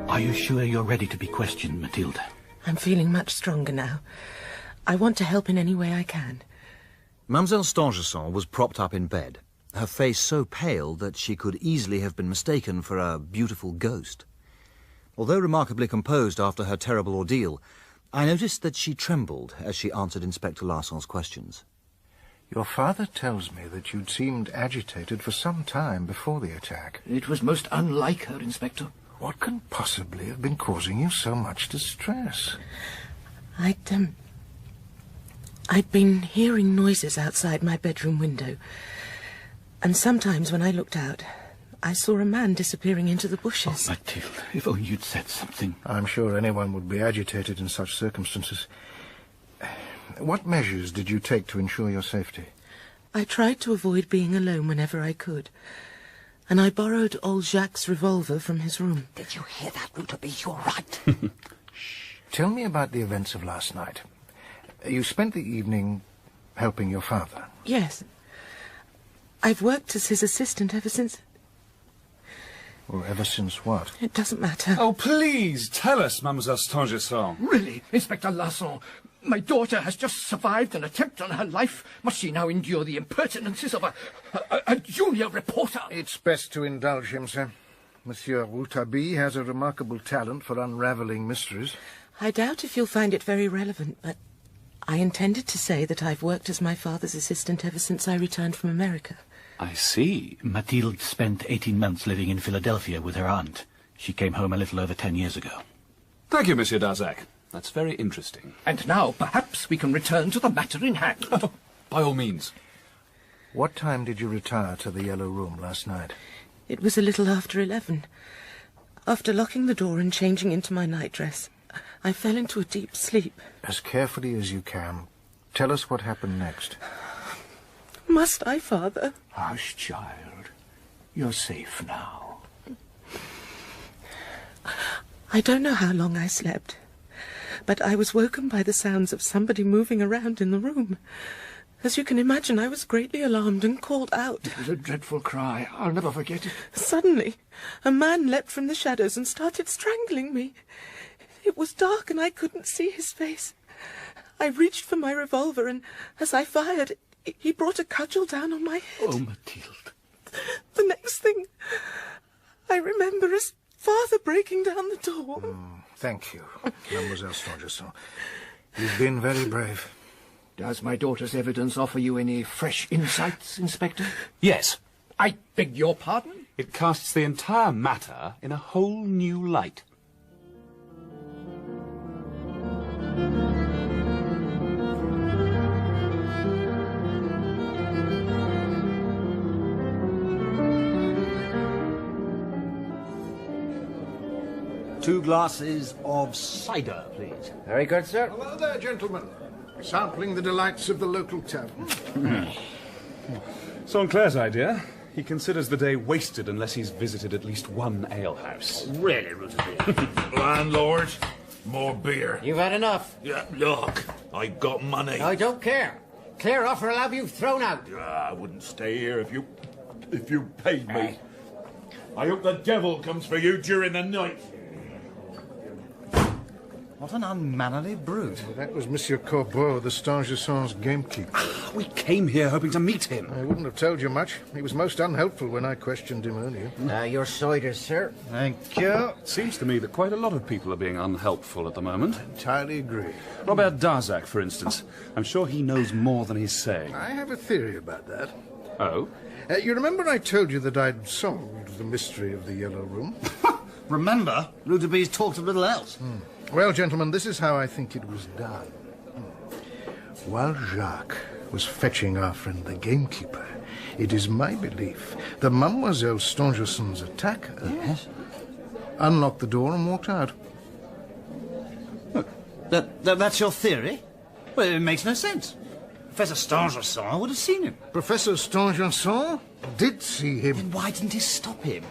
Are you sure you're ready to be questioned, Mathilde? I'm feeling much stronger now. I want to help in any way I can. Mademoiselle Stangerson was propped up in bed, her face so pale that she could easily have been mistaken for a beautiful ghost. Although remarkably composed after her terrible ordeal, I noticed that she trembled as she answered Inspector Larson's questions. Your father tells me that you'd seemed agitated for some time before the attack. It was most unlike her, Inspector. What can possibly have been causing you so much distress? I'd been hearing noises outside my bedroom window, and sometimes when I looked out, I saw a man disappearing into the bushes. Oh, Mathilde, if only you'd said something. I'm sure anyone would be agitated in such circumstances. What measures did you take to ensure your safety? I tried to avoid being alone whenever I could, and I borrowed old Jacques' revolver from his room. Did you hear that, Rouletabille? You're right. Tell me about the events of last night. You spent the evening helping your father. Yes. I've worked as his assistant ever since... Well, ever since what? It doesn't matter. Oh, please, tell us, Mademoiselle Stangerson. Really, Inspector Larson, my daughter has just survived an attempt on her life. Must she now endure the impertinences of a junior reporter? It's best to indulge him, sir. Monsieur Rouletabille has a remarkable talent for unravelling mysteries. I doubt if you'll find it very relevant, but I intended to say that I've worked as my father's assistant ever since I returned from America. I see. Mathilde spent 18 months living in Philadelphia with her aunt. She came home a little over 10 years ago. Thank you, Monsieur Darzac. That's very interesting. And now, perhaps we can return to the matter in hand. By all means. What time did you retire to the Yellow Room last night? It was a little after 11. After locking the door and changing into my nightdress, I fell into a deep sleep. As carefully as you can, tell us what happened next. Must I, Father? Hush, child. You're safe now. I don't know how long I slept, but I was woken by the sounds of somebody moving around in the room. As you can imagine, I was greatly alarmed and called out. It was a dreadful cry. I'll never forget it. Suddenly, a man leapt from the shadows and started strangling me. It was dark and I couldn't see his face. I reached for my revolver, and as I fired, he brought a cudgel down on my head. Oh, Mathilde. The next thing I remember is Father breaking down the door. Thank you, Mademoiselle Stangerson. You've been very brave. Does my daughter's evidence offer you any fresh insights, Inspector? Yes. I beg your pardon? It casts the entire matter in a whole new light. Two glasses of cider, please. Very good, sir. Hello there, gentlemen. Sampling the delights of the local tavern. Sinclair's idea. He considers the day wasted unless he's visited at least one alehouse. Really, Rouletabille? Landlord, more beer. You've had enough. Yeah, look, I got money. I don't care. Clear off or I'll have you thrown out. I wouldn't stay here if you paid me. I hope the devil comes for you during the night. What an unmannerly brute. Well, that was Monsieur Corbeau, the Stangersons' gamekeeper. We came here hoping to meet him. I wouldn't have told you much. He was most unhelpful when I questioned him earlier. Your cider, sir. Thank you. It seems to me that quite a lot of people are being unhelpful at the moment. Entirely agree. Robert Darzac, for instance. I'm sure he knows more than he's saying. I have a theory about that. Oh? You remember I told you that I'd solved the mystery of the Yellow Room? Remember? Rouletabille's talked of little else. Well, gentlemen, this is how I think it was done. While Jacques was fetching our friend the gamekeeper, it is my belief that Mademoiselle Stangerson's attacker unlocked the door and walked out. Look, that's your theory? Well, it makes no sense. Professor Stangerson would have seen him. Professor Stangerson did see him. Then why didn't he stop him?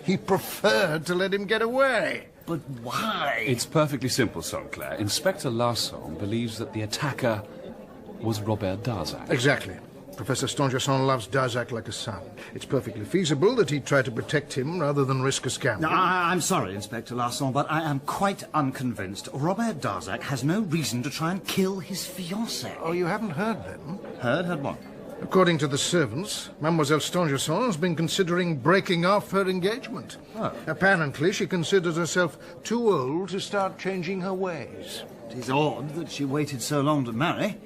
He preferred to let him get away. But why? It's perfectly simple, Sinclair. Inspector Larson believes that the attacker was Robert Darzac. Exactly. Professor Stangerson loves Darzac like a son. It's perfectly feasible that he'd try to protect him rather than risk a scandal. No, I'm sorry, Inspector Larson, but I am quite unconvinced. Robert Darzac has no reason to try and kill his fiancée. Oh, you haven't heard then? Heard what? According to the servants, Mademoiselle Stangerson has been considering breaking off her engagement. Oh. Apparently, she considers herself too old to start changing her ways. It is odd that she waited so long to marry.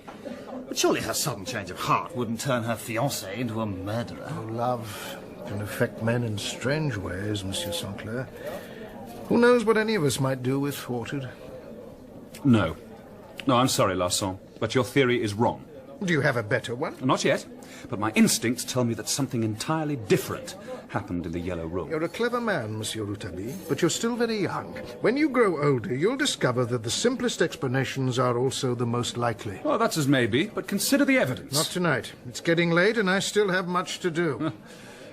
But surely her sudden change of heart wouldn't turn her fiancé into a murderer. Oh, love can affect men in strange ways, Monsieur Sinclair. Who knows what any of us might do if thwarted? No. No, I'm sorry, Larson, but your theory is wrong. Do you have a better one? Not yet, but my instincts tell me that something entirely different happened in the Yellow Room. You're a clever man, Monsieur Rouletabille, but you're still very young. When you grow older, you'll discover that the simplest explanations are also the most likely. Well, that's as may be, but consider the evidence. Not tonight. It's getting late and I still have much to do.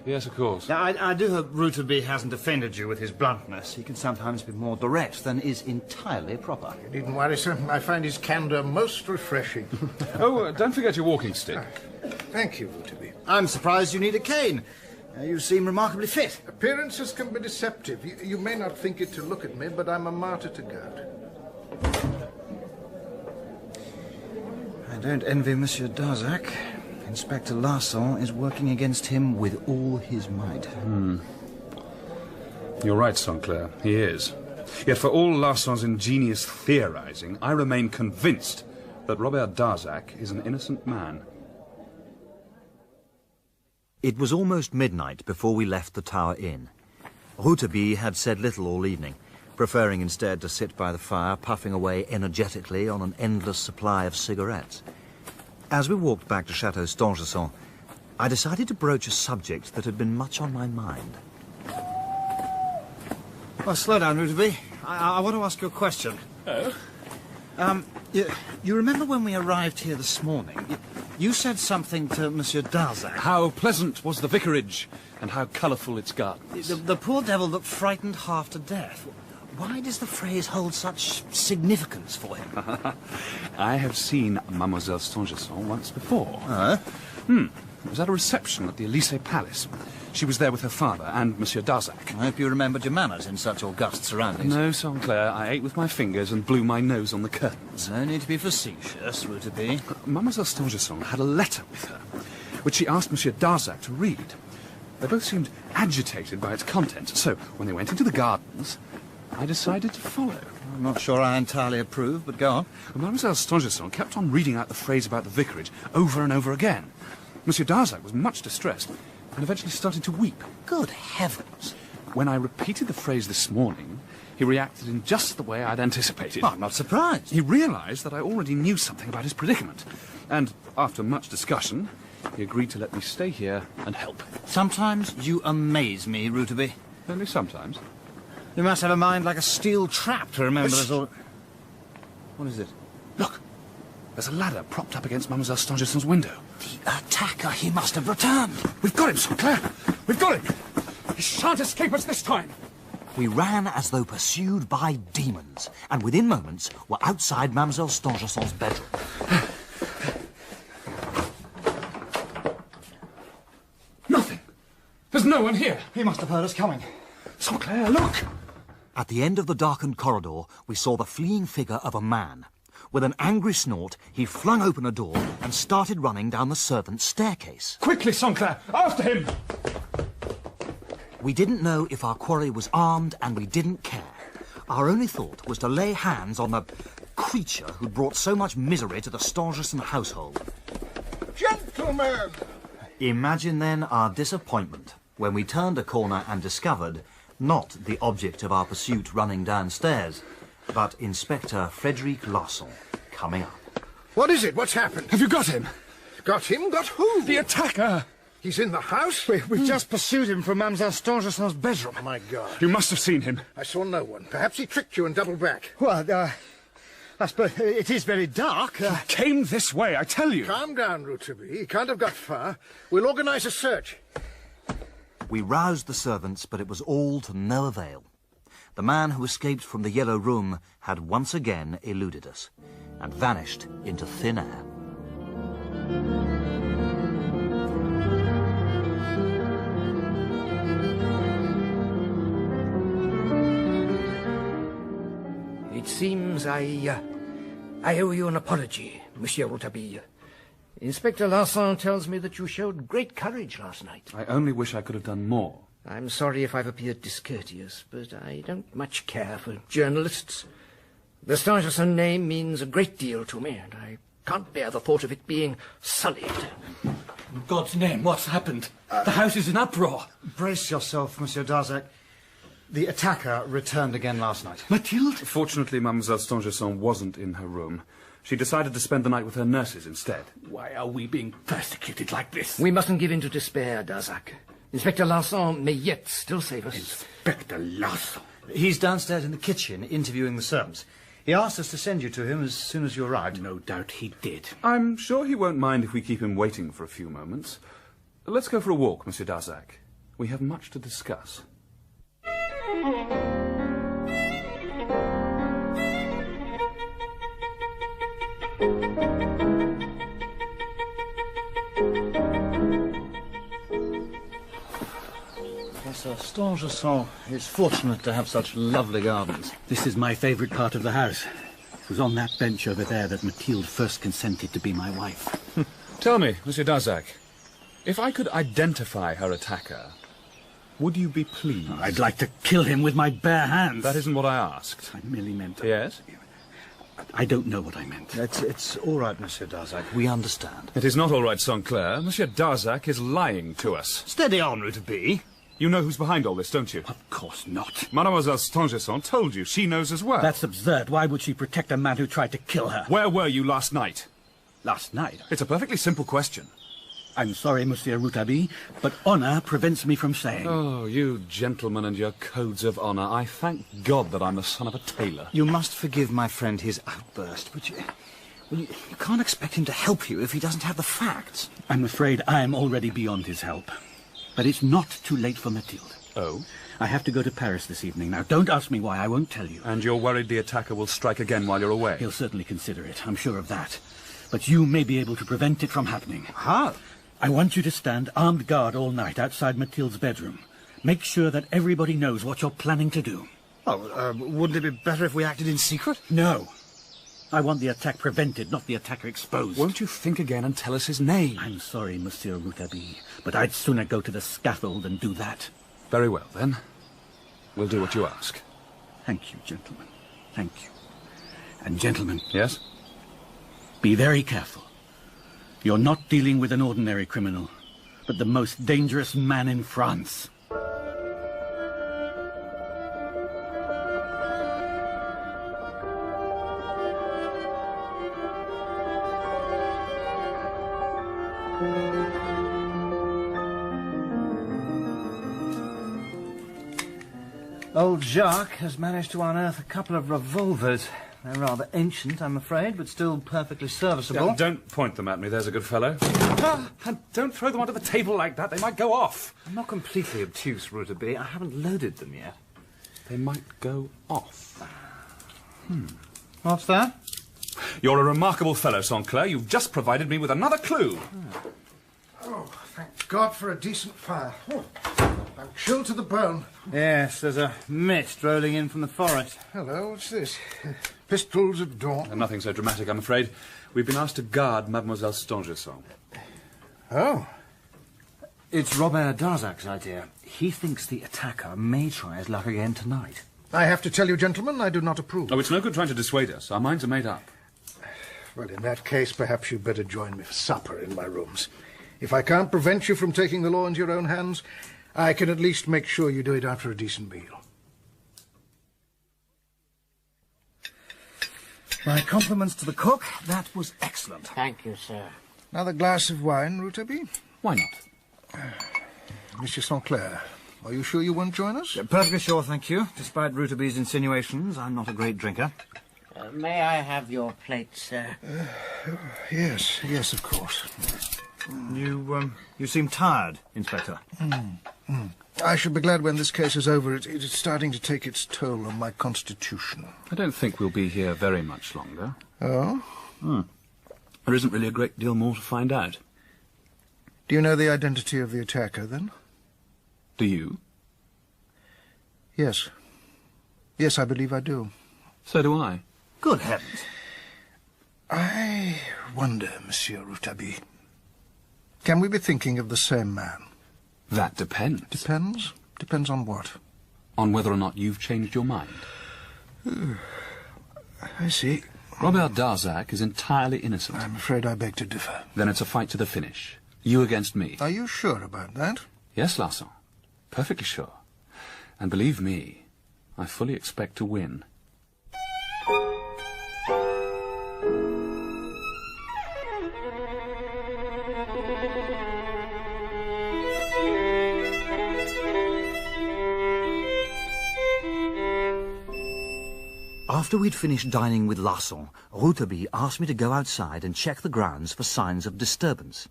Yes, of course. Now, I do hope Rouletabille hasn't offended you with his bluntness. He can sometimes be more direct than is entirely proper. You needn't worry, sir. I find his candour most refreshing. Don't forget your walking stick. Thank you, Rouletabille. I'm surprised you need a cane. You seem remarkably fit. Appearances can be deceptive. You may not think it to look at me, but I'm a martyr to gout. I don't envy Monsieur Darzac. Inspector Larson is working against him with all his might. You're right, Sinclair. He is. Yet for all Larson's ingenious theorizing, I remain convinced that Robert Darzac is an innocent man. It was almost midnight before we left the Tower Inn. Rouletabille had said little all evening, preferring instead to sit by the fire, puffing away energetically on an endless supply of cigarettes. As we walked back to Chateau Stangerson, I decided to broach a subject that had been much on my mind. Oh, slow down, Rouletabille. I want to ask you a question. Oh? You remember when we arrived here this morning? You said something to Monsieur Darzac. How pleasant was the vicarage, and how colourful its gardens. The poor devil looked frightened half to death. Why does the phrase hold such significance for him? I have seen Mademoiselle Stangerson once before. It was at a reception at the Élysée Palace. She was there with her father and Monsieur Darzac. I hope you remembered your manners in such august surroundings. No, Saint-Clair, I ate with my fingers and blew my nose on the curtains. No need to be facetious, Rouletabille. Mademoiselle Stangerson had a letter with her, which she asked Monsieur Darzac to read. They both seemed agitated by its contents, so when they went into the gardens, I decided to follow. I'm not sure I entirely approve, but go on. Well, Mademoiselle Stangerson kept on reading out the phrase about the vicarage over and over again. Monsieur Darzac was much distressed and eventually started to weep. Good heavens! When I repeated the phrase this morning, he reacted in just the way I'd anticipated. I'm not surprised. He realized that I already knew something about his predicament. And after much discussion, he agreed to let me stay here and help. Sometimes you amaze me, Rouletabille. Only sometimes. You must have a mind like a steel trap to remember us all. What is it? Look! There's a ladder propped up against Mademoiselle Stangerson's window. The attacker, he must have returned. We've got him, Saint-Clair! We've got him! He shan't escape us this time! We ran as though pursued by demons, and within moments were outside Mademoiselle Stangerson's bedroom. Nothing! There's no one here! He must have heard us coming. Saint-Clair, look! At the end of the darkened corridor, we saw the fleeing figure of a man. With an angry snort, he flung open a door and started running down the servants' staircase. Quickly, Saint-Clair! After him! We didn't know if our quarry was armed, and we didn't care. Our only thought was to lay hands on the creature who'd brought so much misery to the Stangerson household. Gentlemen! Imagine then our disappointment when we turned a corner and discovered not the object of our pursuit running downstairs, but Inspector Frederic Larsan coming up. What is it? What's happened? Have you got him? Got him? Got who? The attacker! He's in the house? We've just pursued him from Mademoiselle Stangerson's bedroom. Oh, my God. You must have seen him. I saw no one. Perhaps he tricked you and doubled back. Well, I suppose it is very dark. He came this way, I tell you. Calm down, Rouletabille. He can't have got far. We'll organize a search. We roused the servants, but it was all to no avail. The man who escaped from the Yellow Room had once again eluded us and vanished into thin air. It seems I owe you an apology, Monsieur Rouletabille. Inspector Larsan tells me that you showed great courage last night. I only wish I could have done more. I'm sorry if I've appeared discourteous, but I don't much care for journalists. The Stangerson name means a great deal to me, and I can't bear the thought of it being sullied. In God's name, what's happened? The house is in uproar. Brace yourself, Monsieur Darzac. The attacker returned again last night. Mathilde? Fortunately, Mademoiselle Stangerson wasn't in her room. She decided to spend the night with her nurses instead. Why are we being persecuted like this? We mustn't give in to despair, Darzac. Inspector Larsan may yet still save us. Inspector Larsan? He's downstairs in the kitchen interviewing the servants. He asked us to send you to him as soon as you arrived. No doubt he did. I'm sure he won't mind if we keep him waiting for a few moments. Let's go for a walk, Monsieur Darzac. We have much to discuss. Professor Stangerson is fortunate to have such lovely gardens. This is my favourite part of the house. It was on that bench over there that Mathilde first consented to be my wife. Tell me, Monsieur Darzac, if I could identify her attacker, would you be pleased? I'd like to kill him with my bare hands. That isn't what I asked. I merely meant... Yes? I don't know what I meant. It's all right, Monsieur Darzac. We understand. It is not all right, Saint-Clair. Monsieur Darzac is lying to us. Steady on, Rouletabille. You know who's behind all this, don't you? Of course not. Mademoiselle Stangerson told you. She knows as well. That's absurd. Why would she protect a man who tried to kill her? Where were you last night? Last night? It's a perfectly simple question. I'm sorry, Monsieur Rouletabille, but honour prevents me from saying. Oh, you gentlemen and your codes of honour. I thank God that I'm the son of a tailor. You must forgive my friend his outburst, but you can't expect him to help you if he doesn't have the facts. I'm afraid I'm already beyond his help. But it's not too late for Mathilde. Oh? I have to go to Paris this evening. Now, don't ask me why. I won't tell you. And you're worried the attacker will strike again while you're away? He'll certainly consider it. I'm sure of that. But you may be able to prevent it from happening. How? I want you to stand armed guard all night outside Mathilde's bedroom. Make sure that everybody knows what you're planning to do. Oh, wouldn't it be better if we acted in secret? No. I want the attack prevented, not the attacker exposed. Won't you think again and tell us his name? I'm sorry, Monsieur Rouletabille, but I'd sooner go to the scaffold than do that. Very well, then. We'll do what you ask. Thank you, gentlemen. Thank you. And gentlemen... Yes? Be very careful. You're not dealing with an ordinary criminal, but the most dangerous man in France. Old Jacques has managed to unearth a couple of revolvers. They're rather ancient, I'm afraid, but still perfectly serviceable. Don't point them at me, there's a good fellow. And don't throw them onto the table like that, they might go off. I'm not completely obtuse, Rouletabille. I haven't loaded them yet. They might go off. What's that? You're a remarkable fellow, Saint-Clair. You've just provided me with another clue. Oh, thank God for a decent fire. Oh, I'm chilled to the bone. Yes, there's a mist rolling in from the forest. Hello, what's this? Pistols at dawn? Nothing so dramatic, I'm afraid. We've been asked to guard Mademoiselle Stangerson. Oh. It's Robert Darzac's idea. He thinks the attacker may try his luck again tonight. I have to tell you, gentlemen, I do not approve. Oh, it's no good trying to dissuade us. Our minds are made up. Well, in that case, perhaps you'd better join me for supper in my rooms. If I can't prevent you from taking the law into your own hands, I can at least make sure you do it after a decent meal. My compliments to the cook. That was excellent. Thank you, sir. Another glass of wine, Rouletabille? Why not? Monsieur Saint-Clair, are you sure you won't join us? Perfectly sure, thank you. Despite Rouletabille's insinuations, I'm not a great drinker. May I have your plate, sir? Yes, of course. You seem tired, Inspector. I shall be glad when this case is over. It is starting to take its toll on my constitution. I don't think we'll be here very much longer. Oh? There isn't really a great deal more to find out. Do you know the identity of the attacker, then? Do you? Yes. Yes, I believe I do. So do I. Good heavens. I wonder, Monsieur Rouletabille. Can we be thinking of the same man? That depends. Depends? Depends on what? On whether or not you've changed your mind. I see. Robert Darzac is entirely innocent. I'm afraid I beg to differ. Then it's a fight to the finish. You against me. Are you sure about that? Yes, Larson. Perfectly sure. And believe me, I fully expect to win. After we'd finished dining with Larsan, Rouletabille asked me to go outside and check the grounds for signs of disturbance.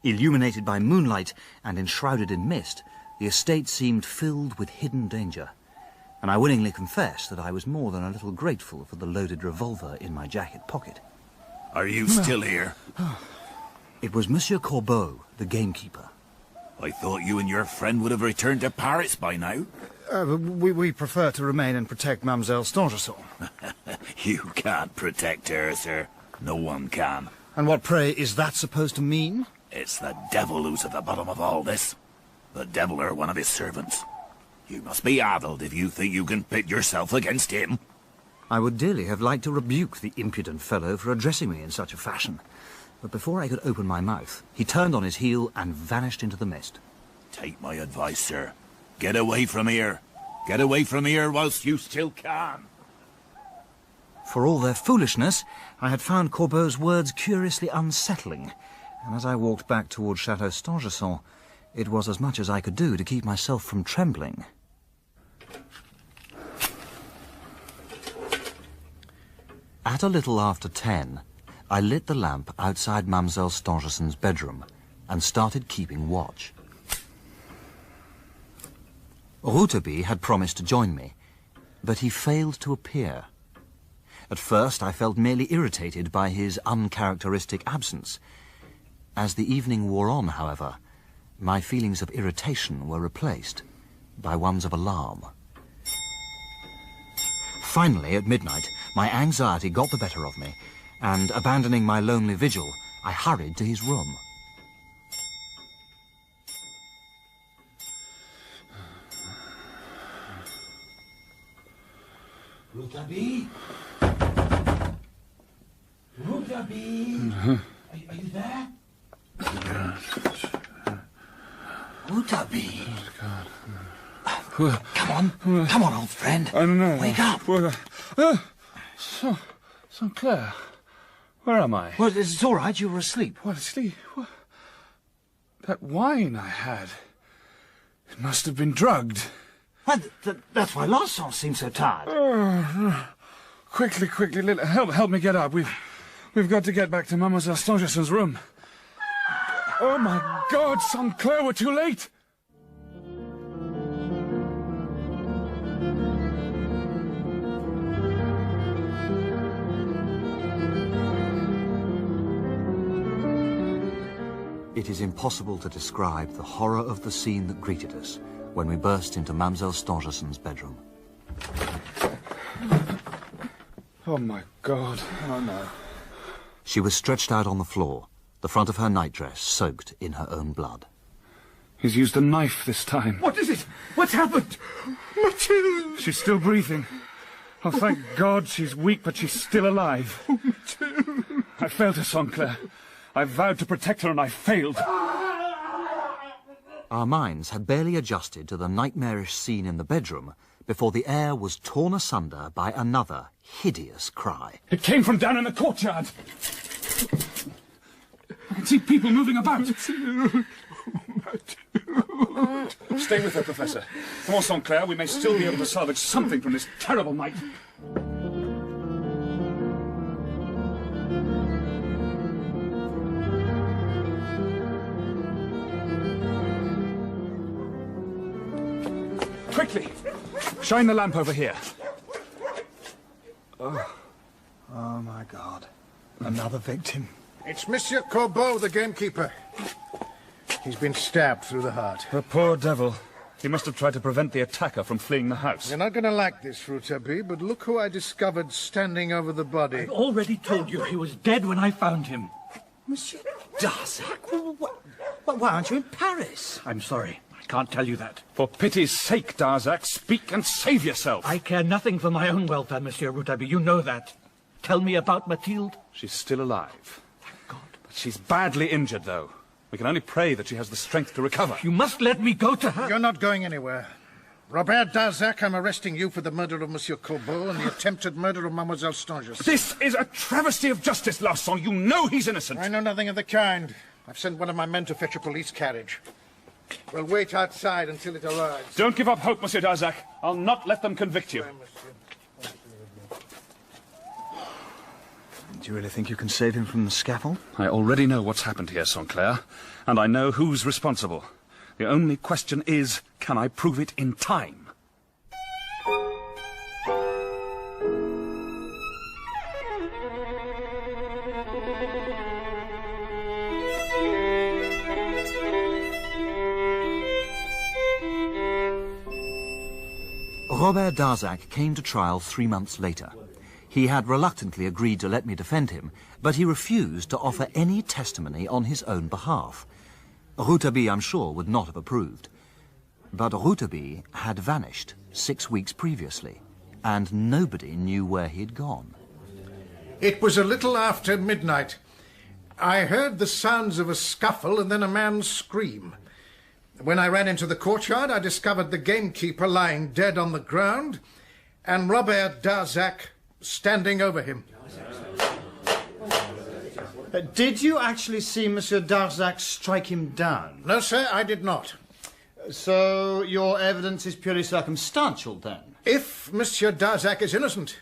Illuminated by moonlight and enshrouded in mist, the estate seemed filled with hidden danger, and I willingly confess that I was more than a little grateful for the loaded revolver in my jacket pocket. Are you still here? It was Monsieur Corbeau, the gamekeeper. I thought you and your friend would have returned to Paris by now. We prefer to remain and protect Mademoiselle Stangerson. You can't protect her, sir. No one can. And what, pray, is that supposed to mean? It's the devil who's at the bottom of all this. The devil or one of his servants. You must be addled if you think you can pit yourself against him. I would dearly have liked to rebuke the impudent fellow for addressing me in such a fashion. But before I could open my mouth, he turned on his heel and vanished into the mist. Take my advice, sir. Get away from here. Get away from here whilst you still can. For all their foolishness, I had found Corbeau's words curiously unsettling, and as I walked back towards Chateau Stangerson, it was as much as I could do to keep myself from trembling. At a little after 10, I lit the lamp outside Mademoiselle Stangerson's bedroom and started keeping watch. Rouletabille had promised to join me, but he failed to appear. At first I felt merely irritated by his uncharacteristic absence, As the evening wore on, however, my feelings of irritation were replaced by ones of alarm. Finally, at midnight, my anxiety got the better of me, and abandoning my lonely vigil, I hurried to his room. Rouletabille? Rouletabille? Are you there? Rouletabille? Come on, old friend. I don't know. Wake up. Sinclair, where am I? Well, it's all right. You were asleep. What, asleep? What? That wine I had. It must have been drugged. Well, that's why Larsan seems so tired. Quickly, help me get up. We've got to get back to Mademoiselle Stangerson's room. Oh, my God, Sinclair, we're too late. It is impossible to describe the horror of the scene that greeted us when we burst into Mademoiselle Stangerson's bedroom. Oh, my God. Oh, no. She was stretched out on the floor, the front of her nightdress soaked in her own blood. He's used a knife this time. What is it? What's happened? Mathilde! She's still breathing. Oh, thank God she's weak, but she's still alive. Oh, Mathilde! I failed her, Sinclair. I vowed to protect her, and I failed. Our minds had barely adjusted to the nightmarish scene in the bedroom before the air was torn asunder by another hideous cry. It came from down in the courtyard. I can see people moving about. Stay with her, Professor. Come on, Sinclair. We may still be able to salvage something from this terrible night. Quickly! Shine the lamp over here. Oh, my God. Another victim. It's Monsieur Corbeau, the gamekeeper. He's been stabbed through the heart. The poor devil. He must have tried to prevent the attacker from fleeing the house. You're not going to like this, Rouletabille, but look who I discovered standing over the body. I've already told you he was dead when I found him. Monsieur Darzac, why aren't you in Paris? I'm sorry. I can't tell you that. For pity's sake, Darzac, speak and save yourself. I care nothing for my own welfare, Monsieur Rouletabille. You know that. Tell me about Mathilde. She's still alive. Thank God. But she's badly injured, though. We can only pray that she has the strength to recover. You must let me go to her. You're not going anywhere. Robert Darzac, I'm arresting you for the murder of Monsieur Corbeau and the attempted murder of Mademoiselle Stangerson. This is a travesty of justice, Larsan. You know he's innocent. I know nothing of the kind. I've sent one of my men to fetch a police carriage. We'll wait outside until it arrives. Don't give up hope, Monsieur Darzac. I'll not let them convict you. Do you really think you can save him from the scaffold? I already know what's happened here, Sinclair, and I know who's responsible. The only question is, can I prove it in time? Robert Darzac came to trial 3 months later. He had reluctantly agreed to let me defend him, but he refused to offer any testimony on his own behalf. Rouletabille, I'm sure, would not have approved. But Rouletabille had vanished 6 weeks previously, and nobody knew where he'd gone. It was a little after midnight. I heard the sounds of a scuffle and then a man's scream. When I ran into the courtyard, I discovered the gamekeeper lying dead on the ground and Robert Darzac standing over him. Did you actually see Monsieur Darzac strike him down? No, sir, I did not. So your evidence is purely circumstantial, then? If Monsieur Darzac is innocent,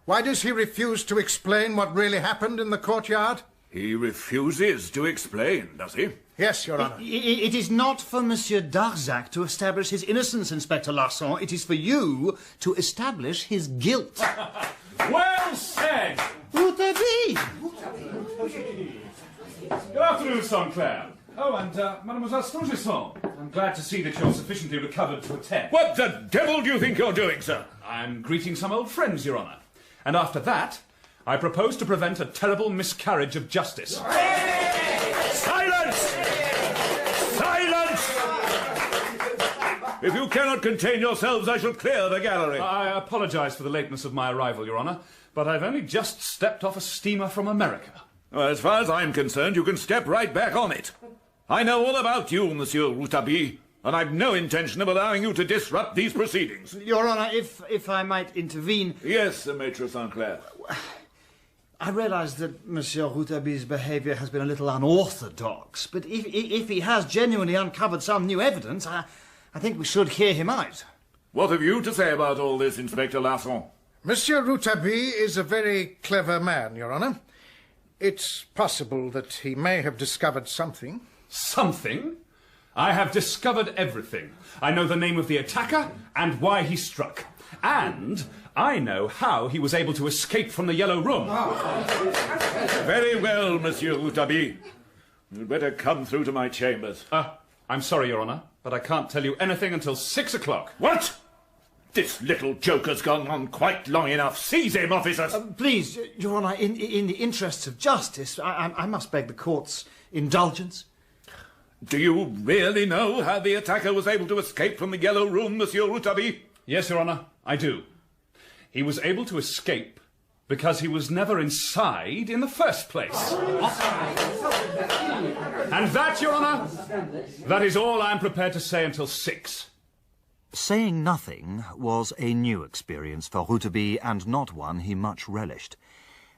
why does he refuse to explain what really happened in the courtyard? He refuses to explain, does he? Yes, Your Honor. It is not for Monsieur Darzac to establish his innocence, Inspector Larsan. It is for you to establish his guilt. Well said! Rouletabille! Good afternoon, Saint-Clair. Oh, and Mademoiselle Stangerson. I'm glad to see that you're sufficiently recovered to attend. What the devil do you think you're doing, sir? I'm greeting some old friends, Your Honour. And after that, I propose to prevent a terrible miscarriage of justice. Silence! Silence! If you cannot contain yourselves, I shall clear the gallery. I apologise for the lateness of my arrival, Your Honour, but I've only just stepped off a steamer from America. Well, as far as I'm concerned, you can step right back on it. I know all about you, Monsieur Rouletabille, and I've no intention of allowing you to disrupt these proceedings. Your Honour, if I might intervene... Yes, Maître Saint-Clair. I realise that Monsieur Rouletabille's behaviour has been a little unorthodox, but if he has genuinely uncovered some new evidence, I think we should hear him out. What have you to say about all this, Inspector Larson? Monsieur Rouletabille is a very clever man, Your Honour. It's possible that he may have discovered something. Something? I have discovered everything. I know the name of the attacker and why he struck. And I know how he was able to escape from the Yellow Room. Very well, Monsieur Rouletabille. You'd better come through to my chambers. I'm sorry, Your Honour, but I can't tell you anything until 6 o'clock. What? This little joker's gone on quite long enough. Seize him, officers! Please, Your Honour, in the interests of justice, I must beg the court's indulgence. Do you really know how the attacker was able to escape from the Yellow Room, Monsieur Rouletabille? Yes, Your Honour, I do. He was able to escape because he was never inside in the first place. And that, Your Honour, that is all I'm prepared to say until 6. Saying nothing was a new experience for Rouletabille, and not one he much relished.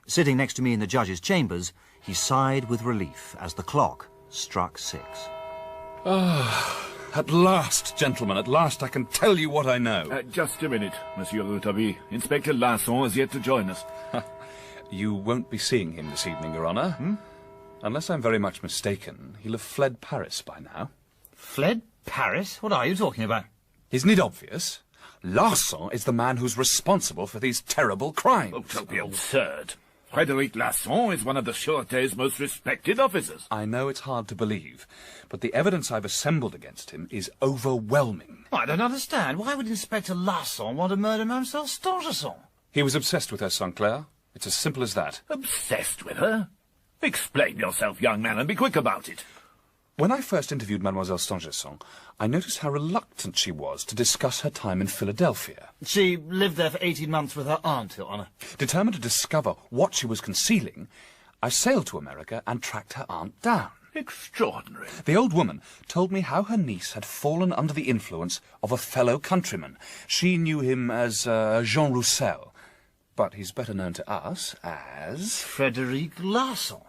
Sitting next to me in the judge's chambers, he sighed with relief as the clock struck 6. At last, gentlemen, at last I can tell you what I know. Just a minute, Monsieur Rouletabille. Inspector Larson is yet to join us. You won't be seeing him this evening, Your Honour. Unless I'm very much mistaken, he'll have fled Paris by now. Fled Paris? What are you talking about? Isn't it obvious? Larson is the man who's responsible for these terrible crimes. Oh, don't be absurd. Frédéric Larson is one of the Sûreté's most respected officers. I know it's hard to believe, but the evidence I've assembled against him is overwhelming. I don't understand. Why would Inspector Larson want to murder Mademoiselle Stangerson? He was obsessed with her, Saint-Clair. It's as simple as that. Obsessed with her? Explain yourself, young man, and be quick about it. When I first interviewed Mademoiselle Stangerson, I noticed how reluctant she was to discuss her time in Philadelphia. She lived there for 18 months with her aunt, Your Honour. Determined to discover what she was concealing, I sailed to America and tracked her aunt down. Extraordinary. The old woman told me how her niece had fallen under the influence of a fellow countryman. She knew him as Jean Roussel, but he's better known to us as... Frédéric Larson.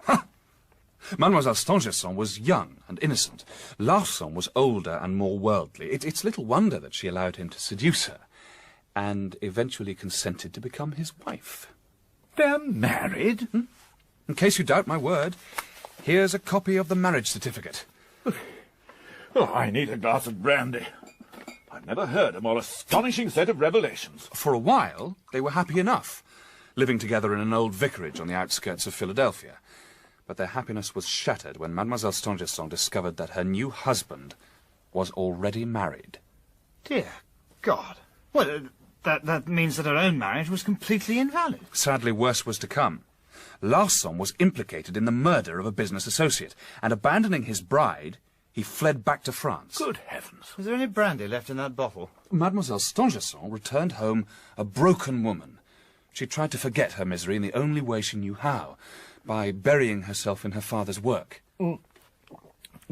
Mademoiselle Stangerson was young and innocent. Larson was older and more worldly. It's little wonder that she allowed him to seduce her, and eventually consented to become his wife. They're married? In case you doubt my word, here's a copy of the marriage certificate. Oh, I need a glass of brandy. I've never heard a more astonishing set of revelations. For a while, they were happy enough, living together in an old vicarage on the outskirts of Philadelphia. But their happiness was shattered when Mademoiselle Stangerson discovered that her new husband was already married. Dear God. Well, that means that her own marriage was completely invalid. Sadly, worse was to come. Larson was implicated in the murder of a business associate, and abandoning his bride, he fled back to France. Good heavens. Was there any brandy left in that bottle? Mademoiselle Stangerson returned home a broken woman. She tried to forget her misery in the only way she knew how, by burying herself in her father's work.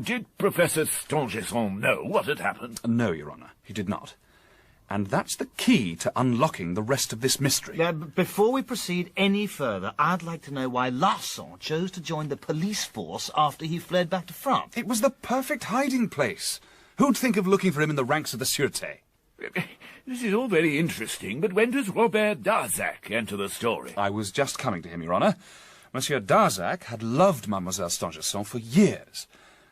Did Professor Stangerson know what had happened? No, Your Honour, he did not. And that's the key to unlocking the rest of this mystery. Before we proceed any further, I'd like to know why Larson chose to join the police force after he fled back to France. It was the perfect hiding place. Who'd think of looking for him in the ranks of the Sûreté? This is all very interesting, but when does Robert Darzac enter the story? I was just coming to him, Your Honour. Monsieur Darzac had loved Mademoiselle Stangerson for years.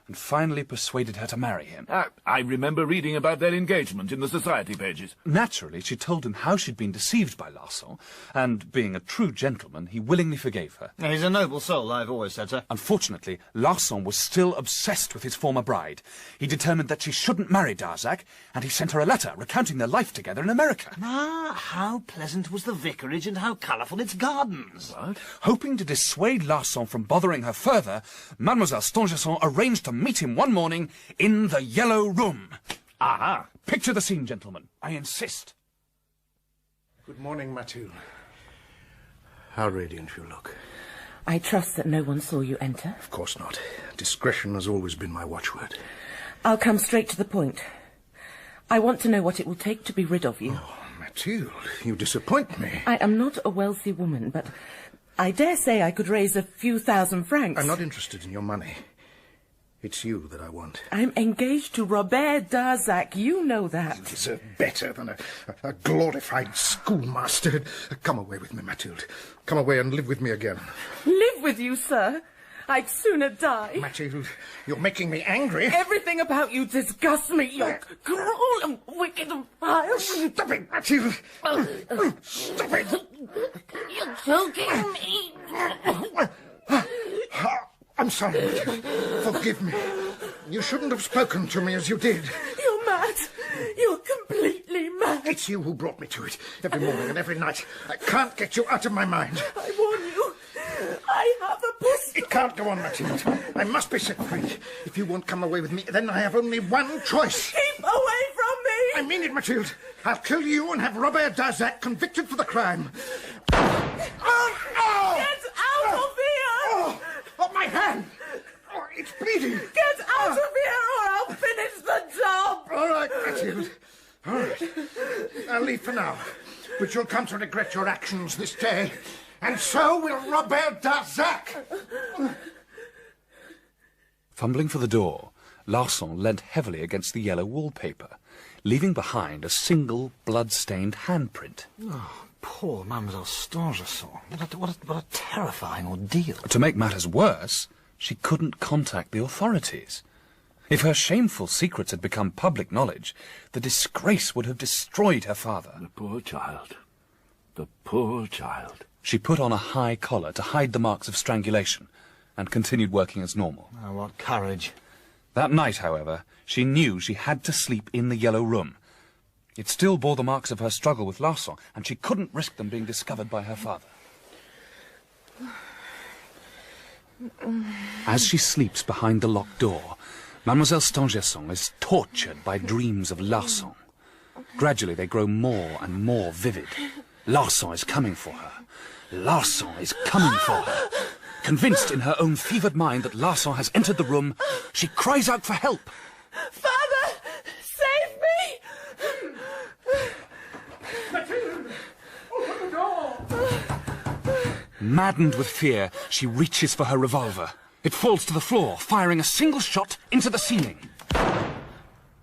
and finally persuaded her to marry him. I remember reading about their engagement in the society pages. Naturally, she told him how she'd been deceived by Larsan, and being a true gentleman, he willingly forgave her. He's a noble soul, I've always said so. Unfortunately, Larsan was still obsessed with his former bride. He determined that she shouldn't marry Darzac, and he sent her a letter recounting their life together in America. Ah, how pleasant was the vicarage and how colourful its gardens. What? Hoping to dissuade Larsan from bothering her further, Mademoiselle Stangerson arranged to meet him one morning in the Yellow Room. Aha! Picture the scene, gentlemen. I insist. Good morning, Mathilde. How radiant you look. I trust that no one saw you enter. Of course not. Discretion has always been my watchword. I'll come straight to the point. I want to know what it will take to be rid of you. Oh, Mathilde, you disappoint me. I am not a wealthy woman, but I dare say I could raise a few thousand francs. I'm not interested in your money. It's you that I want. I'm engaged to Robert Darzac. You know that. You deserve better than a glorified schoolmaster. Come away with me, Mathilde. Come away and live with me again. Live with you, sir? I'd sooner die. Mathilde, you're making me angry. Everything about you disgusts me. You're cruel and wicked and vile. Stop it, Mathilde. Stop it. You're choking me. I'm sorry, Mathilde. Forgive me. You shouldn't have spoken to me as you did. You're mad. You're completely mad. It's you who brought me to it. Every morning and every night. I can't get you out of my mind. I warn you. I have a pistol. It can't go on, Mathilde. I must be set free. If you won't come away with me, then I have only one choice. Keep away from me. I mean it, Mathilde. I'll kill you and have Robert Darzac convicted for the crime. Get out of here! Oh, my hand! Oh, it's bleeding. Get out of here or I'll finish the job! All right, Mathilde. All right. I'll leave for now. But you'll come to regret your actions this day. And so will Robert Darzac. Fumbling for the door, Larsan leant heavily against the yellow wallpaper, leaving behind a single blood-stained handprint. Oh, poor Mademoiselle Stangerson. What a terrifying ordeal. To make matters worse, she couldn't contact the authorities. If her shameful secrets had become public knowledge, the disgrace would have destroyed her father. The poor child. The poor child. She put on a high collar to hide the marks of strangulation and continued working as normal. Oh, what courage. That night, however, she knew she had to sleep in the Yellow Room. It still bore the marks of her struggle with Larsan, and she couldn't risk them being discovered by her father. As she sleeps behind the locked door, Mademoiselle Stangerson is tortured by dreams of Larsan. Gradually, they grow more and more vivid. Larsan is coming for her. Larsan is coming for her. Convinced in her own fevered mind that Larsan has entered the room, she cries out for help. Father, save me! Mathilde, open the door! Maddened with fear, she reaches for her revolver. It falls to the floor, firing a single shot into the ceiling.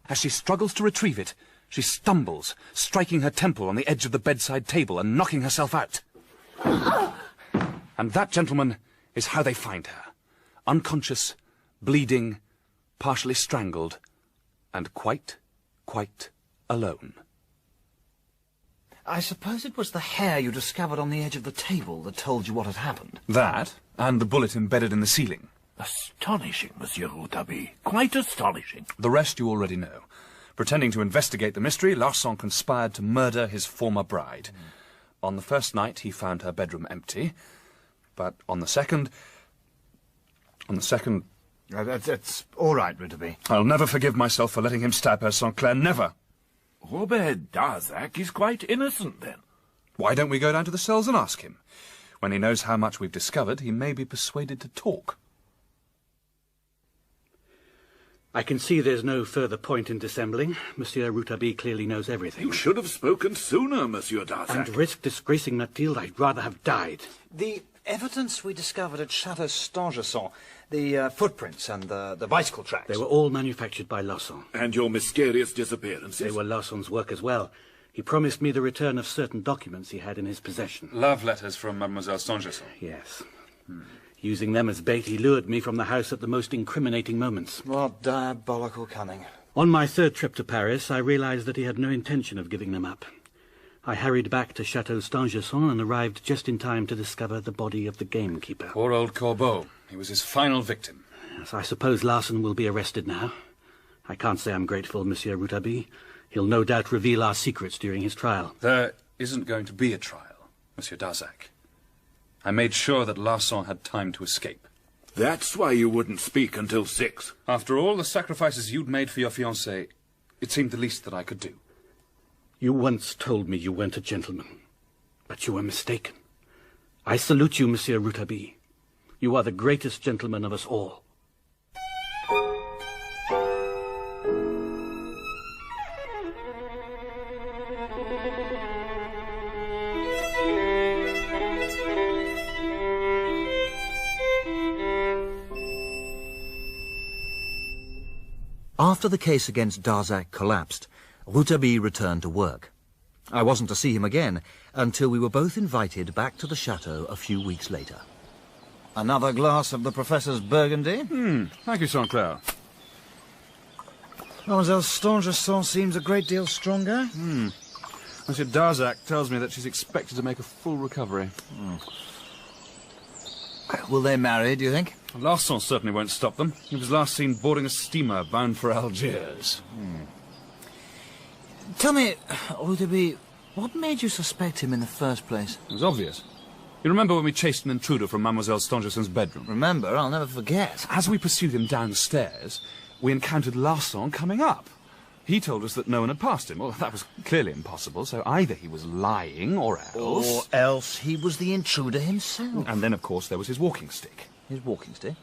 As she struggles to retrieve it, she stumbles, striking her temple on the edge of the bedside table and knocking herself out. And that, gentlemen, is how they find her. Unconscious, bleeding, partially strangled, and quite alone. I suppose it was the hair you discovered on the edge of the table that told you what had happened. That, and the bullet embedded in the ceiling. Astonishing, Monsieur Rouletabille. Quite astonishing. The rest you already know. Pretending to investigate the mystery, Larsan conspired to murder his former bride. On the first night, he found her bedroom empty. But on the second... That's all right, Rouletabille. I'll never forgive myself for letting him stab her, Saint-Clair, never. Robert Darzac is quite innocent, then. Why don't we go down to the cells and ask him? When he knows how much we've discovered, he may be persuaded to talk. I can see there's no further point in dissembling. Monsieur Rouletabille clearly knows everything. You should have spoken sooner, Monsieur Darzac. And risk disgracing Mathilde, I'd rather have died. The evidence we discovered at Chateau Stangerson, the footprints and the bicycle tracks... They were all manufactured by Larsan. And your mysterious disappearances? They were Larsan's work as well. He promised me the return of certain documents he had in his possession. Love letters from Mademoiselle Stangerson. Yes. Using them as bait, he lured me from the house at the most incriminating moments. What diabolical cunning. On my third trip to Paris, I realized that he had no intention of giving them up. I hurried back to Chateau Stangerson and arrived just in time to discover the body of the gamekeeper. Poor old Corbeau. He was his final victim. Yes, I suppose Larsen will be arrested now. I can't say I'm grateful, Monsieur Rouletabille. He'll no doubt reveal our secrets during his trial. There isn't going to be a trial, Monsieur Darzac. I made sure that Larsan had time to escape. That's why you wouldn't speak until 6. After all the sacrifices you'd made for your fiancée, it seemed the least that I could do. You once told me you weren't a gentleman, but you were mistaken. I salute you, Monsieur Rouletabille. You are the greatest gentleman of us all. After the case against Darzac collapsed, Rouletabille returned to work. I wasn't to see him again until we were both invited back to the chateau a few weeks later. Another glass of the Professor's Burgundy? Thank you, Saint-Clair. Mademoiselle Stangerson seems a great deal stronger. Monsieur Darzac tells me that she's expected to make a full recovery. Will they marry, do you think? Larsan certainly won't stop them. He was last seen boarding a steamer bound for Algiers. Tell me, Rouletabille, what made you suspect him in the first place? It was obvious. You remember when we chased an intruder from Mademoiselle Stangerson's bedroom? Remember? I'll never forget. As we pursued him downstairs, we encountered Larsan coming up. He told us that no one had passed him. Well, that was clearly impossible, so either he was lying or else... Or else he was the intruder himself. And then, of course, there was his walking stick. His walking stick?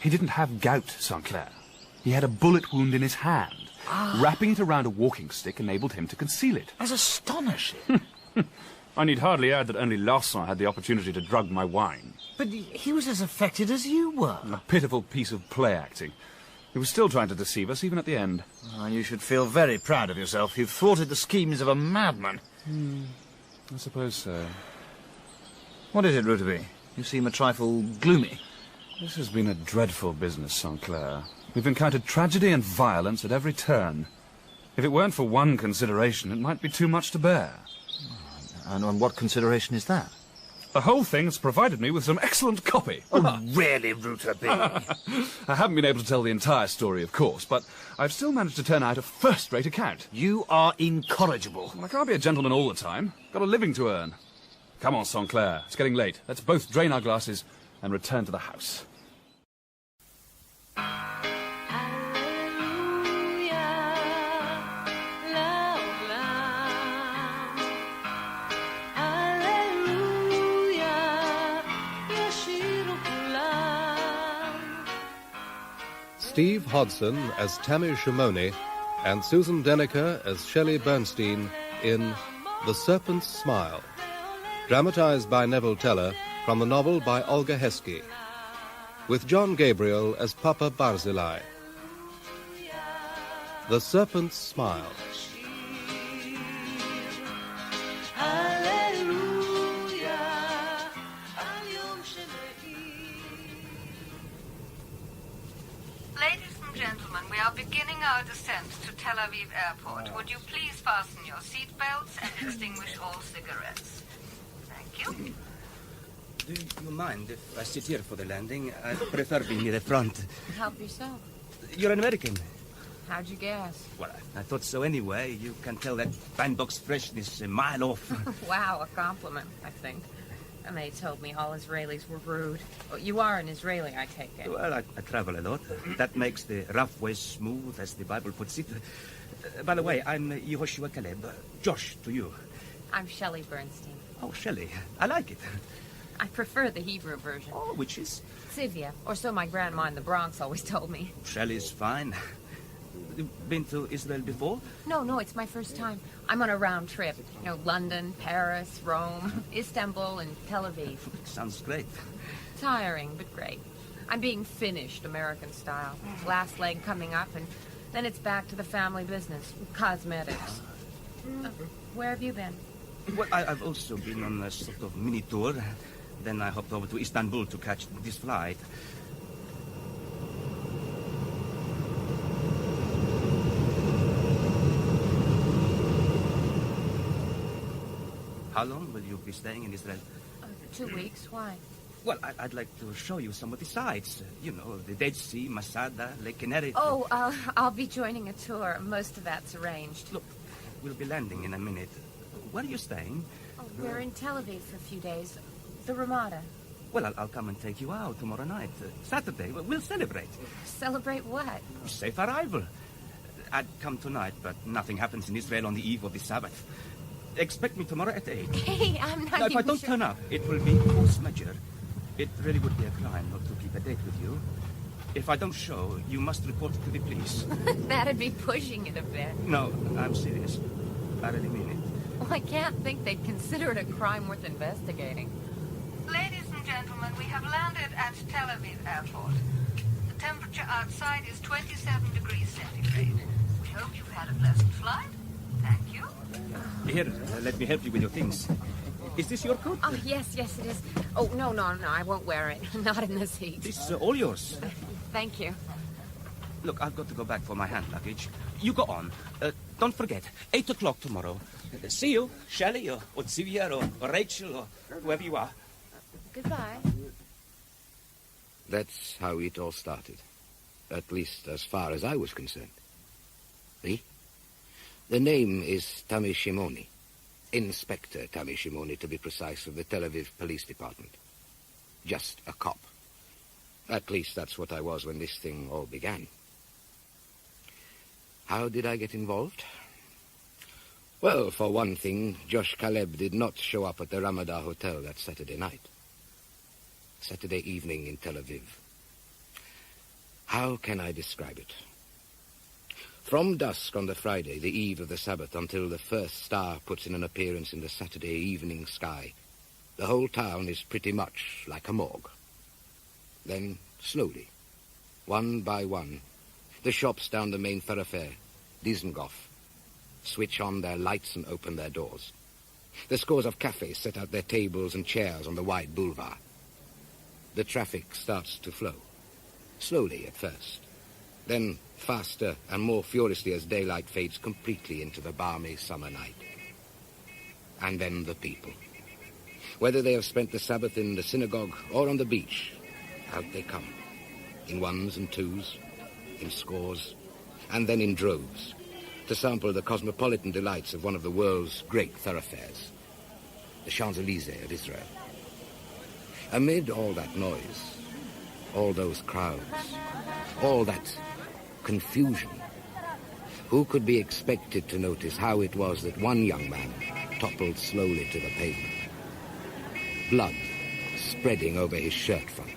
He didn't have gout, Saint-Clair. He had a bullet wound in his hand. Wrapping it around a walking stick enabled him to conceal it. That's astonishing. I need hardly add that only Larsan had the opportunity to drug my wine. But he was as affected as you were. A pitiful piece of play acting. He was still trying to deceive us, even at the end. You should feel very proud of yourself. You've thwarted the schemes of a madman. I suppose so. What is it, Rouletabille? You seem a trifle gloomy. This has been a dreadful business, Saint-Clair. We've encountered tragedy and violence at every turn. If it weren't for one consideration, it might be too much to bear. And what consideration is that? The whole thing has provided me with some excellent copy. Oh, really, Rouletabille? I haven't been able to tell the entire story, of course, but I've still managed to turn out a first-rate account. You are incorrigible. Well, I can't be a gentleman all the time. Got a living to earn. Come on, Saint-Clair. It's getting late. Let's both drain our glasses and return to the house. Steve Hodson as Tammy Shimoni and Susan Deniker as Shelley Bernstein in The Serpent's Smile, dramatized by Neville Teller from the novel by Olga Heskey, with John Gabriel as Papa Barzilai. The Serpent's Smile. We are beginning our descent to Tel Aviv Airport. Would you please fasten your seatbelts and extinguish all cigarettes? Thank you. Do you mind if I sit here for the landing? I prefer being near the front. Help yourself. You're an American. How'd you guess? Well, I thought so anyway. You can tell that bandbox freshness a mile off. Wow, a compliment, I think. And they told me all Israelis were rude. Well, you are an Israeli, I take it. Well, I travel a lot. That makes the rough ways smooth, as the Bible puts it. By the way, I'm Yehoshua Caleb. Josh to you. I'm Shelley Bernstein. Oh, Shelley. I like it. I prefer the Hebrew version. Oh, which is? Tzivia, or so my grandma in the Bronx always told me. Shelley's fine. You've been to Israel before? No, it's my first time. I'm on a round trip. You know, London, Paris, Rome, Istanbul, and Tel Aviv. Sounds great. Tiring, but great. I'm being finished American style. Last leg coming up, and then it's back to the family business, cosmetics. Where have you been? Well, I've also been on a sort of mini tour. Then I hopped over to Istanbul to catch this flight. How long will you be staying in Israel? 2 weeks. Why? Well, I'd like to show you some of the sights. You know, the Dead Sea, Masada, Lake Kinneret. Oh, I'll be joining a tour. Most of that's arranged. Look, we'll be landing in a minute. Where are you staying? Oh, we're in Tel Aviv for a few days. The Ramada. Well, I'll come and take you out tomorrow night. Saturday, we'll celebrate. Celebrate what? Safe arrival. I'd come tonight, but nothing happens in Israel on the eve of the Sabbath. Expect me tomorrow at 8. Hey, I'm not Now, if I even don't sure. turn up, it will be force majeure. It really would be a crime not to keep a date with you. If I don't show, you must report it to the police. That'd be pushing it a bit. No, I'm serious. I really mean it. Well, I can't think they'd consider it a crime worth investigating. Ladies and gentlemen, we have landed at Tel Aviv Airport. The temperature outside is 27 degrees centigrade. We hope you've had a pleasant flight. Thank you. Here, let me help you with your things. Is this your coat? Oh, yes, it is. Oh, no, I won't wear it. Not in this heat. This is all yours. Thank you. Look, I've got to go back for my hand luggage. You go on. Don't forget, 8 o'clock tomorrow. See you, Shelley, or Sylvia, or Rachel, or whoever you are. Goodbye. That's how it all started. At least as far as I was concerned. See? The name is Tami Shimoni. Inspector Tami Shimoni, to be precise, of the Tel Aviv Police Department. Just a cop. At least that's what I was when this thing all began. How did I get involved? Well, for one thing, Josh Caleb did not show up at the Ramada Hotel that Saturday night. Saturday evening in Tel Aviv. How can I describe it? From dusk on the Friday, the eve of the Sabbath, until the first star puts in an appearance in the Saturday evening sky, the whole town is pretty much like a morgue. Then, slowly, one by one, the shops down the main thoroughfare, Dizengoff, switch on their lights and open their doors. The scores of cafes set out their tables and chairs on the wide boulevard. The traffic starts to flow, slowly at first, then faster and more furiously as daylight fades completely into the balmy summer night. And then the people. Whether they have spent the Sabbath in the synagogue or on the beach, out they come, in ones and twos, in scores, and then in droves, to sample the cosmopolitan delights of one of the world's great thoroughfares, the Champs-Élysées of Israel. Amid all that noise, all those crowds, all that confusion, who could be expected to notice how it was that one young man toppled slowly to the pavement, blood spreading over his shirt front?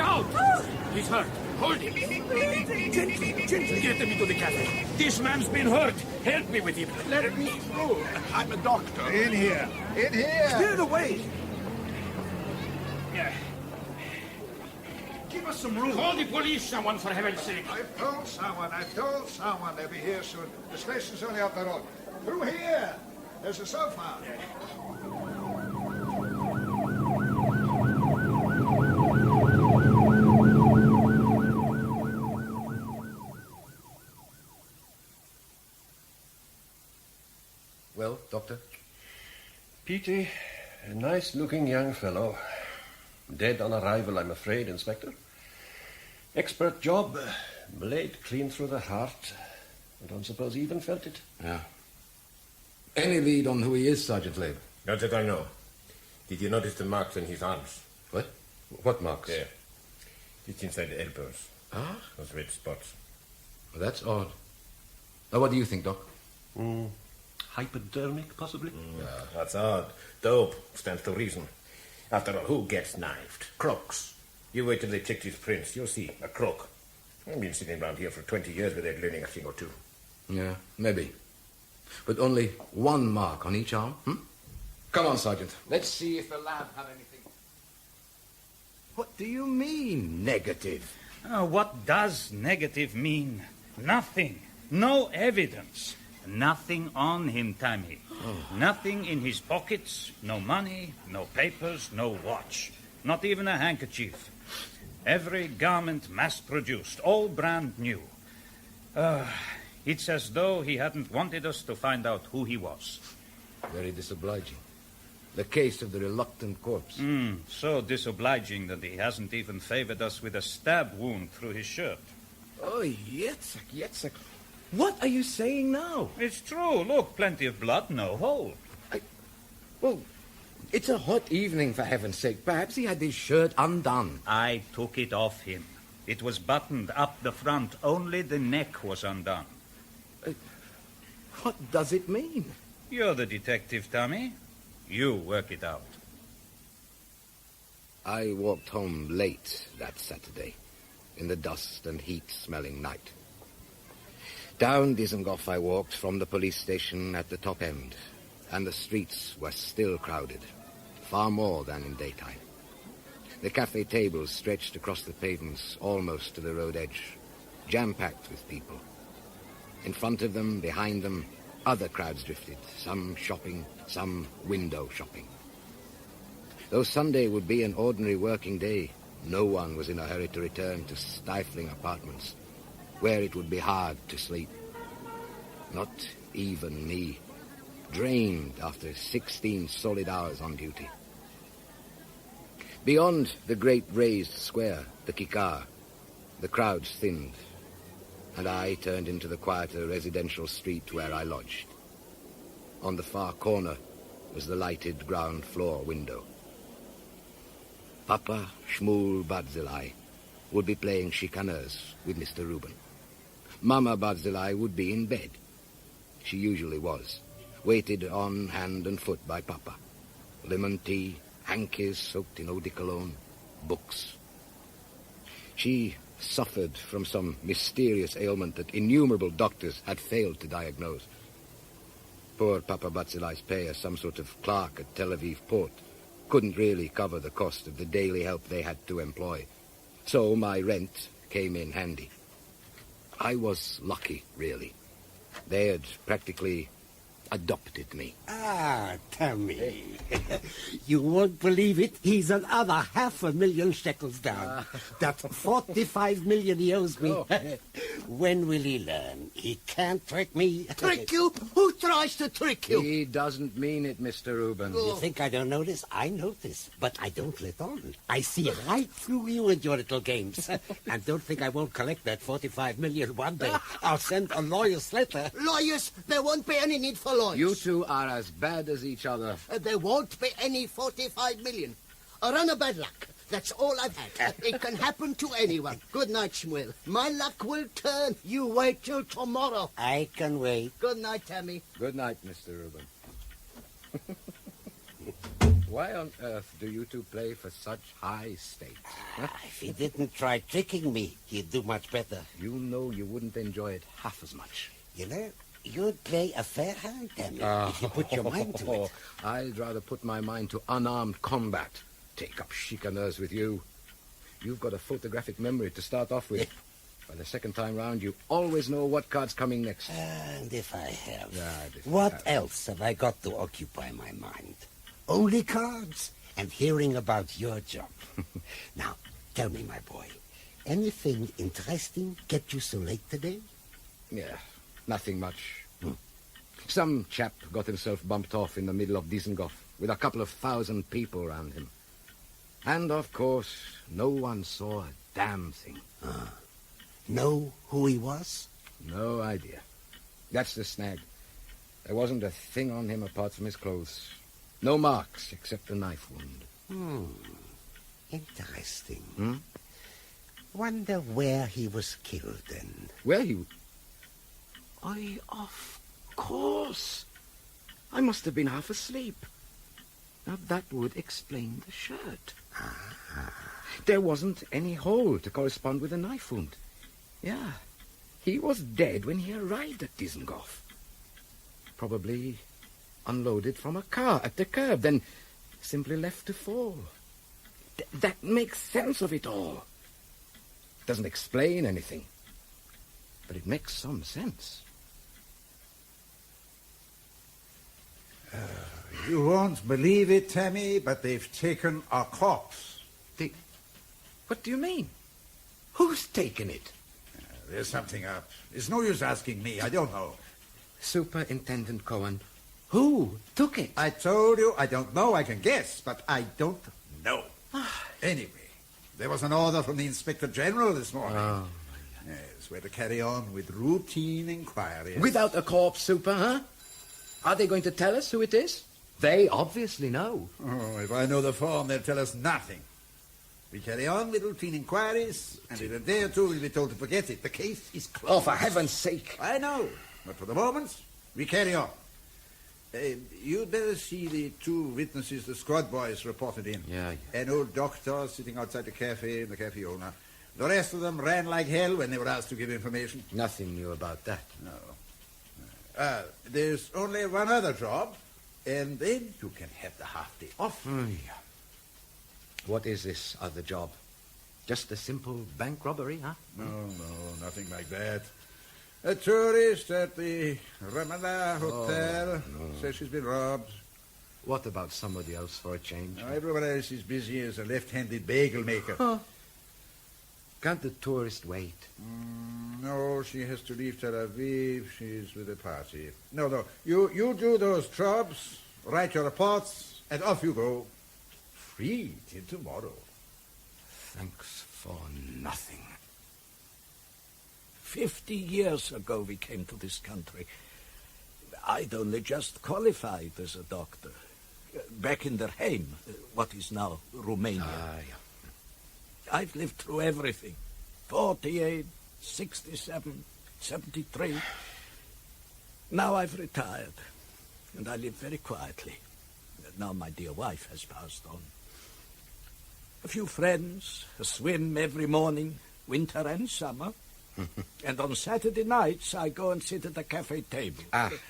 Out! He's hurt. Hold him. Gently. Get him into the cafe. This man's been hurt. Help me with him. Let me through. I'm a doctor. In here. Clear the way. Give us some room. Call the police, someone, for heaven's sake. I've told someone they'll be here soon. The station's only up the road. Through here. There's a sofa. Well, Doctor? Petey, a nice-looking young fellow. Dead on arrival, I'm afraid, Inspector. Expert job. Blade clean through the heart. I don't suppose he even felt it. Yeah. Any lead on who he is, Sergeant Labe? Not that I know. Did you notice the marks on his arms? What? What marks? There. Just inside the elbows. Ah? Those red spots. Well, that's odd. Now, what do you think, Doc? Hypodermic, possibly? That's odd. Dope stands to reason. After all, who gets knifed? Crooks. You wait till they check his prints. You'll see. A crook. I've been sitting around here for 20 years without learning a thing or two. Yeah, maybe. But only one mark on each arm, Come on, Sergeant. Let's see if the lab have anything. What do you mean, negative? What does negative mean? Nothing. No evidence. Nothing on him, Tammy. Nothing in his pockets, no money, no papers, no watch. Not even a handkerchief. Every garment mass-produced, all brand new. It's as though he hadn't wanted us to find out who he was. Very disobliging. The case of the reluctant corpse. So disobliging that he hasn't even favored us with a stab wound through his shirt. Oh, Yitzhak. What are you saying now? It's true. Look, plenty of blood, no hole. Well, it's a hot evening, for heaven's sake. Perhaps he had his shirt undone. I took it off him. It was buttoned up the front. Only the neck was undone. What does it mean? You're the detective, Tommy. You work it out. I walked home late that Saturday, in the dust and heat-smelling night. Down Dizengoff I walked from the police station at the top end, and the streets were still crowded, far more than in daytime. The cafe tables stretched across the pavements almost to the road edge, jam-packed with people. In front of them, behind them, other crowds drifted, some shopping, some window shopping. Though Sunday would be an ordinary working day, no one was in a hurry to return to stifling apartments, where it would be hard to sleep. Not even me, drained after 16 solid hours on duty. Beyond the great raised square, the Kikar, the crowds thinned, and I turned into the quieter residential street where I lodged. On the far corner was the lighted ground floor window. Papa Shmuel Barzilai would be playing chicaneurs with Mr. Reuben. Mama Barzilai would be in bed. She usually was, waited on hand and foot by Papa. Lemon tea, hankies soaked in eau de cologne, books. She suffered from some mysterious ailment that innumerable doctors had failed to diagnose. Poor Papa Barzilai's pay as some sort of clerk at Tel Aviv port couldn't really cover the cost of the daily help they had to employ. So my rent came in handy. I was lucky, really. They had practically adopted me. Ah, Tammy. You won't believe it. He's another 500,000 shekels down. That's 45 million he owes me. When will he learn? He can't trick me. Trick you? Who tries to trick you? He doesn't mean it, Mr. Reuben. You think I don't notice? I notice, but I don't let on. I see right through you and your little games. And don't think I won't collect that 45 million one day. I'll send a lawyer's letter. Lawyers? There won't be any need for lawyers. You two are as bad as each other. There won't be any 45 million. A run of bad luck. That's all I've had. It can happen to anyone. Good night, Shmuel. My luck will turn. You wait till tomorrow. I can wait. Good night, Tammy. Good night, Mr. Reuben. Why on earth do you two play for such high stakes? Huh? If he didn't try tricking me, he'd do much better. You know you wouldn't enjoy it half as much. You know, you'd play a fair hand, Tammy, if you put your mind to it. I'd rather put my mind to unarmed combat. Take up chicaneurs with you. You've got a photographic memory to start off with. By the second time round, you always know what card's coming next. And if I have, what else have I got to occupy my mind? Only cards and hearing about your job. Now, tell me, my boy, anything interesting get you so late today? Yeah, nothing much. Some chap got himself bumped off in the middle of Dizengoff with a couple of 1,000 people around him. And, of course, no one saw a damn thing. Know who he was? No idea. That's the snag. There wasn't a thing on him apart from his clothes. No marks except a knife wound. Interesting. Wonder where he was killed, then. Where he... of course. I must have been half asleep. Now, that would explain the shirt. There wasn't any hole to correspond with the knife wound. Yeah, he was dead when he arrived at Dizengoff. Probably unloaded from a car at the curb, then simply left to fall. That makes sense of it all. Doesn't explain anything, but it makes some sense. You won't believe it, Tammy, but they've taken our corpse. What do you mean? Who's taken it? There's something up. It's no use asking me. I don't know. Superintendent Cohen, who took it? I told you I don't know. I can guess, but I don't know. Anyway, there was an order from the Inspector General this morning. Oh. Yes, we're to carry on with routine inquiries. Without a corpse, Super, huh? Are they going to tell us who it is? They obviously know. Oh, if I know the form, they'll tell us nothing. We carry on with routine inquiries, and in a day or two we'll be told to forget it. The case is closed. Oh, for heaven's sake. I know, but for the moment, we carry on. You'd better see the two witnesses the squad boys reported in. Yeah. An old doctor sitting outside the cafe and the cafe owner. The rest of them ran like hell when they were asked to give information. Nothing new about that. No. There's only one other job, and then you can have the half day off. Oh, yeah. What is this other job? Just a simple bank robbery, huh? No, nothing like that. A tourist at the Ramada Hotel says she's been robbed. What about somebody else for a change? Now, everyone else is busy as a left-handed bagel maker. Huh. Can't the tourist wait? No, she has to leave Tel Aviv. She's with a party. No. You do those jobs, write your reports, and off you go. Free till tomorrow. Thanks for nothing. 50 years ago we came to this country. I'd only just qualified as a doctor. Back in Derheim, what is now Romania. Yeah. I've lived through everything. 48, 67, 73. Now I've retired, and I live very quietly. Now my dear wife has passed on. A few friends, a swim every morning, winter and summer. And on Saturday nights, I go and sit at the cafe table.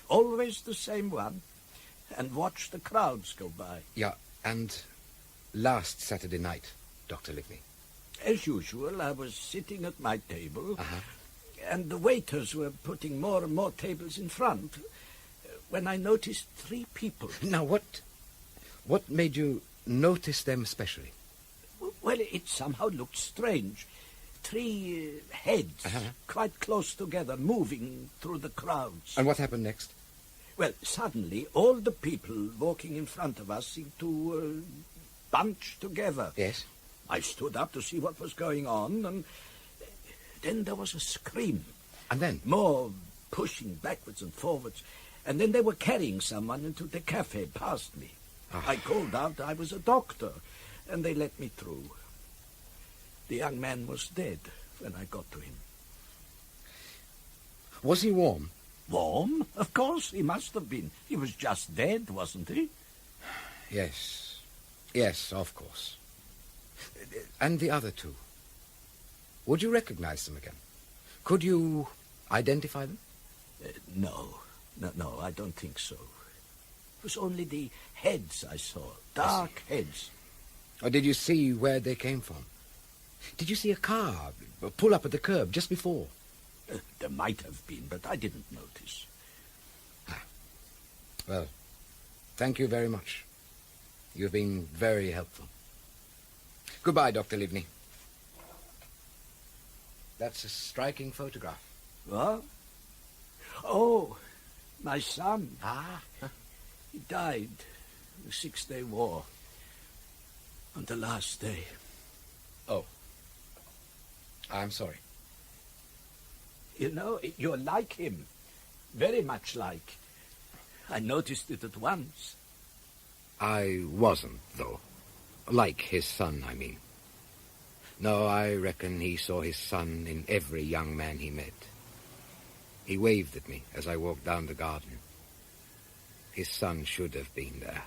Always the same one. And watch the crowds go by. Yeah, and last Saturday night, Dr. Livney. As usual, I was sitting at my table, and the waiters were putting more and more tables in front, when I noticed 3 people. Now, what made you notice them especially? Well, it somehow looked strange. 3 heads, quite close together, moving through the crowds. And what happened next? Well, suddenly, all the people walking in front of us seemed to bunch together. Yes? I stood up to see what was going on, and then there was a scream. And then? More pushing backwards and forwards. And then they were carrying someone into the cafe past me. I called out I was a doctor, and they let me through. The young man was dead when I got to him. Was he warm? Warm? Of course, he must have been. He was just dead, wasn't he? Yes. Yes, of course. And the other 2? Would you recognize them again? Could you identify them? No, I don't think so. It was only the heads I saw, dark heads. Or did you see where they came from? Did you see a car pull up at the curb just before? There might have been, but I didn't notice. Well, thank you very much. You've been very helpful. Goodbye, Dr. Livney. That's a striking photograph. What? Oh, my son. He died in the 6-day war. On the last day. Oh. I'm sorry. You know, you're like him. Very much like. I noticed it at once. I wasn't, though. Like his son, I mean. No, I reckon he saw his son in every young man he met. He waved at me as I walked down the garden. His son should have been there,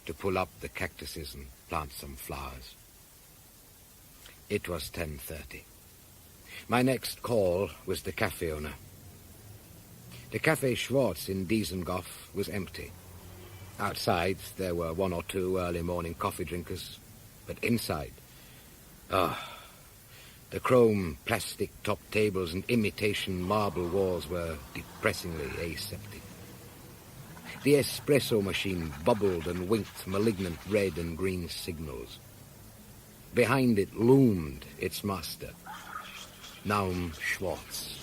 to pull up the cactuses and plant some flowers. It was 10:30. My next call was the cafe owner. The Café Schwartz in Dizengoff was empty. Outside, there were 1 or 2 early morning coffee drinkers, but inside, the chrome plastic top tables and imitation marble walls were depressingly aseptic. The espresso machine bubbled and winked malignant red and green signals. Behind it loomed its master, Naum Schwartz.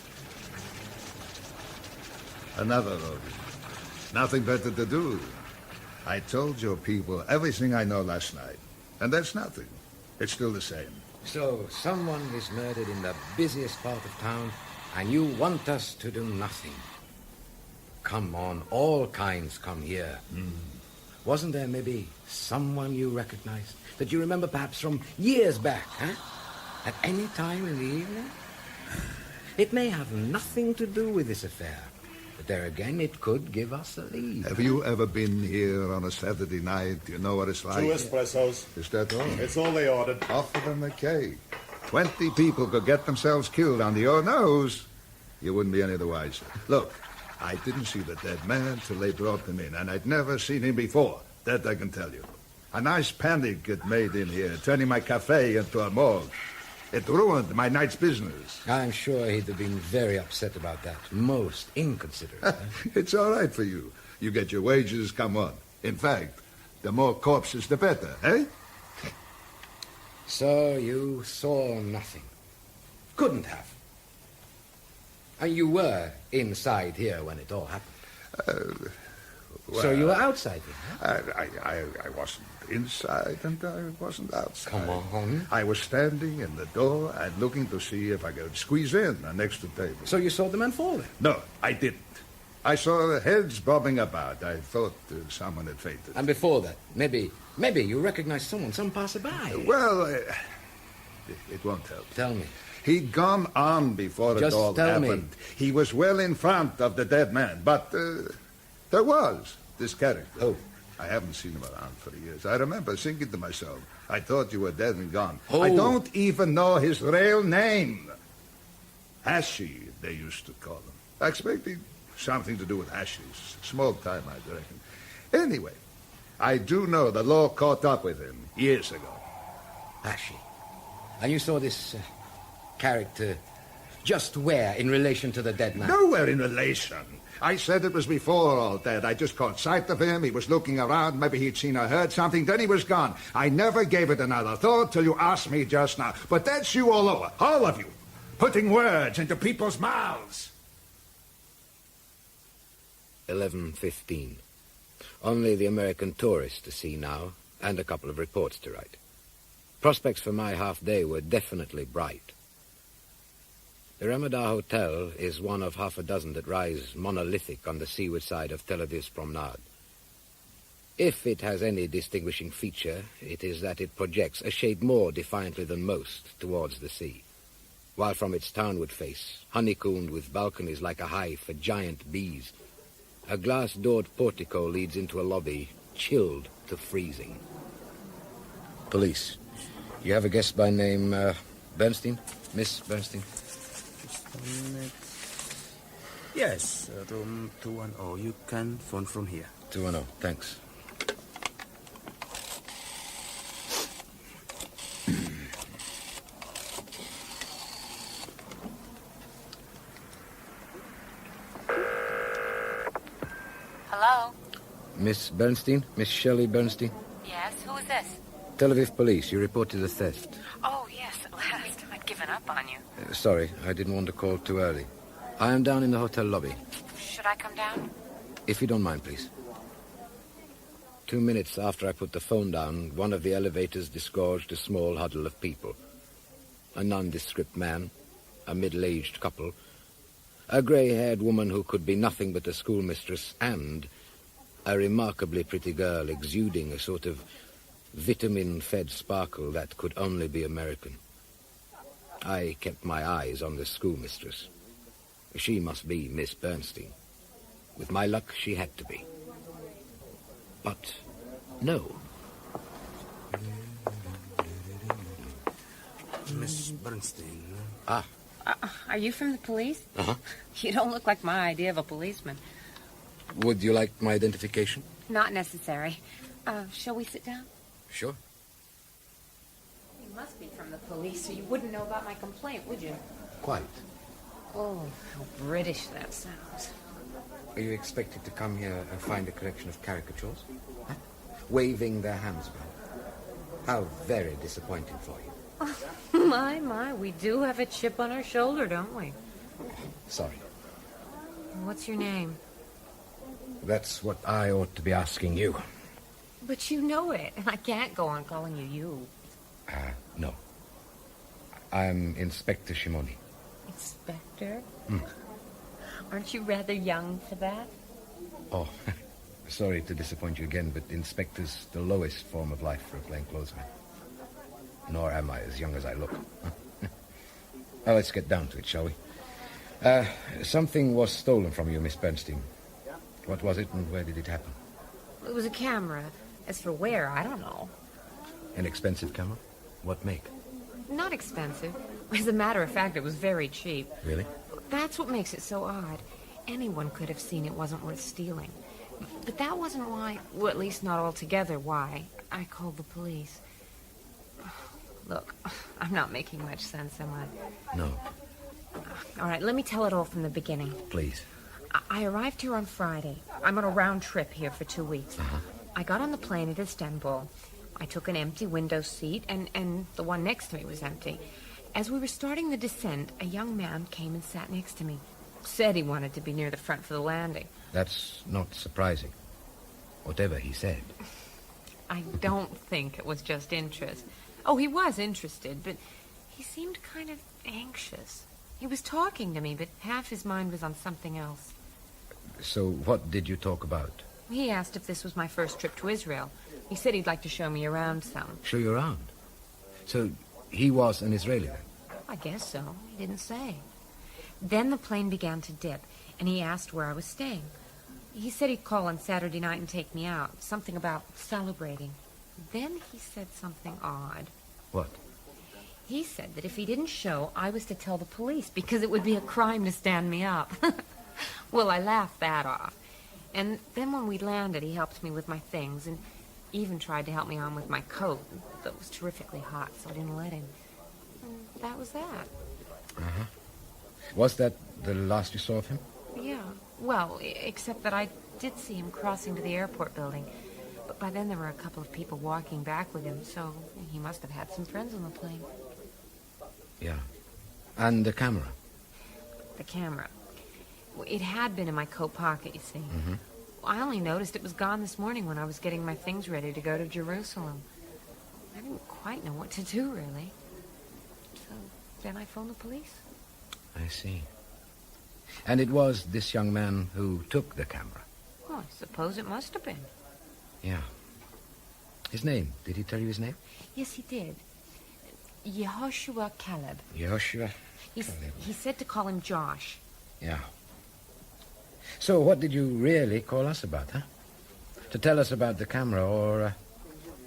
Another road. Nothing better to do. I told your people everything I know last night. And that's nothing. It's still the same. So, someone is murdered in the busiest part of town, and you want us to do nothing. Come on, all kinds come here. Wasn't there maybe someone you recognized? That you remember perhaps from years back, huh? At any time in the evening? It may have nothing to do with this affair. But there again, it could give us a lead. Have you ever been here on a Saturday night? You know what it's like? 2 espressos. Is that all? It's all they ordered. Offer them a cake. 20 people could get themselves killed on your nose. You wouldn't be any the wiser. Look, I didn't see the dead man till they brought him in, and I'd never seen him before. That I can tell you. A nice panic it made in here, turning my cafe into a morgue. It ruined my night's business. I'm sure he'd have been very upset about that. Most inconsiderate. It's all right for you. You get your wages, come on. In fact, the more corpses, the better, eh? So you saw nothing. Couldn't have. And you were inside here when it all happened. So you were outside here, huh? I wasn't inside and I wasn't outside. Come on. I was standing in the door and looking to see if I could squeeze in next to the table. So you saw the man fall then? No, I didn't. I saw heads bobbing about. I thought someone had fainted. And before that, maybe you recognized someone, some passerby. Well, it won't help. Tell me. He'd gone on before it Just all tell me. happened. He was well in front of the dead man, but there was this character. Oh. I haven't seen him around for years. I remember thinking to myself, I thought you were dead and gone. Oh. I don't even know his real name. Ashy, they used to call him. I expected something to do with ashes. Small time, I reckon. Anyway, I do know the law caught up with him years ago. Ashy. And you saw this character just where in relation to the dead man? Nowhere in relation. I said it was before all that. I just caught sight of him. He was looking around. Maybe he'd seen or heard something. Then he was gone. I never gave it another thought till you asked me just now. But that's you all over. All of you. Putting words into people's mouths. 11:15. Only the American tourist to see now, and a couple of reports to write. Prospects for my half-day were definitely bright. The Ramadar Hotel is one of half a dozen that rise monolithic on the seaward side of Tel Aviv's promenade. If it has any distinguishing feature, it is that it projects a shade more defiantly than most towards the sea, while from its townward face, honeycombed with balconies like a hive for giant bees, a glass-doored portico leads into a lobby chilled to freezing. Police. You have a guest by name Bernstein? Miss Bernstein? Yes, room 210. You can phone from here. 210, thanks. Hello? Miss Bernstein? Miss Shelley Bernstein? Yes, who is this? Tel Aviv Police. You reported a theft. Oh, yes, at last. I'd given up on you. Sorry, I didn't want to call too early. I am down in the hotel lobby. Should I come down? If you don't mind, please. 2 minutes after I put the phone down, one of the elevators disgorged a small huddle of people. A nondescript man, a middle-aged couple, a grey-haired woman who could be nothing but a schoolmistress, and a remarkably pretty girl exuding a sort of vitamin-fed sparkle that could only be American. I kept my eyes on the schoolmistress. She must be Miss Bernstein. With my luck, she had to be. But no. Miss Bernstein. Ah. Are you from the police? Uh-huh. You don't look like my idea of a policeman. Would you like my identification? Not necessary. Shall we sit down? Sure. You must be from the police, or you wouldn't know about my complaint, would you? Quite. Oh, how British that sounds. Are you expected to come here and find a collection of caricatures? Huh? Waving their hands about. How very disappointing for you. My, we do have a chip on our shoulder, don't we? Sorry. What's your name? That's what I ought to be asking you. But you know it, and I can't go on calling you. No. I'm Inspector Shimoni. Inspector? Aren't you rather young for that? Oh, sorry to disappoint you again, but Inspector's the lowest form of life for a plainclothesman. Nor am I as young as I look. Now let's get down to it, shall we? Something was stolen from you, Miss Bernstein. What was it and where did it happen? It was a camera. As for where, I don't know. An expensive camera? What make? Not expensive. As a matter of fact, it was very cheap. Really? That's what makes it so odd. Anyone could have seen it wasn't worth stealing. But that wasn't why, well, at least not altogether why, I called the police. Look, I'm not making much sense, am I? No. All right, let me tell it all from the beginning. Please. I arrived here on Friday. I'm on a round trip here for 2 weeks. Uh-huh. I got on the plane at Istanbul. I took an empty window seat, and the one next to me was empty. As we were starting the descent, a young man came and sat next to me. Said he wanted to be near the front for the landing. That's not surprising. Whatever he said. I don't think it was just interest. Oh, he was interested, but he seemed kind of anxious. He was talking to me, but half his mind was on something else. So what did you talk about? He asked if this was my first trip to Israel. He said he'd like to show me around some. Show you around? So he was an Israeli then? I guess so. He didn't say. Then the plane began to dip, and he asked where I was staying. He said he'd call on Saturday night and take me out. Something about celebrating. Then he said something odd. What? He said that if he didn't show, I was to tell the police because it would be a crime to stand me up. Well, I laughed that off. And then when we landed, he helped me with my things and even tried to help me on with my coat, though it was terrifically hot, so I didn't let him. And that was that. Uh-huh. Was that the last you saw of him? Yeah. Well, except that I did see him crossing to the airport building. But by then there were a couple of people walking back with him, so he must have had some friends on the plane. Yeah. And the camera? The camera. It had been in my coat pocket, you see. Mm-hmm. I only noticed it was gone this morning when I was getting my things ready to go to Jerusalem. I didn't quite know what to do, really. So then I phoned the police. I see. And it was this young man who took the camera? Well, I suppose it must have been. Yeah. His name, did he tell you his name? Yes, he did. Yehoshua Caleb. Yehoshua He said to call him Josh. Yeah. So what did you really call us about, huh? To tell us about the camera or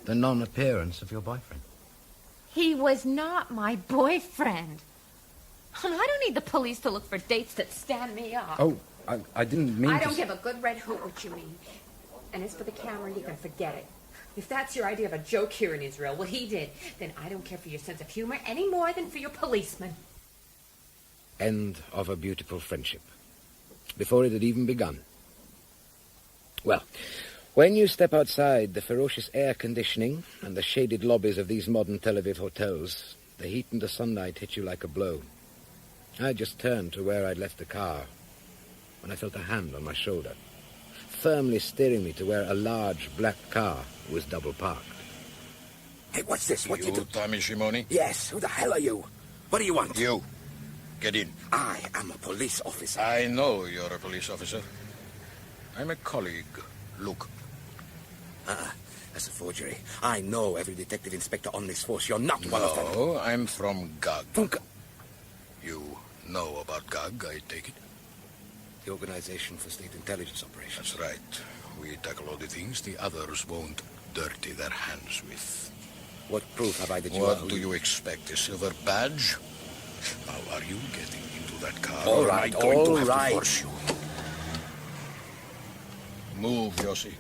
the non-appearance of your boyfriend? He was not my boyfriend. And I don't need the police to look for dates that stand me up. Oh, I didn't mean I to... don't give a good red hoot what you mean. And as for the camera, you can forget it. If that's your idea of a joke here in Israel, what he did, then I don't care for your sense of humor any more than for your policeman. End of a beautiful friendship. Before it had even begun. Well, when you step outside the ferocious air conditioning and the shaded lobbies of these modern Tel Aviv hotels, the heat and the sunlight hit you like a blow. I just turned to where I'd left the car when I felt a hand on my shoulder, firmly steering me to where a large black car was double parked. Hey, what's this? What you do? Tommy Shimoni? Yes, who the hell are you? What do you want? You. Get in. I am a police officer. I know you're a police officer. I'm a colleague. Look. That's a forgery. I know every detective inspector on this force. You're not one of them. No, I'm from GAG. From GAG? You know about GAG, I take it? The Organization for State Intelligence Operations. That's right. We tackle all the things the others won't dirty their hands with. What proof have I that you What do you expect? A silver badge? How are you getting into that car? All or right, am I going all to have right. to force you? Move, Yossi.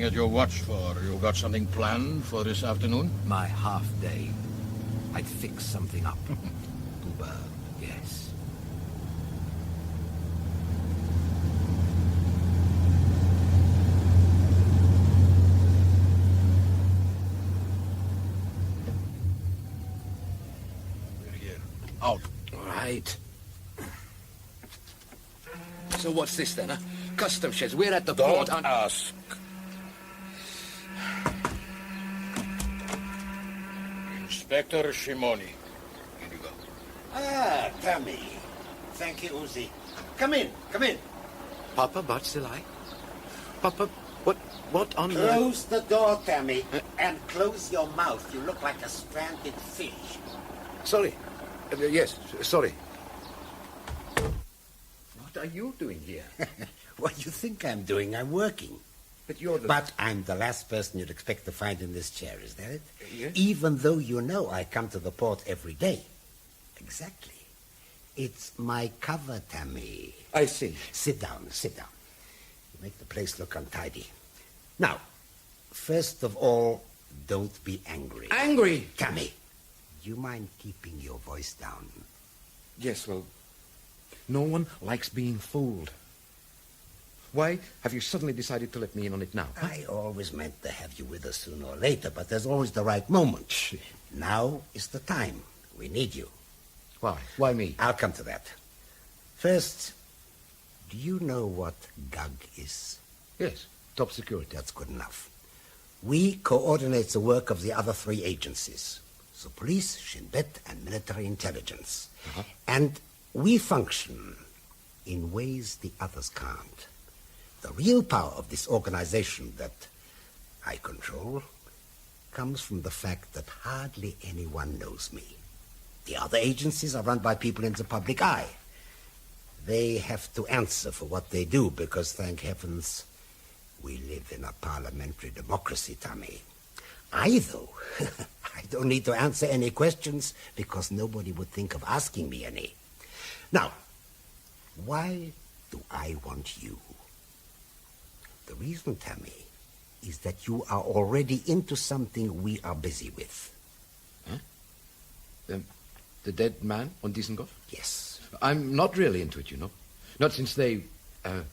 at your watch for? You got something planned for this afternoon? My half day. I'd fix something up. Uber, yes. We're here. Out. Right. So what's this then, huh? Custom sheds. We're at the port. Don't ask. Inspector Shimoni. Here you go. Ah, Tammy. Thank you, Uzi. Come in, come in. Papa Barzillai? Papa, what on earth? Close the door, Tammy, and close your mouth. You look like a stranded fish. Sorry. Yes, sorry. What are you doing here? What do you think I'm doing? I'm working. But you're the... But I'm the last person you'd expect to find in this chair, is that it? Yes. Even though you know I come to the port every day. Exactly. It's my cover, Tammy. I see. Sit down, sit down. You make the place look untidy. Now, first of all, don't be angry. Angry? Tammy, do you mind keeping your voice down? Yes, well, no one likes being fooled. Why have you suddenly decided to let me in on it now? Huh? I always meant to have you with us sooner or later, but there's always the right moment. Now is the time. We need you. Why? Why me? I'll come to that. First, do you know what GUG is? Yes, top security. That's good enough. We coordinate the work of the other three agencies. The police, Shin Bet, and military intelligence. And we function in ways the others can't. The real power of this organization that I control comes from the fact that hardly anyone knows me. The other agencies are run by people in the public eye. They have to answer for what they do because, thank heavens, we live in a parliamentary democracy, Tommy. Though, I don't need to answer any questions because nobody would think of asking me any. Now, why do I want you? The reason, Tammy, is that you are already into something we are busy with. Huh? The dead man on Dizengoff? Yes. I'm not really into it, you know. Not since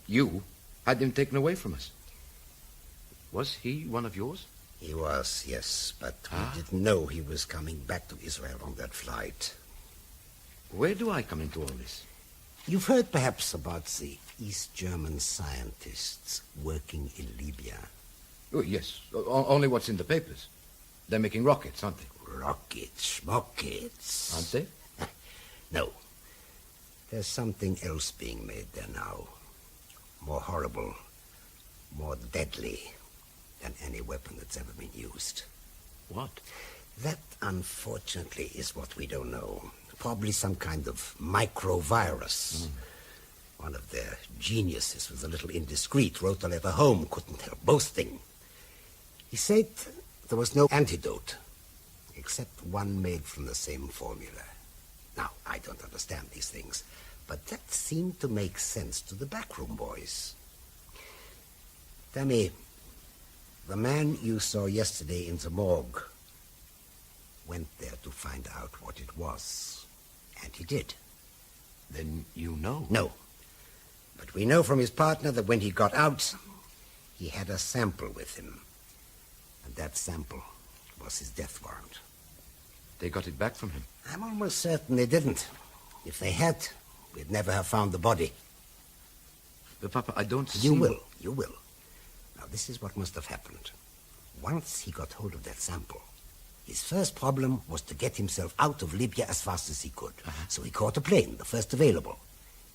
you, had him taken away from us. Was he one of yours? He was, yes, but we didn't know he was coming back to Israel on that flight. Where do I come into all this? You've heard perhaps about the East German scientists working in Libya. Oh, yes. Only what's in the papers. They're making rockets, aren't they? Rockets, schmockets. Aren't they? No. There's something else being made there now. More horrible, more deadly than any weapon that's ever been used. What? That, unfortunately, is what we don't know. Probably some kind of microvirus. One of their geniuses was a little indiscreet, wrote a letter home, couldn't help boasting. He said there was no antidote, except one made from the same formula. Now, I don't understand these things, but that seemed to make sense to the backroom boys. Tammy, the man you saw yesterday in the morgue went there to find out what it was. And he did. Then you know? No. But we know from his partner that when he got out, he had a sample with him. And that sample was his death warrant. They got it back from him? I'm almost certain they didn't. If they had, we'd never have found the body. But, Papa, I don't see... You will. Now, this is what must have happened. Once he got hold of that sample, his first problem was to get himself out of Libya as fast as he could. So he caught a plane, the first available.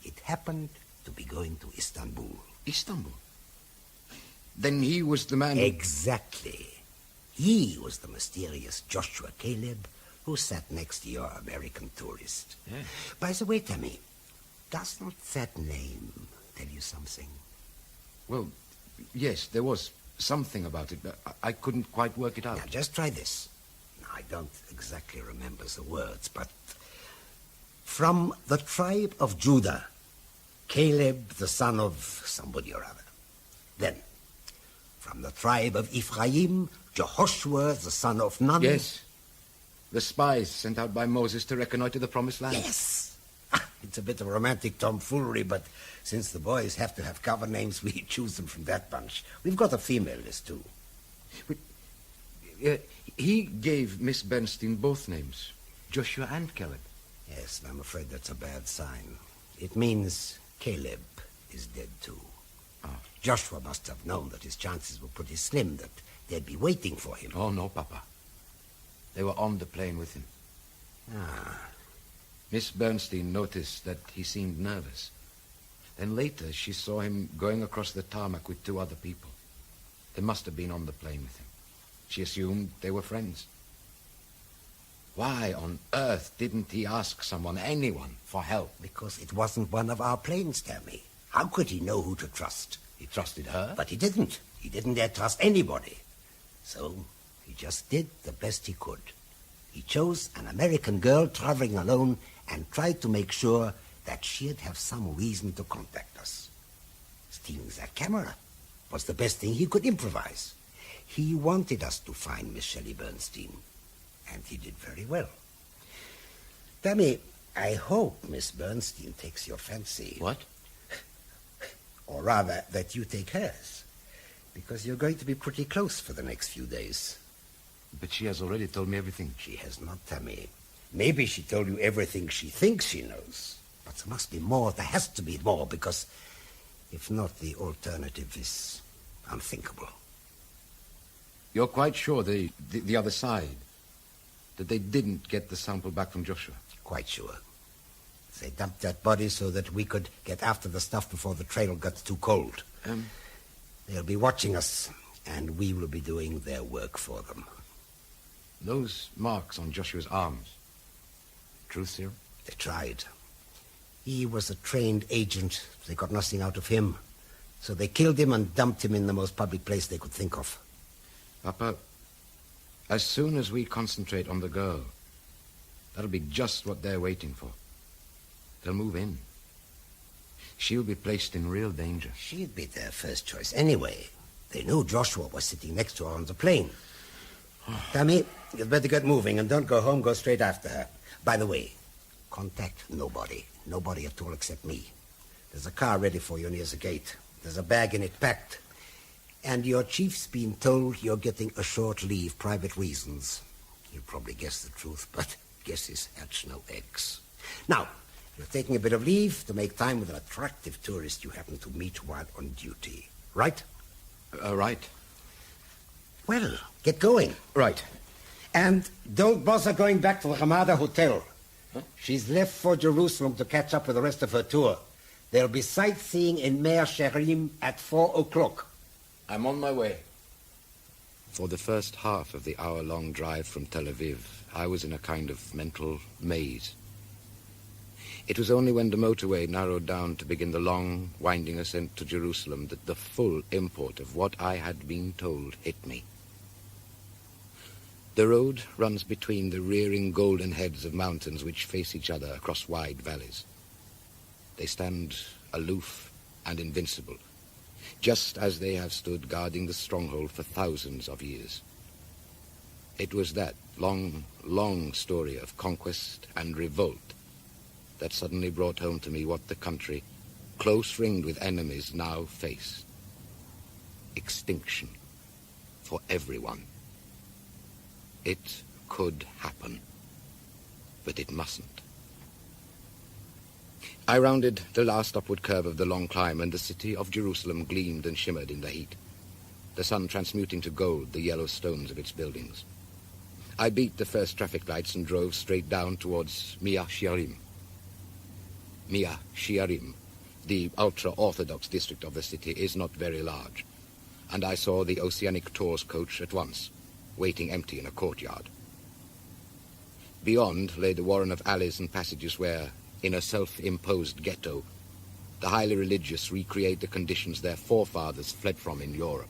It happened to be going to Istanbul. Istanbul? Then he was the man... Exactly. He was the mysterious Joshua Caleb who sat next to your American tourist. Yeah. By the way, Tammy, doesn't that name tell you something? Well, yes, there was something about it, but I couldn't quite work it out. Now, just try this. Now, I don't exactly remember the words, but... From the tribe of Judah, Caleb, the son of somebody or other. Then, From the tribe of Ephraim, Jehoshua, the son of Nun. Yes. The spies sent out by Moses to reconnoiter the Promised Land. Yes. It's a bit of romantic tomfoolery, but since the boys have to have cover names, we choose them from that bunch. We've got a female list, too. But he gave Miss Bernstein both names, Joshua and Caleb. Yes, I'm afraid that's a bad sign. It means Caleb is dead, too. Joshua must have known that his chances were pretty slim, that they'd be waiting for him. Oh, no, Papa. They were on the plane with him. Miss Bernstein noticed that he seemed nervous. Then later, she saw him going across the tarmac with 2 other people. They must have been on the plane with him. She assumed they were friends. Why on earth didn't he ask someone, anyone, for help? Because it wasn't one of our planes, Tammy. How could he know who to trust? He trusted her? But he didn't. He didn't dare trust anybody. So he just did the best he could. He chose an American girl traveling alone and tried to make sure that she'd have some reason to contact us. Stealing that camera was the best thing he could improvise. He wanted us to find Miss Shelley Bernstein, and he did very well. Tammy, I hope Miss Bernstein takes your fancy. What? Or rather, that you take hers. Because you're going to be pretty close for the next few days. But she has already told me everything. She has not, Tammy. Maybe she told you everything she thinks she knows. But there must be more. There has to be more, because if not, the alternative is unthinkable. You're quite sure the other side, that they didn't get the sample back from Joshua? Quite sure. They dumped that body so that we could get after the stuff before the trail got too cold. They'll be watching us, and we will be doing their work for them. Those marks on Joshua's arms, true, Cyril? They tried. He was a trained agent. They got nothing out of him. So they killed him and dumped him in the most public place they could think of. Papa, as soon as we concentrate on the girl, that'll be just what they're waiting for. They'll move in. She'll be placed in real danger. She'd be their first choice anyway. They knew Joshua was sitting next to her on the plane. Tammy, you'd better get moving and don't go home. Go straight after her. By the way, contact nobody. Nobody at all except me. There's a car ready for you near the gate. There's a bag in it packed. And your chief's been told you're getting a short leave, private reasons. You'll probably guess the truth, but guesses hatch no eggs. Now, you're taking a bit of leave to make time with an attractive tourist you happen to meet while on duty. Right? Right. Well, get going. Right. And don't bother going back to the Ramada Hotel. Huh? She's left for Jerusalem to catch up with the rest of her tour. There'll be sightseeing in Meir Sherim at 4 o'clock. I'm on my way. For the first half of the hour-long drive from Tel Aviv, I was in a kind of mental maze. It was only when the motorway narrowed down to begin the long, winding ascent to Jerusalem that the full import of what I had been told hit me. The road runs between the rearing golden heads of mountains which face each other across wide valleys. They stand aloof and invincible, just as they have stood guarding the stronghold for thousands of years. It was that long, long story of conquest and revolt that suddenly brought home to me what the country, close ringed with enemies, now faced. Extinction for everyone. It could happen, but it mustn't. I rounded the last upward curve of the long climb, and the city of Jerusalem gleamed and shimmered in the heat, the sun transmuting to gold the yellow stones of its buildings. I beat the first traffic lights and drove straight down towards Meir Sherim. Meir Sherim, the ultra-Orthodox district of the city, is not very large, and I saw the Oceanic Tours coach at once, waiting empty in a courtyard. Beyond lay the warren of alleys and passages where, in a self-imposed ghetto, the highly religious recreate the conditions their forefathers fled from in Europe.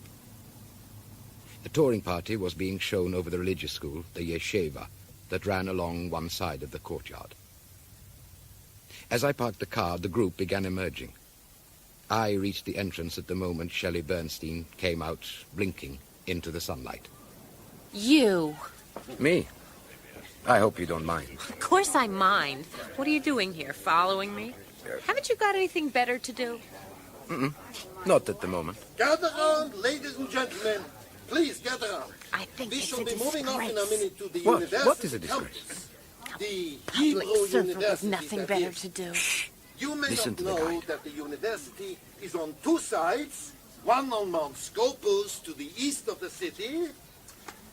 The touring party was being shown over the religious school, the yeshiva, that ran along one side of the courtyard. As I parked the car, the group began emerging. I reached the entrance at the moment Shelley Bernstein came out, blinking, into the sunlight. You. Me? I hope you don't mind. Of course I mind. What are you doing here, following me? Haven't you got anything better to do? Mm-mm. Not at the moment. Gather round, ladies and gentlemen. Please gather round. I think we it's shall a be moving off in a disgrace. minute to the What? university What is a disgrace? campus. The Public Hebrew servant with University. nothing that better is. to do. You may Listen not to the know guide. that the university is on two sides, one on Mount Scopus to the east of the city,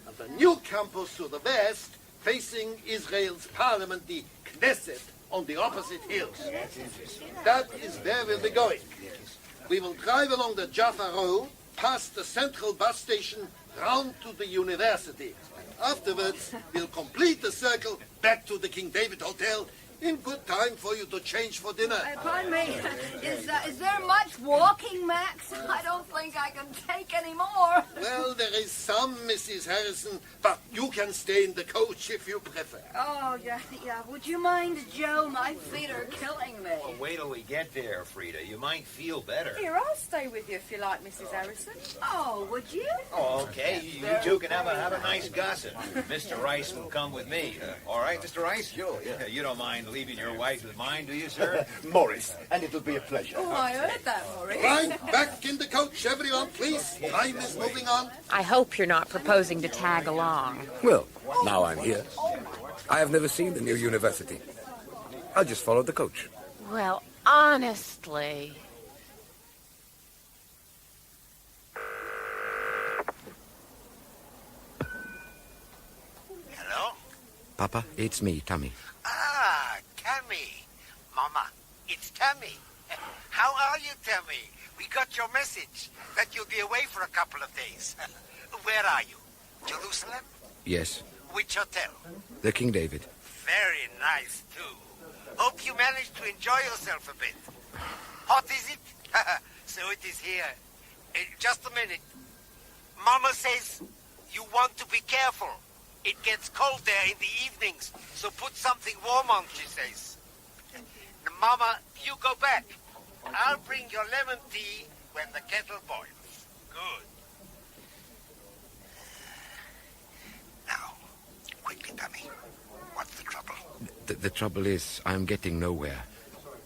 and the new campus to the west, facing Israel's parliament, the Knesset, on the opposite hills. That is where we'll be going. We will drive along the Jaffa Road, past the central bus station, round to the university. Afterwards, we'll complete the circle back to the King David Hotel in good time for you to change for dinner. Pardon me, is there much walking, Max? I don't think I can take any more. Well, there is some, Mrs. Harrison, but you can stay in the coach if you prefer. Oh, yeah. Would you mind, Joe? My feet are killing me. Well, wait till we get there, Frida. You might feel better. Here, I'll stay with you if you like, Mrs. Harrison. Oh, would you? Oh, okay. You two can have a nice gossip. Mr. Rice will come with me. All right, Mr. Rice? Sure, yeah. You don't mind leaving your wife with mine, do you, sir? Morris, and it'll be a pleasure. Oh, I heard that, Maurice. Right, back in the coach, everyone, please. Time is moving on. I hope you're not proposing to tag along. Well, now I'm here. I have never seen the new university. I'll just follow the coach. Well, honestly. Hello? Papa, it's me, Tammy. Ah, Tammy. Mama, it's Tammy. How are you, Tammy? We got your message that you'll be away for a couple of days. Where are you? Jerusalem? Yes, Which hotel? the King David. Very nice, too. Hope you managed to enjoy yourself a bit. Hot, is it? So it is here. Just a minute. Mama says you want to be careful. It gets cold there in the evenings, so put something warm on, she says. Mama, you go back. I'll bring your lemon tea when the kettle boils. Good. Now, quickly, Tammy. What's the trouble? The trouble is, I'm getting nowhere.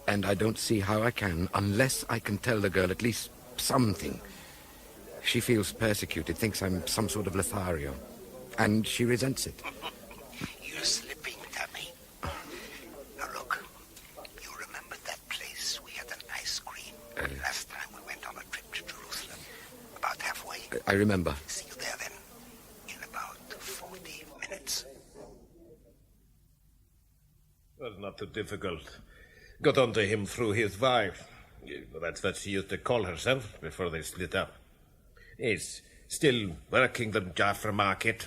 And I don't see how I can, unless I can tell the girl at least something. She feels persecuted, thinks I'm some sort of Lothario. And she resents it. You're slipping, Tammy. Now look, you remember that place we had an ice cream last time we went on a trip to Jerusalem? About halfway? I remember. See you there then, in about 40 minutes. Well, not too difficult. Got onto him through his wife. That's what she used to call herself before they split up. He's still working the Jaffa market.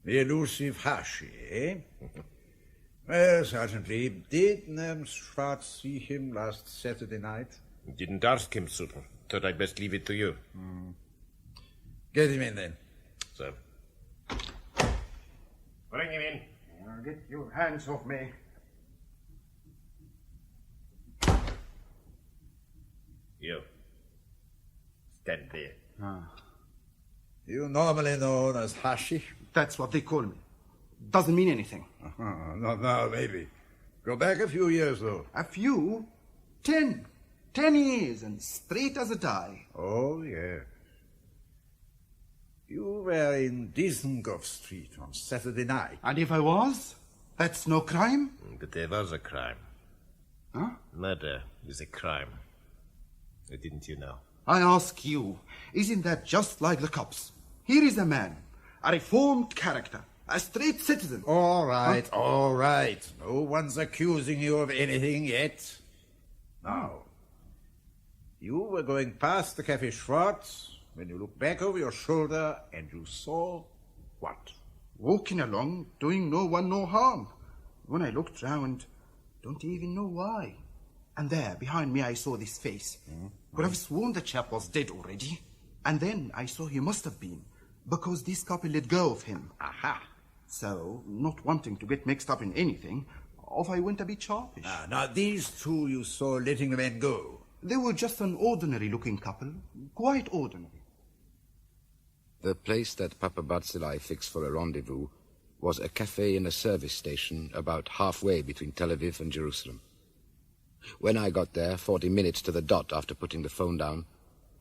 The elusive Hashi, eh? Well, Sergeant Lee, did Schwartz see him last Saturday night? Didn't ask him, sir. Thought I'd best leave it to you. Get him in, then. Sir. Bring him in. Now get your hands off me. You. Stand there. You normally known as Hashi? That's what they call me. Doesn't mean anything. Not now, maybe. Go back a few years, though. A few? 10. 10 years, and straight as a die. Oh, yes. You were in Dizengoff Street on Saturday night. And if I was? That's no crime? But there was a crime. Huh? Murder is a crime. Didn't you know? I ask you, isn't that just like the cops? Here is a man, a reformed character, a straight citizen. All right, all right. No one's accusing you of anything yet. Now, you were going past the Cafe Schwartz when you looked back over your shoulder and you saw what? Walking along, doing no one no harm. When I looked round, don't even know why. And there, behind me, I saw this face. Could have sworn the chap was dead already. And then I saw he must have been, because this couple let go of him. Aha! So, not wanting to get mixed up in anything, off I went a bit sharpish. Now, these two you saw letting the men go. They were just an ordinary-looking couple. Quite ordinary. The place that Papa Barzilai fixed for a rendezvous was a cafe in a service station about halfway between Tel Aviv and Jerusalem. When I got there, 40 minutes to the dot after putting the phone down,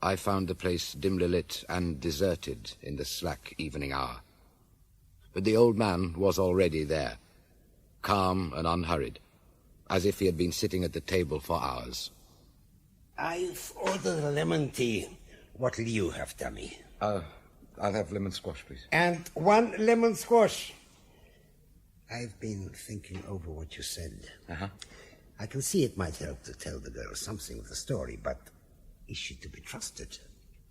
I found the place dimly lit and deserted in the slack evening hour. But the old man was already there, calm and unhurried, as if he had been sitting at the table for hours. I've ordered a lemon tea. What'll you have, Tammy? I'll have lemon squash, please. And 1 lemon squash. I've been thinking over what you said. Uh-huh. I can see it might help to tell the girl something of the story, but is she to be trusted?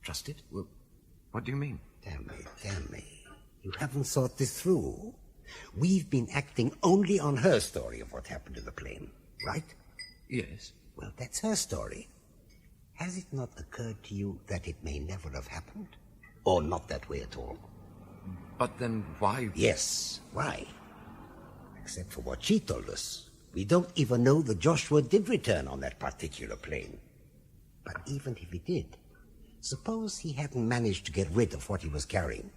Trusted? Well, what do you mean? Tammy, you haven't thought this through. We've been acting only on her story of what happened to the plane, right? Yes. Well, that's her story. Has it not occurred to you that it may never have happened? Or not that way at all? But then why? Yes, why? Except for what she told us. We don't even know that Joshua did return on that particular plane. But even if he did, suppose he hadn't managed to get rid of what he was carrying.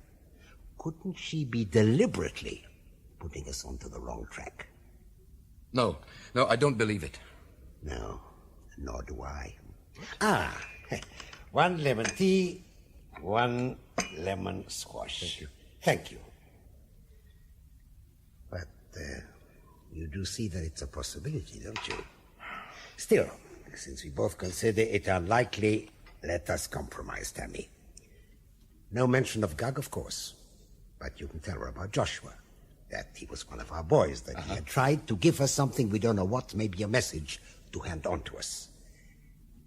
Couldn't she be deliberately putting us onto the wrong track? No, I don't believe it. No, nor do I. 1 lemon tea, 1 lemon squash. Thank you. But you do see that it's a possibility, don't you? Still, since we both consider it unlikely, let us compromise, Tammy. No mention of Gug, of course. But you can tell her about Joshua. That he was one of our boys, that he had tried to give us something we don't know what, maybe a message, to hand on to us.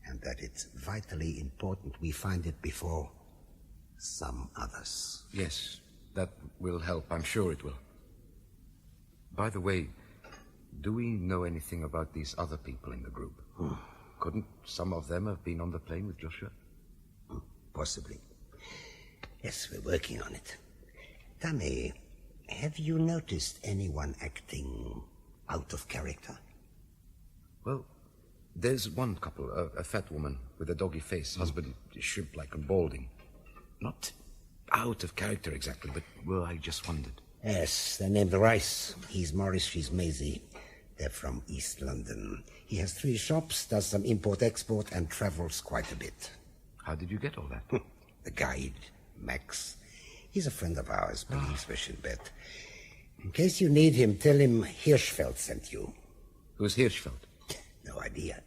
And that it's vitally important we find it before some others. Yes, that will help. I'm sure it will. By the way, do we know anything about these other people in the group? Couldn't some of them have been on the plane with Joshua? Possibly. Yes, we're working on it. Tammy, have you noticed anyone acting out of character? Well, there's one couple, a fat woman with a doggy face, husband shrimp-like and balding. Not out of character exactly, but, well, I just wondered. Yes, they're named Rice. He's Morris, she's Maisie. They're from East London. He has 3 shops, does some import-export, and travels quite a bit. How did you get all that? The guide, Max. He's a friend of ours, believes we should bet. In case you need him, tell him Hirschfeld sent you. Who's Hirschfeld? No idea.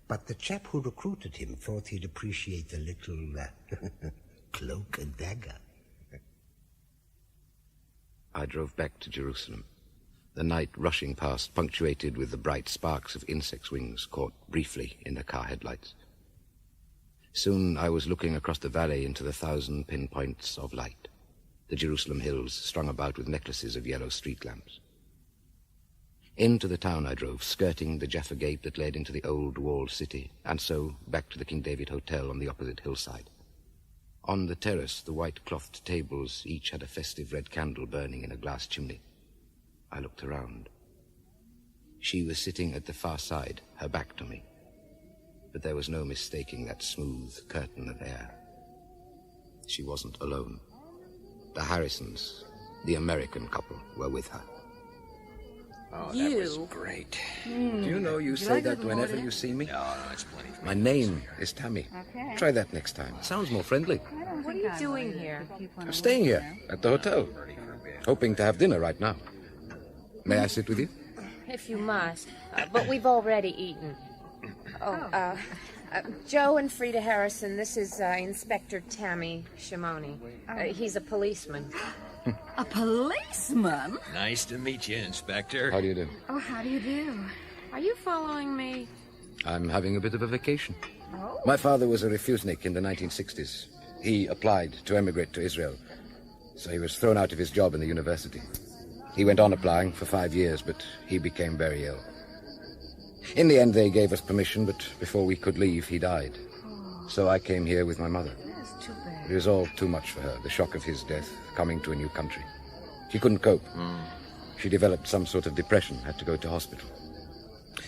But the chap who recruited him thought he'd appreciate a little cloak and dagger. I drove back to Jerusalem. The night rushing past, punctuated with the bright sparks of insects' wings caught briefly in the car headlights. Soon I was looking across the valley into the 1,000 pinpoints of light, the Jerusalem hills strung about with necklaces of yellow street lamps. Into the town I drove, skirting the Jaffa Gate that led into the old walled city, and so back to the King David Hotel on the opposite hillside. On the terrace, the white-clothed tables each had a festive red candle burning in a glass chimney. I looked around. She was sitting at the far side, her back to me. But there was no mistaking that smooth curtain of air. She wasn't alone. The Harrisons, the American couple, were with her. Oh, that was great. Do you know you say that whenever you see me? No, it's plenty. My name is Tammy. Okay. Try that next time. Sounds more friendly. What are you doing here? I'm staying here at the hotel, hoping to have dinner right now. May I sit with you? If you must. But we've already eaten. Joe and Frida Harrison, this is Inspector Tammy Shimoni. He's a policeman. A policeman? Nice to meet you, Inspector. How do you do? Oh, how do you do? Are you following me? I'm having a bit of a vacation. Oh. My father was a refusnik in the 1960s. He applied to emigrate to Israel, so he was thrown out of his job in the university. He went on applying for 5 years, but he became very ill. In the end, they gave us permission, but before we could leave, he died. So I came here with my mother. That's too bad. It was all too much for her, the shock of his death, coming to a new country. She couldn't cope. She developed some sort of depression, had to go to hospital.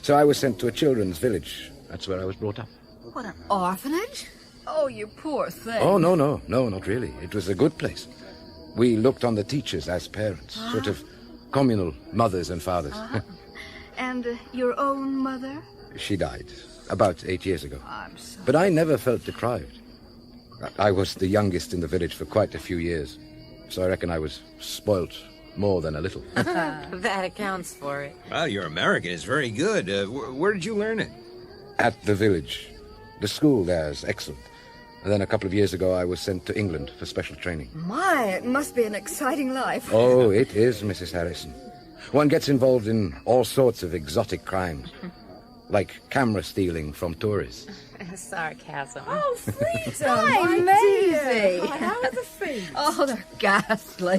So I was sent to a children's village. That's where I was brought up. What, an orphanage? Oh, you poor thing. Oh, no, not really. It was a good place. We looked on the teachers as parents, sort of communal mothers and fathers. And your own mother? She died about 8 years ago. I'm sorry. But I never felt deprived. I was the youngest in the village for quite a few years, so I reckon I was spoilt more than a little. That accounts for it. Well, your American is very good. Where did you learn it? At the village. The school there is excellent. And then a couple of years ago, I was sent to England for special training. My, it must be an exciting life. Oh, it is, Mrs. Harrison. One gets involved in all sorts of exotic crimes, like camera stealing from tourists. Sarcasm. Oh, Frida! Hi, Maisie! How are the feet? Oh, they're ghastly.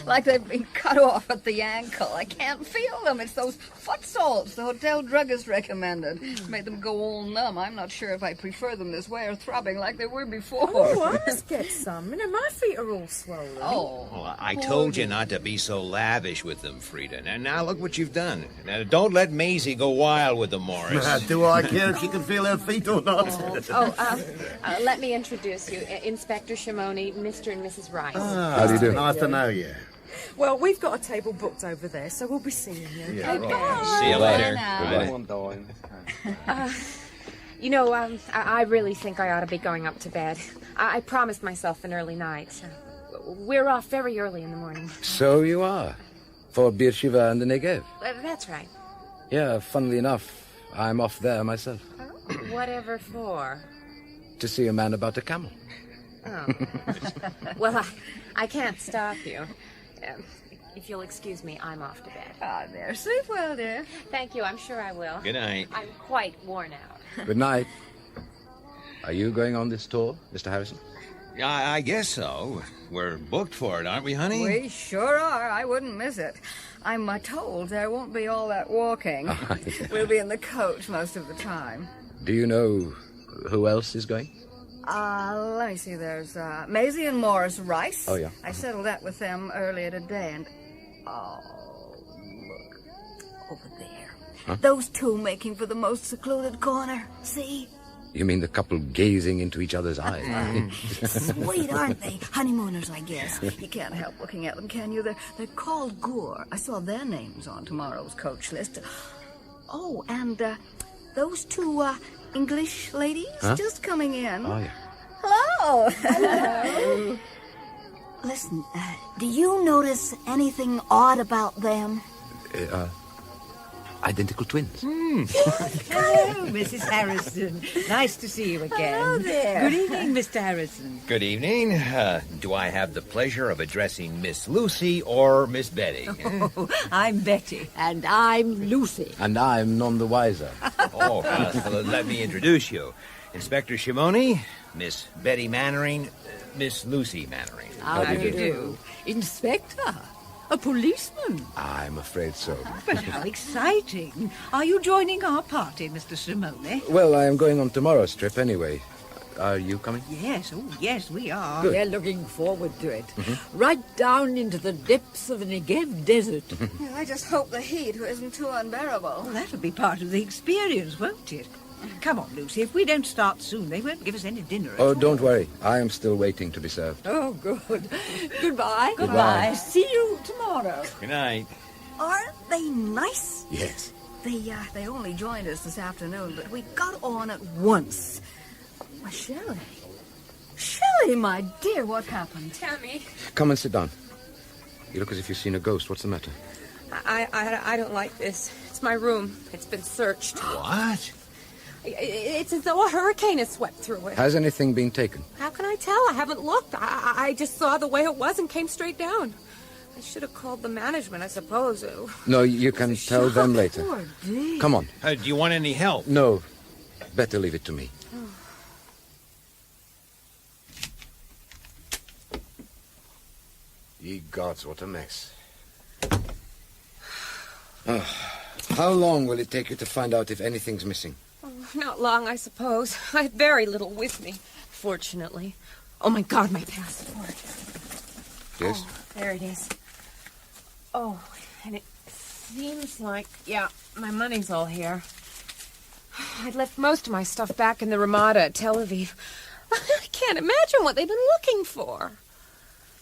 Like they've been cut off at the ankle. I can't feel them. It's those foot salts the hotel druggist recommended. Made them go all numb. I'm not sure if I prefer them this way or throbbing like they were before. Oh, I must get some. You know, my feet are all swollen. Oh. Well, I told you not to be so lavish with them, Frida. Now look what you've done. Now, don't let Maisie go wild with them, Morris. Do I care if she can feel her feet or not? Let me introduce you. Inspector Shimoni, Mr. and Mrs. Rice. How do you do? Nice to know you. Well, we've got a table booked over there, so we'll be seeing you. Yeah, Okay, right. bye. See you later. You know, I really think I ought to be going up to bed. I promised myself an early night. We're off very early in the morning. So you are. For Beersheba and the Negev. That's right. Yeah, funnily enough, I'm off there myself. Whatever for? To see a man about a camel. Oh. Well, I can't stop you. If you'll excuse me, I'm off to bed. Ah, there. Sleep well, dear. Thank you. I'm sure I will. Good night. I'm quite worn out. Good night. Are you going on this tour, Mr. Harrison? I guess so. We're booked for it, aren't we, honey? We sure are. I wouldn't miss it. I'm told there won't be all that walking. We'll be in the coach most of the time. Do you know who else is going? Let me see. There's Maisie and Morris Rice. Oh, yeah. I settled that with them earlier today, and oh, look over there. Huh? Those two making for the most secluded corner. See? You mean the couple gazing into each other's eyes? Sweet, aren't they? Honeymooners, I guess. You can't help looking at them, can you? They're called Gore. I saw their names on tomorrow's coach list. Oh, and those two English ladies just coming in. Oh, yeah. Hello. Hello. Listen, do you notice anything odd about them? Identical twins. Hello, Mrs. Harrison. Nice to see you again. Hello there. Good evening, Mr. Harrison. Good evening. Do I have the pleasure of addressing Miss Lucy or Miss Betty? Oh, I'm Betty. And I'm Lucy. And I'm none the wiser. Let me introduce you. Inspector Shimoni, Miss Betty Mannering, Miss Lucy Mannering. How do you do? Inspector? A policeman? I'm afraid so. But how exciting. Are you joining our party, Mr. Simone? Well, I am going on tomorrow's trip anyway. Are you coming? Yes, oh, yes, we are. Good. We're looking forward to it. Right down into the depths of the Negev desert. Yeah, I just hope the heat isn't too unbearable. Well, that'll be part of the experience, won't it? Come on, Lucy. If we don't start soon, they won't give us any dinner at Oh, all. don't worry. I am still waiting to be served. Oh, good. Goodbye. Goodbye. See you tomorrow. Good night. Aren't they nice? Yes. They only joined us this afternoon, but we got on at once. Why, Shelley. Shelley, my dear, what happened? Tammy. Come and sit down. You look as if you've seen a ghost. What's the matter? I don't like this. It's my room. It's been searched. What? It's as though a hurricane has swept through it. Has anything been taken? How can I tell? I haven't looked. I just saw the way it was and came straight down. I should have called the management, I suppose. No, you can tell them later. Poor Dee. Come on. Do you want any help? No. Better leave it to me. Ye gods, what a mess. How long will it take you to find out if anything's missing? Not long, I suppose. I have very little with me, fortunately. Oh, my God, my passport. Yes? Oh, there it is. Oh, and it seems like, yeah, my money's all here. I'd left most of my stuff back in the Ramada at Tel Aviv. I can't imagine what they've been looking for.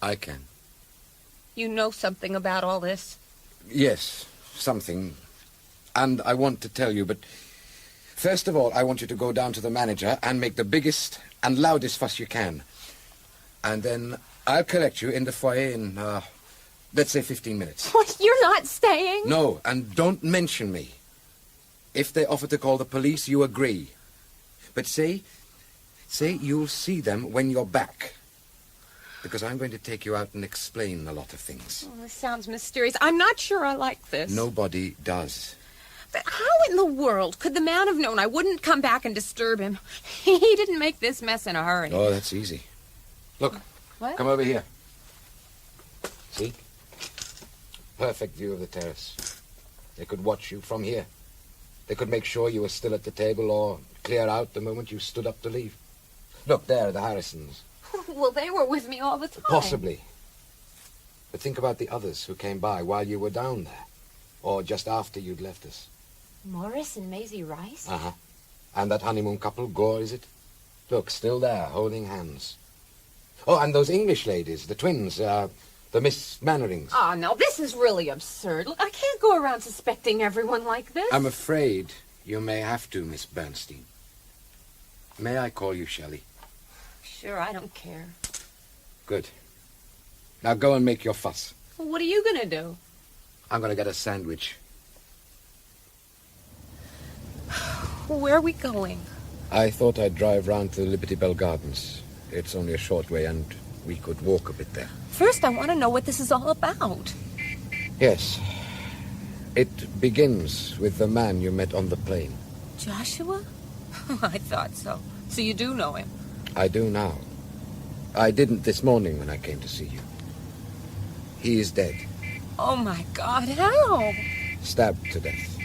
I can. You know something about all this? Yes, something. And I want to tell you, but first of all, I want you to go down to the manager and make the biggest and loudest fuss you can. And then I'll collect you in the foyer in, let's say 15 minutes. What, you're not staying? No, and don't mention me. If they offer to call the police, you agree. But say you'll see them when you're back. Because I'm going to take you out and explain a lot of things. Oh, this sounds mysterious. I'm not sure I like this. Nobody does. But how in the world could the man have known I wouldn't come back and disturb him? He didn't make this mess in a hurry. Oh, that's easy. Look, What? come over here. See? Perfect view of the terrace. They could watch you from here. They could make sure you were still at the table or clear out the moment you stood up to leave. Look, there are the Harrisons. Well, they were with me all the time. Possibly. But think about the others who came by while you were down there. Or just after you'd left us. Morris and Maisie Rice? Uh-huh. And that honeymoon couple, Gore, is it? Look, still there, holding hands. Oh, and those English ladies, the twins, the Miss Mannerings. Oh, no, this is really absurd. Look, I can't go around suspecting everyone like this. I'm afraid you may have to, Miss Bernstein. May I call you Shelley? Sure, I don't care. Good. Now go and make your fuss. Well, what are you going to do? I'm going to get a sandwich. Where are we going? I thought I'd drive round to the Liberty Bell Gardens. It's only a short way, and we could walk a bit there. First, I want to know what this is all about. Yes. It begins with the man you met on the plane. Joshua? I thought so. So you do know him? I do now. I didn't this morning when I came to see you. He is dead. Oh, my God, how? Stabbed to death.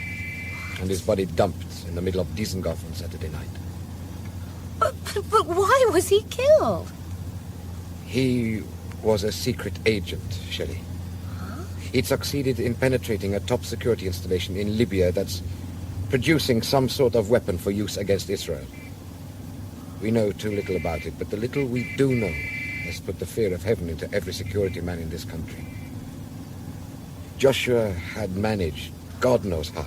And his body dumped in the middle of Dizengoff on Saturday night. But why was he killed? He was a secret agent, Shelley. Huh? He'd succeeded in penetrating a top security installation in Libya that's producing some sort of weapon for use against Israel. We know too little about it, but the little we do know has put the fear of heaven into every security man in this country. Joshua had managed, God knows how,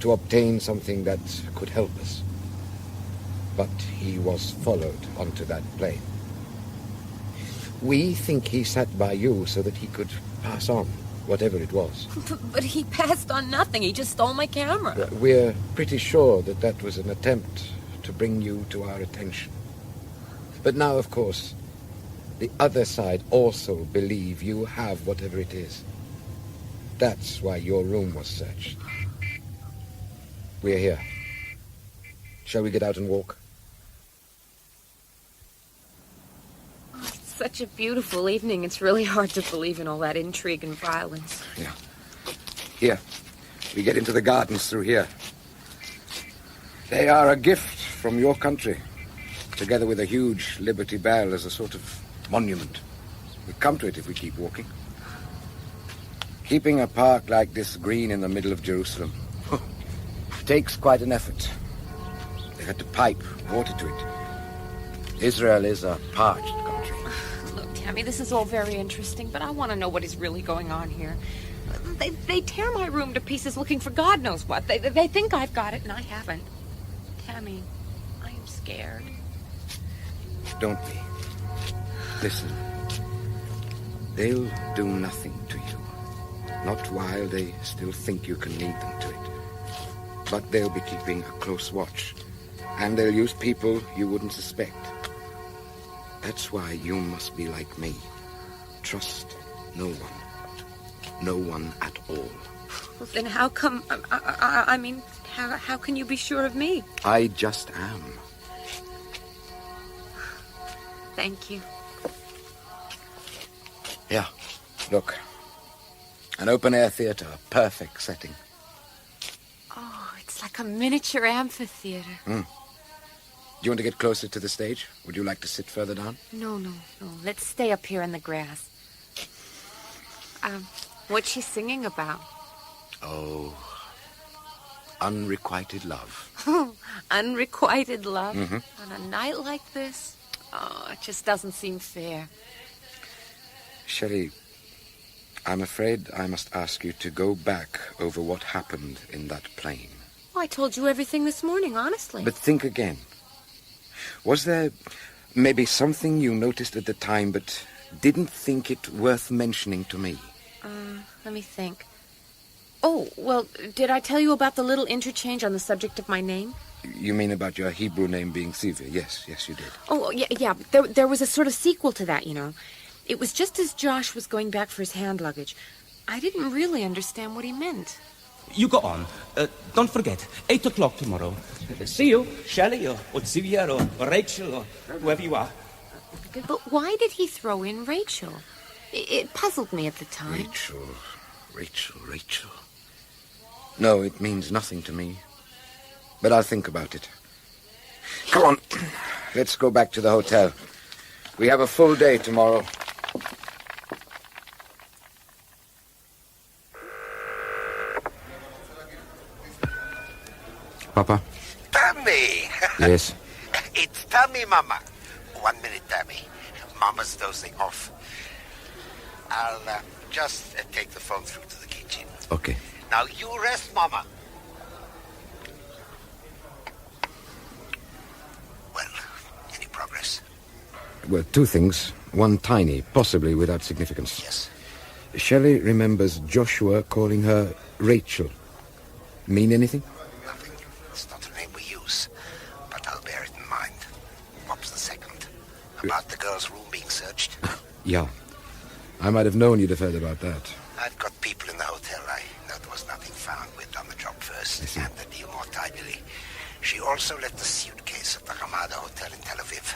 to obtain something that could help us. But he was followed onto that plane. We think he sat by you so that he could pass on whatever it was. But he passed on nothing. He just stole my camera. We're pretty sure that that was an attempt to bring you to our attention. But now, of course, the other side also believe you have whatever it is. That's why your room was searched. We're here. Shall we get out and walk? It's such a beautiful evening. It's really hard to believe in all that intrigue and violence. Yeah. Here. We get into the gardens through here. They are a gift from your country, together with a huge Liberty Bell as a sort of monument. We'll come to it if we keep walking. Keeping a park like this green in the middle of Jerusalem takes quite an effort. They had to pipe water to it. Israel is a parched country. Look, Tammy, this is all very interesting, but I want to know what is really going on here. They tear my room to pieces looking for God knows what. They think I've got it, and I haven't. Tammy, I am scared. Don't be. Listen. They'll do nothing to you. Not while they still think you can lead them to it. But they'll be keeping a close watch. And they'll use people you wouldn't suspect. That's why you must be like me. Trust no one. No one at all. Well, then how come... I mean, how can you be sure of me? I just am. Thank you. Yeah. Look. An open-air theater. A perfect setting. Oh, it's like a miniature amphitheater. Do you want to get closer to the stage? Would you like to sit further down? No. Let's stay up here in the grass. What's she singing about? Oh, unrequited love. Unrequited love? Mhm. On a night like this? Oh, it just doesn't seem fair. Shelley, I'm afraid I must ask you to go back over what happened in that plane. Oh, I told you everything this morning, honestly. But think again. Was there maybe something you noticed at the time but didn't think it worth mentioning to me? Let me think. Oh, well, did I tell you about the little interchange on the subject of my name? You mean about your Hebrew name being Siva? Yes, you did. Oh, yeah. There was a sort of sequel to that, you know. It was just as Josh was going back for his hand luggage. I didn't really understand what he meant. You go on. Don't forget, 8 o'clock tomorrow. See you, Shelley, or Sylvia, or Rachel, or whoever you are. But why did he throw in Rachel? It puzzled me at the time. Rachel. No, it means nothing to me. But I'll think about it. Come on, let's go back to the hotel. We have a full day tomorrow. Papa? Tammy! Yes? It's Tammy, Mama. 1 minute, Tammy. Mama's dozing off. I'll just take the phone through to the kitchen. Okay. Now you rest, Mama. Well, any progress? Well, two things. One tiny, possibly without significance. Yes. Shelley remembers Joshua calling her Rachel. Mean anything? Nothing. It's not a name we use. But I'll bear it in mind. What's the second? About the girl's room being searched? Yeah. I might have known you'd have heard about that. I've got people in the hotel. I know there was nothing found. We've done the job first. And the deal more tidily. She also left the suitcase at the Ramada Hotel in Tel Aviv.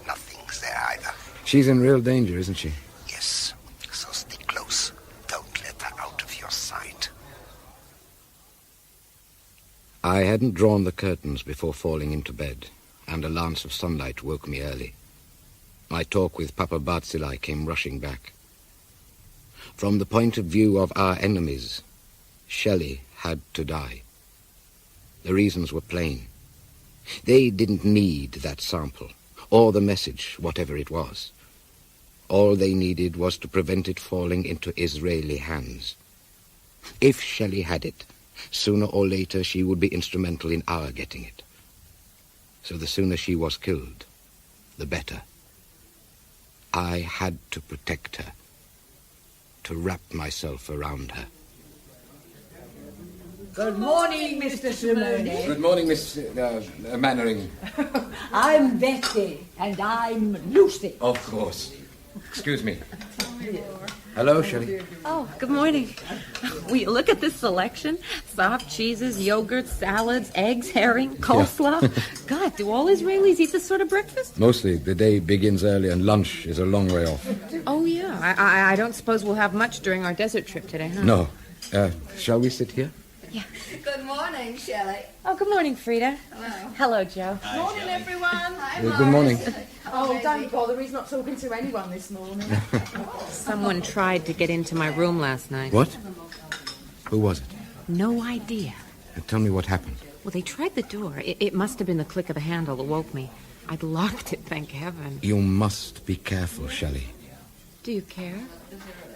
Nothing's there either. She's in real danger, isn't she? Yes. So stick close. Don't let her out of your sight. I hadn't drawn the curtains before falling into bed, and a lance of sunlight woke me early. My talk with Papa Barzilai came rushing back. From the point of view of our enemies, Shelley had to die. The reasons were plain. They didn't need that sample, or the message, whatever it was. All they needed was to prevent it falling into Israeli hands. If Shelley had it, sooner or later she would be instrumental in our getting it. So the sooner she was killed, the better. I had to protect her, to wrap myself around her. Good morning, Mr. Simone. Good morning, Miss Mannering. I'm Betty, and I'm Lucy. Of course. Excuse me. Hello, Shelley. Oh, good morning. Will you look at this selection? Soft cheeses, yogurt, salads, eggs, herring, coleslaw. God, do all Israelis eat this sort of breakfast? Mostly. The day begins early and lunch is a long way off. Oh, yeah. I don't suppose we'll have much during our desert trip today, huh? No. Shall we sit here? Yeah. Good morning, Shelley. Oh, good morning, Frida. Hello. Hello, Joe. Morning, everyone. Hi, Good morning. Oh, don't bother. He's not talking to anyone this morning. Someone tried to get into my room last night. What? Who was it? No idea. Tell me what happened. Well, they tried the door. It must have been the click of the handle that woke me. I'd locked it, thank heaven. You must be careful, Shelley. Do you care?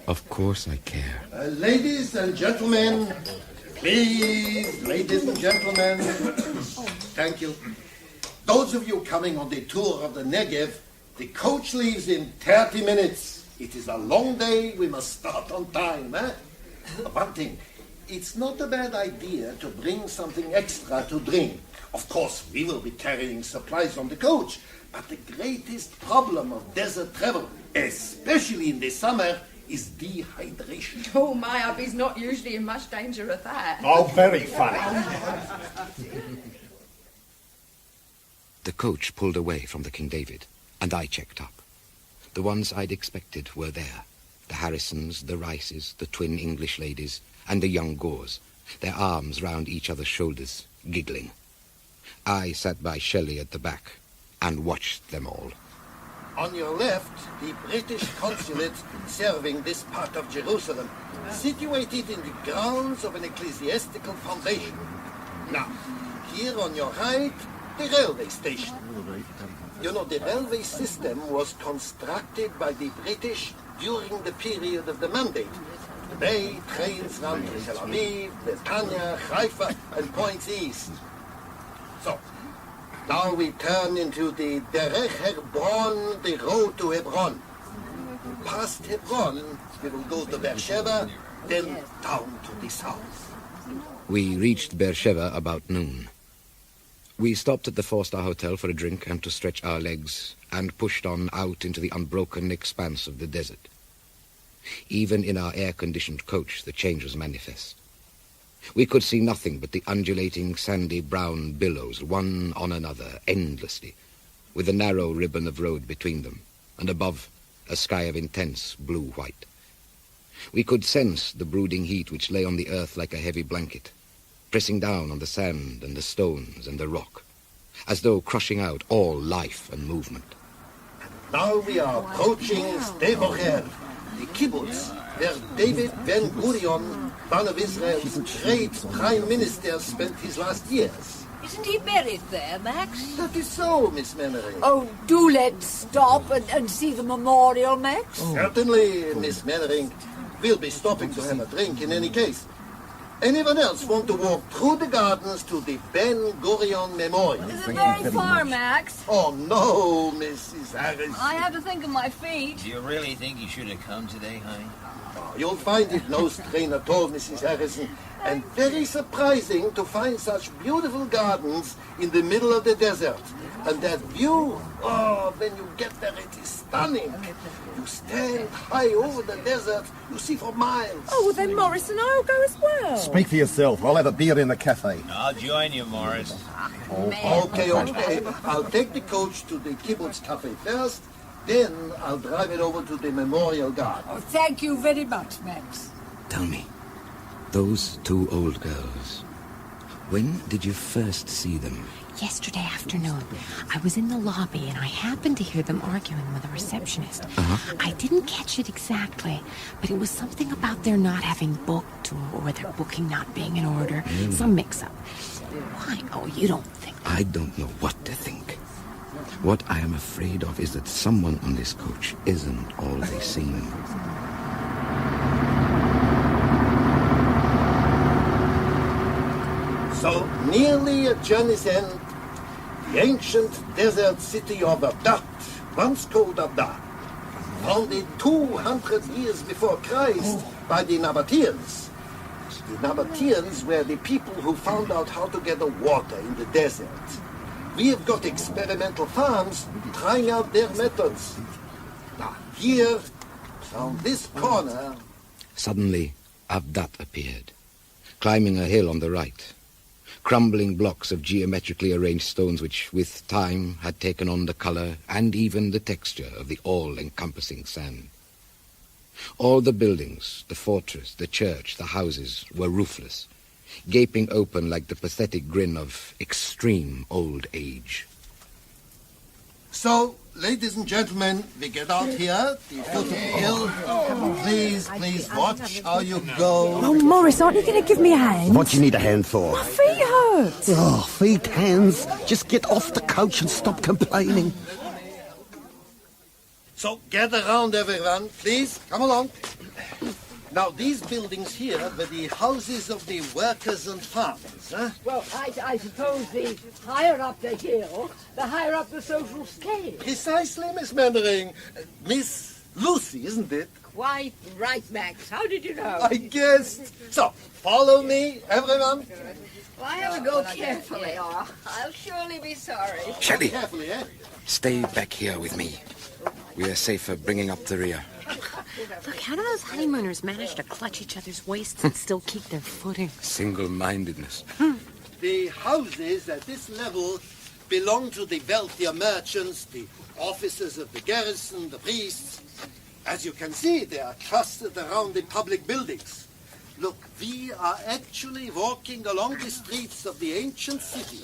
Of course I care. Ladies and gentlemen, please, ladies and gentlemen, thank you. Those of you coming on the tour of the Negev, the coach leaves in 30 minutes. It is a long day. We must start on time. One thing, it's not a bad idea to bring something extra to drink. Of course, we will be carrying supplies on the coach, but the greatest problem of desert travel, especially in the summer, is dehydration. Oh, my hubby's not usually in much danger of that. Oh, very funny. The coach pulled away from the King David, and I checked up. The ones I'd expected were there. The Harrisons, the Rices, the twin English ladies, and the young Gores, their arms round each other's shoulders, giggling. I sat by Shelley at the back and watched them all. On your left, the British consulate serving this part of Jerusalem, situated in the grounds of an ecclesiastical foundation. Now, here on your right, the railway station. You know, the railway system was constructed by the British during the period of the Mandate. Today, trains run to Tel Aviv, Netanya, Haifa, and points east. So, now we turn into the Derech Hebron, the road to Hebron. Past Hebron, we will go to Beersheba, then down to the south. We reached Beersheba about noon. We stopped at the four-star hotel for a drink and to stretch our legs, and pushed on out into the unbroken expanse of the desert. Even in our air-conditioned coach, the change was manifest. We could see nothing but the undulating sandy brown billows, one on another, endlessly, with a narrow ribbon of road between them, and above, a sky of intense blue-white. We could sense the brooding heat which lay on the earth like a heavy blanket, pressing down on the sand and the stones and the rock, as though crushing out all life and movement. Now we are approaching Sde Boker, the kibbutz, where David Ben-Gurion, one of Israel's great prime ministers, spent his last years. Isn't he buried there, Max? That is so, Miss Mannering. Oh, do let's stop and see the memorial, Max. Certainly, Miss Mannering. We'll be stopping to have a drink in any case. Anyone else want to walk through the gardens to the Ben-Gurion Memorial? Is it very far, Max? Oh, no, Mrs. Harris. I have to think of my feet. Do you really think you should have come today, honey? You'll find it no strain at all, Mrs. Harrison. And very surprising to find such beautiful gardens in the middle of the desert. And that view, oh, when you get there, it is stunning. You stand high over the desert, you see for miles. Oh, well then Morris and I'll go as well. Speak for yourself. I'll have a beer in the cafe. I'll join you, Morris. Okay. I'll take the coach to the kibbutz cafe first, then I'll drive it over to the memorial garden. Oh, thank you very much, Max. Tell me, those two old girls, when did you first see them? Yesterday afternoon, I was in the lobby and I happened to hear them arguing with a receptionist. I didn't catch it exactly, but it was something about their not having booked or their booking not being in order. Some mix-up. Why? Oh, you don't think... I don't know what to think. What I am afraid of is that someone on this coach isn't all they seem. So, nearly at journey's end, the ancient desert city of Abdat, once called Abda, founded 200 years before Christ by the Nabateans. The Nabateans were the people who found out how to gather water in the desert. We have got experimental farms trying out their methods. Now, here, on this corner... Suddenly, Abdat appeared, climbing a hill on the right. Crumbling blocks of geometrically arranged stones which, with time, had taken on the color and even the texture of the all-encompassing sand. All the buildings, the fortress, the church, the houses, were roofless, gaping open like the pathetic grin of extreme old age. So, ladies and gentlemen, we get out here, the foot of the hill. Please watch how you go. Oh, Morris, aren't you going to give me a hand? What do you need a hand for? My feet hurt. Oh, feet, hands. Just get off the coach and stop complaining. So, gather round, everyone. Please, come along. Now, these buildings here were the houses of the workers and farmers, huh? Well, I suppose the higher up the hill, the higher up the social scale. Precisely, Miss Mannering. Miss Lucy, isn't it? Quite right, Max. How did you know? I guessed. So, follow me, everyone. Well, I have to go carefully, or I'll surely be sorry. Shelley, Carefully, eh? stay back here with me. We are safer bringing up the rear. Look, how do those honeymooners manage to clutch each other's waists and still keep their footing? Single-mindedness. The houses at this level belong to the wealthier merchants, the officers of the garrison, the priests. As you can see, they are clustered around the public buildings. Look, we are actually walking along the streets of the ancient city.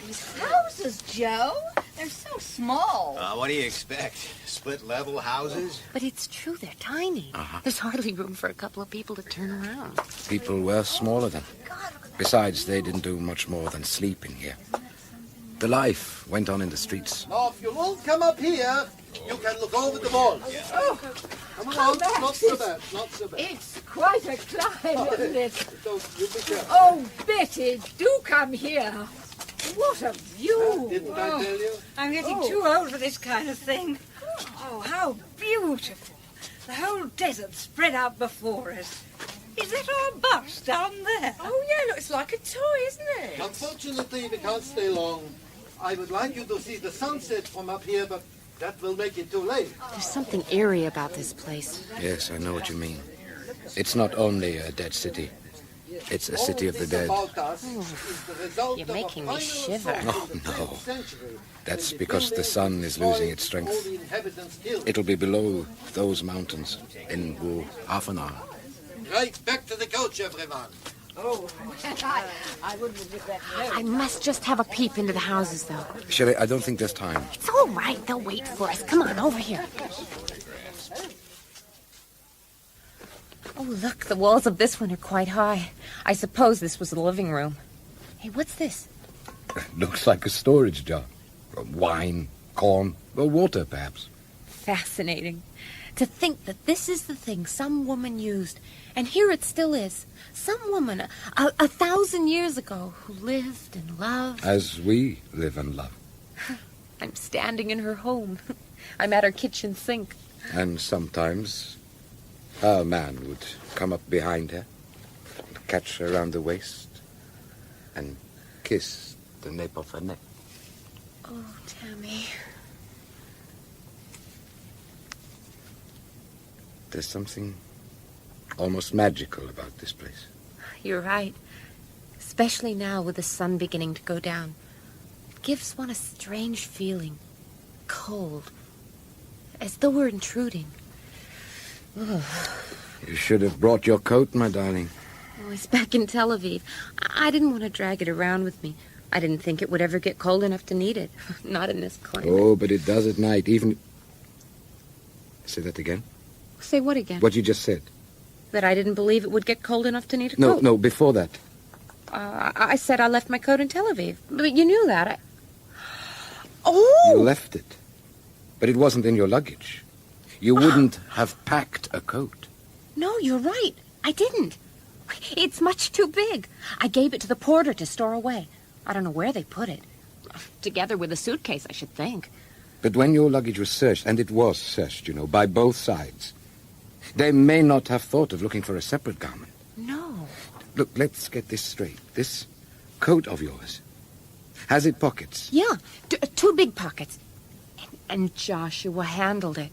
These houses, Joe, they're so small. What do you expect? Split-level houses? But it's true, they're tiny. There's hardly room for a couple of people to turn around. People were smaller then. Besides, they didn't do much more than sleep in here. The life went on in the streets. Now, if you won't come up here, you can look over the wall. Oh, Come on, not so bad, not so bad. it's quite a climb, isn't it? Don't you be careful. Oh, Betty, do come here. What a view. Didn't I tell you? I'm getting too old for this kind of thing. Oh, how beautiful. The whole desert spread out before us. Is that our bus down there? Oh, yeah, look, it's like a toy, isn't it? Unfortunately, we can't stay long. I would like you to see the sunset from up here, but that will make it too late. There's something eerie about this place. Yes, I know what you mean. It's not only a dead city. It's a city of the dead. You're making me shiver. Oh, no. That's because the sun is losing its strength. It'll be below those mountains in half an hour. Right, back to the coach, everyone. Oh, I wouldn't admit that. No. I must just have a peep into the houses, though. Shelley, I don't think there's time. It's all right. They'll wait for us. Come on, over here. Oh, look, the walls of this one are quite high. I suppose this was the living room. Hey, what's this? Looks like a storage jar. Wine, corn, or water, perhaps. Fascinating. To think that this is the thing some woman used, and here it still is. Some woman, a 1,000 years ago, who lived and loved. As we live and love. I'm standing in her home. I'm at her kitchen sink. And sometimes a man would come up behind her, and catch her around the waist, and kiss the nape of her neck. Oh, Tammy. There's something almost magical about this place. You're right. Especially now with the sun beginning to go down. It gives one a strange feeling. Cold. As though we're intruding. Ugh. You should have brought your coat, my darling. Oh, it's back in Tel Aviv. I didn't want to drag it around with me. I didn't think it would ever get cold enough to need it. Not in this climate. Oh, but it does at night, even... Say that again? Say what again? What you just said. That I didn't believe it would get cold enough to need a No, coat. no, before that. I said I left my coat in Tel Aviv. But you knew that. Oh! You left it. But it wasn't in your luggage. You wouldn't have packed a coat. No, you're right. I didn't. It's much too big. I gave it to the porter to store away. I don't know where they put it. Together with a suitcase, I should think. But when your luggage was searched, and it was searched, you know, by both sides, they may not have thought of looking for a separate garment. No. Look, let's get this straight. This coat of yours, has it pockets? Yeah, two big pockets. And Joshua handled it.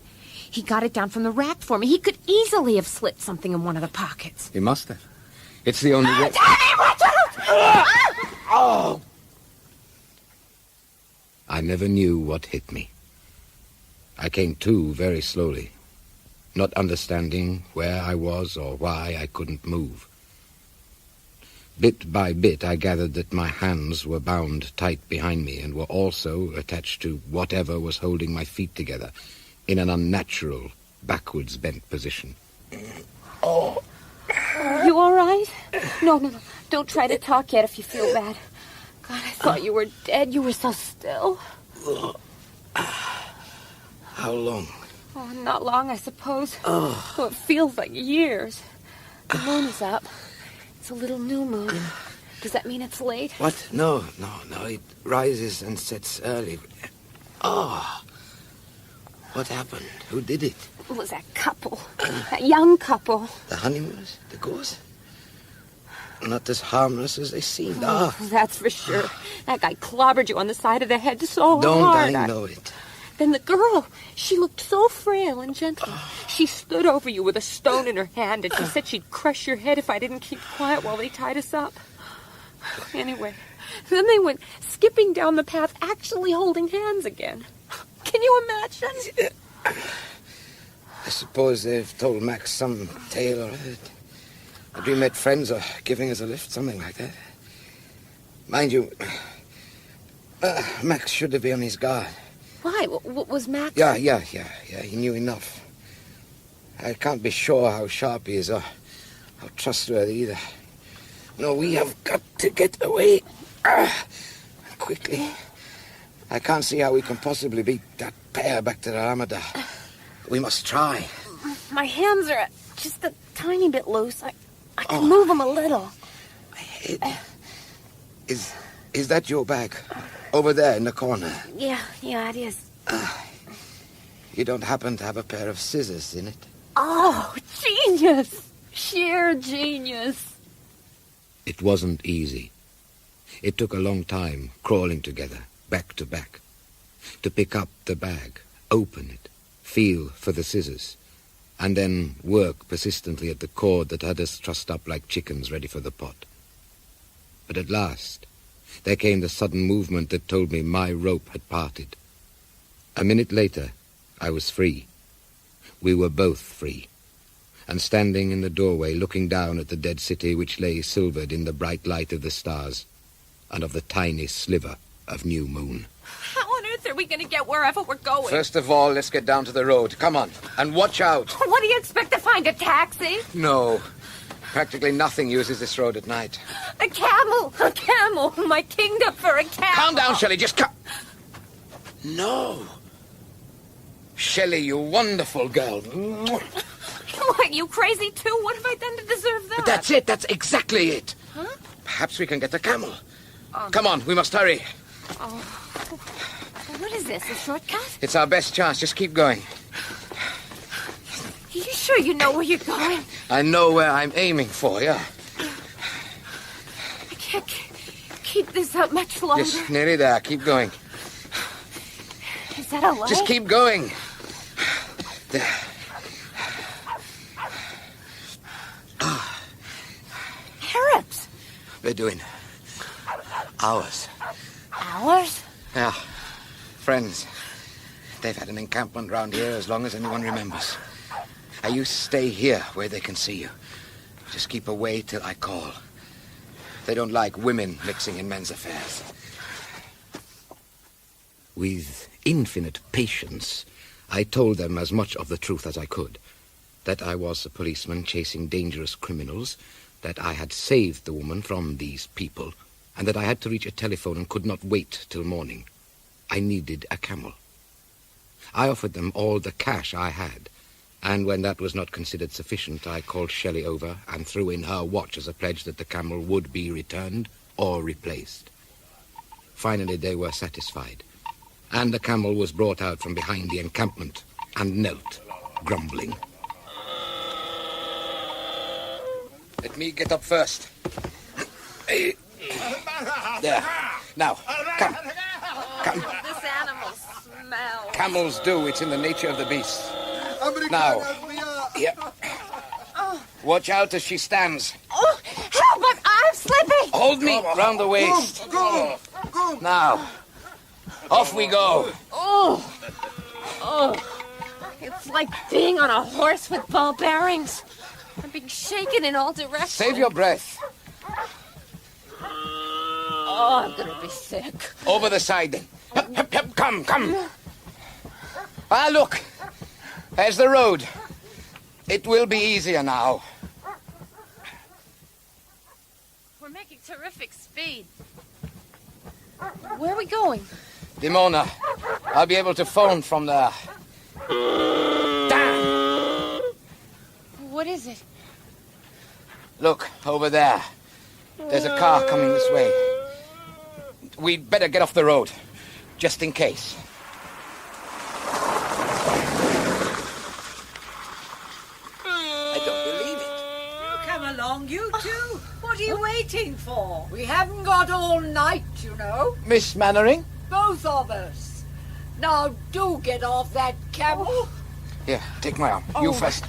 He got it down from the rack for me. He could easily have slipped something in one of the pockets. He must have. It's the only way... Daddy, watch out! Oh! I never knew what hit me. I came to very slowly, not understanding where I was or why I couldn't move. Bit by bit, I gathered that my hands were bound tight behind me and were also attached to whatever was holding my feet together in an unnatural, backwards bent position. Oh. You all right? No. Don't try to talk yet if you feel bad. God, I thought you were dead. You were so still. How long? Oh, not long, I suppose. Oh, it feels like years. The moon is up. It's a little new moon. Does that mean it's late? What? No. It rises and sets early. Oh. What happened? Who did it? It was that couple. That young couple. The honeymooners? The ghosts? Not as harmless as they seemed. That's for sure. That guy clobbered you on the side of the head so Don't hard. I know it? Then the girl, she looked so frail and gentle. She stood over you with a stone in her hand, and she said she'd crush your head if I didn't keep quiet while they tied us up. Anyway, then they went skipping down the path, actually holding hands again. Can you imagine? I suppose they've told Max some tale or other. That we met friends or giving us a lift, something like that. Mind you, Max should have been on his guard. Why? What was Max? Yeah, he knew enough. I can't be sure how sharp he is or how trustworthy either. No, we have got to get away. Quickly. I can't see how we can possibly beat that pair back to the Armada. We must try. My hands are just a tiny bit loose. I can move them a little. Is that your bag? Over there in the corner? Yeah, it is. You don't happen to have a pair of scissors in it? Oh, genius! Sheer genius. It wasn't easy. It took a long time, crawling together, back to back. To pick up the bag, open it, feel for the scissors, and then work persistently at the cord that had us trussed up like chickens ready for the pot. But at last, there came the sudden movement that told me my rope had parted. A minute later, I was free. We were both free, and standing in the doorway looking down at the dead city which lay silvered in the bright light of the stars and of the tiny sliver of new moon. How on earth are we going to get wherever we're going? First of all, let's get down to the road. Come on, and watch out. What do you expect to find, a taxi? No. Practically nothing uses this road at night. A camel! A camel! My kingdom for a camel! Calm down, Shelley, just come. No. Shelley, you wonderful girl. What, you crazy too? What have I done to deserve that? That's it, that's exactly it. Huh? Perhaps we can get the camel. Come on, we must hurry. Oh. What is this, a shortcut? It's our best chance, just keep going. Are you sure you know where you're going? I know where I'm aiming for, yeah. I can't keep this up much longer. Just nearly there, keep going. Is that a light? Just keep going. There. Arabs? They're doing hours. Hours? Yeah. Friends. They've had an encampment round here as long as anyone remembers. You stay here where they can see you. Just keep away till I call. They don't like women mixing in men's affairs. With infinite patience, I told them as much of the truth as I could. That I was a policeman chasing dangerous criminals, that I had saved the woman from these people, and that I had to reach a telephone and could not wait till morning. I needed a camel. I offered them all the cash I had, and when that was not considered sufficient, I called Shelley over and threw in her watch as a pledge that the camel would be returned or replaced. Finally, they were satisfied, and the camel was brought out from behind the encampment and knelt, grumbling. Let me get up first. There. Now, come. Come. This animal smells. Camels do. It's in the nature of the beast. Now, here. Watch out as she stands. Oh, help! I'm slipping! Hold me round the waist. Now, off we go. Oh, it's like being on a horse with ball bearings. I'm being shaken in all directions. Save your breath. Oh, I'm gonna be sick. Over the side then. Come. Ah, look. There's the road. It will be easier now. We're making terrific speed. Where are we going? Dimona, I'll be able to phone from there. Damn! What is it? Look, over there. There's a car coming this way. We'd better get off the road, just in case. I don't believe it. Come along, you two. What are you waiting for? We haven't got all night, you know. Miss Mannering? Both of us. Now do get off that camel. Here, take my arm. You first.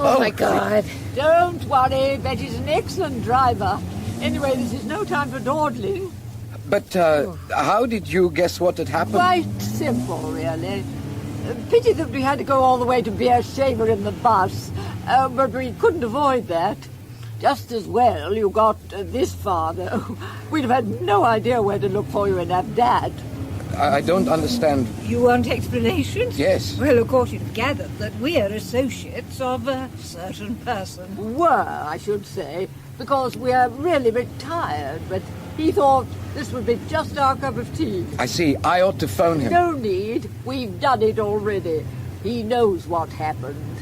Oh, my God. Don't worry, Betty's an excellent driver. Anyway, this is no time for dawdling. But, how did you guess what had happened? Quite simple, really. Pity that we had to go all the way to Beersheba in the bus, but we couldn't avoid that. Just as well you got this far, though. We'd have had no idea where to look for you in Abdad. I don't understand. You want explanations? Yes. Well, of course you've gathered that we're associates of a certain person. Were, I should say, because we're really retired, but he thought this would be just our cup of tea. I see. I ought to phone him. No need. We've done it already. He knows what happened.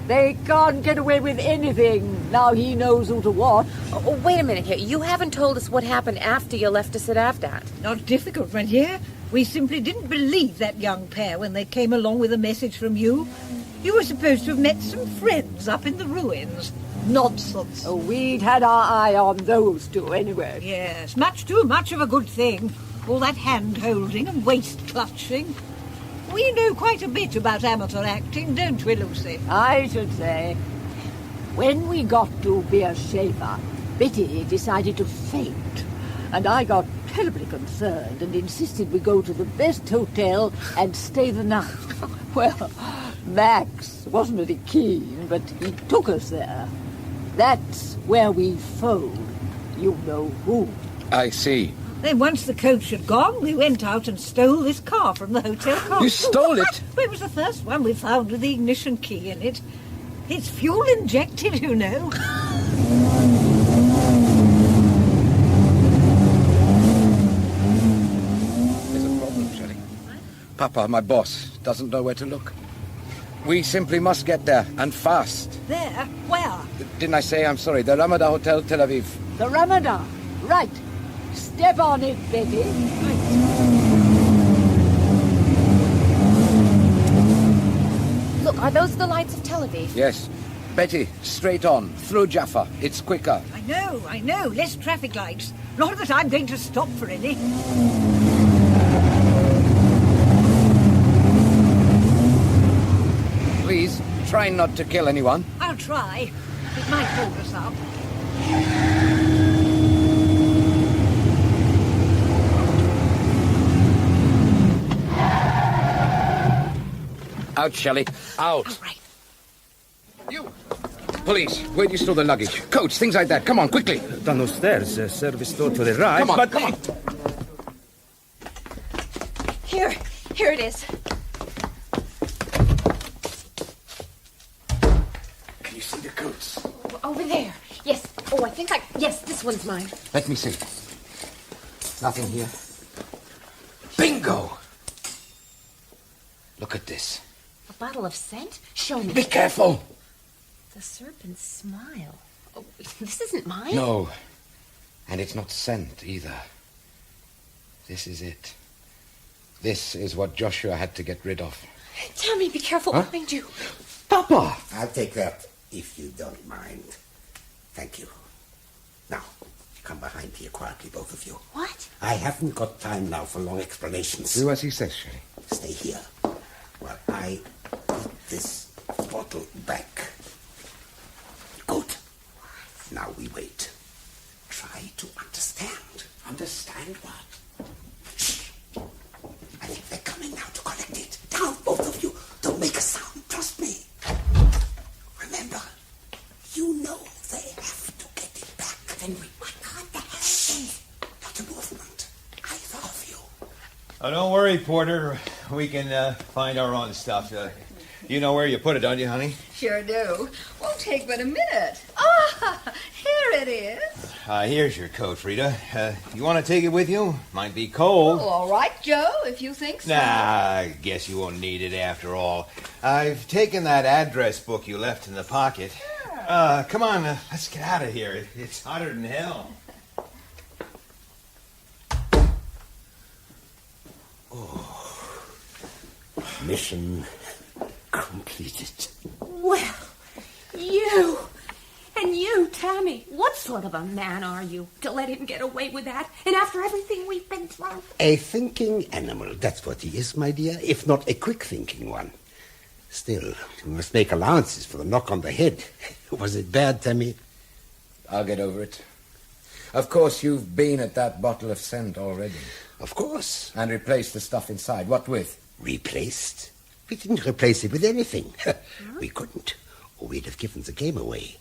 They can't get away with anything. Now he knows who to watch. Oh, wait a minute here. You haven't told us what happened after you left us at Avdat. Not difficult, my dear. We simply didn't believe that young pair when they came along with a message from you. You were supposed to have met some friends up in the ruins. Nonsense. Oh, we'd had our eye on those two anyway. Yes, much too much of a good thing. All that hand-holding and waist-clutching. We know quite a bit about amateur acting, don't we, Lucy? I should say. When we got to Beersheba, Betty decided to faint, and I got terribly concerned and insisted we go to the best hotel and stay the night. Well, Max wasn't really keen, but he took us there. That's where we phoned you know who. I see. Then once the coach had gone, we went out and stole this car from the hotel car. You stole it? Well, it was the first one we found with the ignition key in it. It's fuel injected, you know. There's a problem, Shelley. Papa, my boss, doesn't know where to look. We simply must get there, and fast. There? Where? Didn't I say I'm sorry? The Ramada Hotel, Tel Aviv. The Ramada. Right. Step on it, Betty. Look, are those the lights of Tel Aviv? Yes. Betty, straight on, through Jaffa. It's quicker. I know. Less traffic lights. Not that I'm going to stop for any. Please, try not to kill anyone. I'll try. It might hold us up. Out, Shelley. Out. All right. You. Police, where do you store the luggage? Coats, things like that. Come on, quickly. Down those stairs. Service door to the right. Come on, but... come on. Here it is. Can you see the coats? Over there. Yes. Oh, I think yes, this one's mine. Let me see. Nothing here. Bingo! Look at this. A bottle of scent? Show me. Be careful! The serpent's smile. Oh, this isn't mine? No. And it's not scent either. This is it. This is what Joshua had to get rid of. Tammy, be careful behind you. Papa! I'll take that, if you don't mind. Thank you. Now, come behind here quietly, both of you. What? I haven't got time now for long explanations. Do as he says, Shelley. Stay here while I put this bottle back. Good. Now we wait. Try to understand. Understand what? Shh. I think they're coming now to collect it. Down, both of you. Don't make a sound. Trust me. Remember, you know they have to get it back. Then we... What can't the hell? Shh. Not a movement. Either of you. Oh, don't worry, Porter. We can find our own stuff. You know where you put it, don't you, honey? Sure do. Won't take but a minute. Ah, here it is. Here's your coat, Frida. You want to take it with you? Might be cold. Oh, all right, Joe, if you think so. Nah, I guess you won't need it after all. I've taken that address book you left in the pocket. Come on, let's get out of here. It's hotter than hell. Mission completed. Well, you. And you, Tammy. What sort of a man are you to let him get away with that? And after everything we've been through? A thinking animal, that's what he is, my dear, if not a quick-thinking one. Still, we must make allowances for the knock on the head. Was it bad, Tammy? I'll get over it. Of course, you've been at that bottle of scent already. Of course. And replaced the stuff inside. What with? Replaced? We didn't replace it with anything. We couldn't, or we'd have given the game away.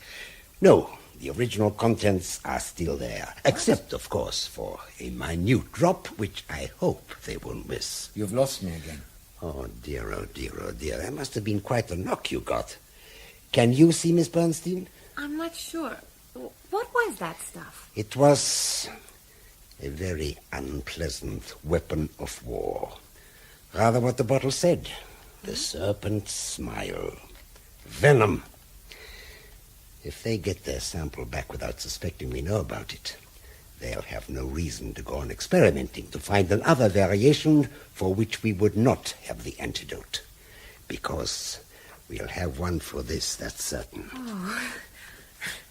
No, The original contents are still there, except, of course, for a minute drop, which I hope they will miss. You've lost me again. Oh, dear, oh, dear, oh, dear. That must have been quite a knock you got. Can you see Miss Bernstein? I'm not sure. What was that stuff? It was a very unpleasant weapon of war. Rather what the bottle said. The serpent's smile. Venom. If they get their sample back without suspecting we know about it, they'll have no reason to go on experimenting to find another variation for which we would not have the antidote. Because we'll have one for this, that's certain. Oh,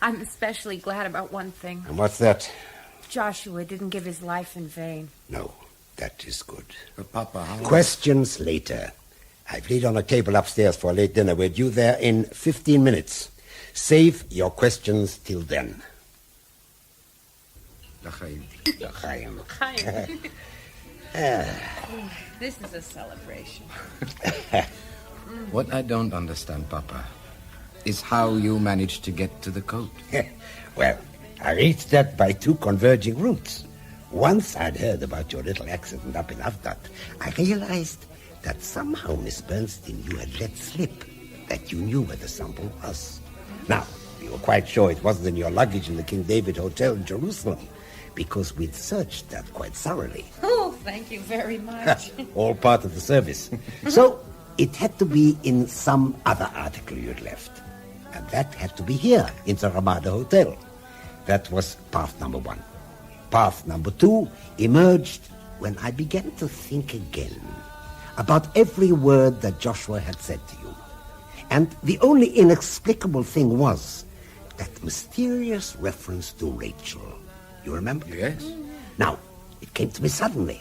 I'm especially glad about one thing. And what's that? Joshua didn't give his life in vain. No, that is good. But Papa, how... Questions later. I've laid on a table upstairs for a late dinner. We're due there in 15 minutes. Save your questions till then. L'chaim. This is a celebration. What I don't understand, Papa, is how you managed to get to the coat. Well, I reached that by two converging routes. Once I'd heard about your little accident up in Avdat, I realized that somehow, Miss Bernstein, you had let slip that you knew where the sample was. Now, we were quite sure it wasn't in your luggage in the King David Hotel in Jerusalem, because we'd searched that quite thoroughly. Oh, thank you very much. All part of the service. So, it had to be in some other article you'd left. And that had to be here, in the Ramada Hotel. That was path number one. Path number two emerged when I began to think again about every word that Joshua had said to you. And the only inexplicable thing was that mysterious reference to Rachel. You remember? Yes. Now, it came to me suddenly.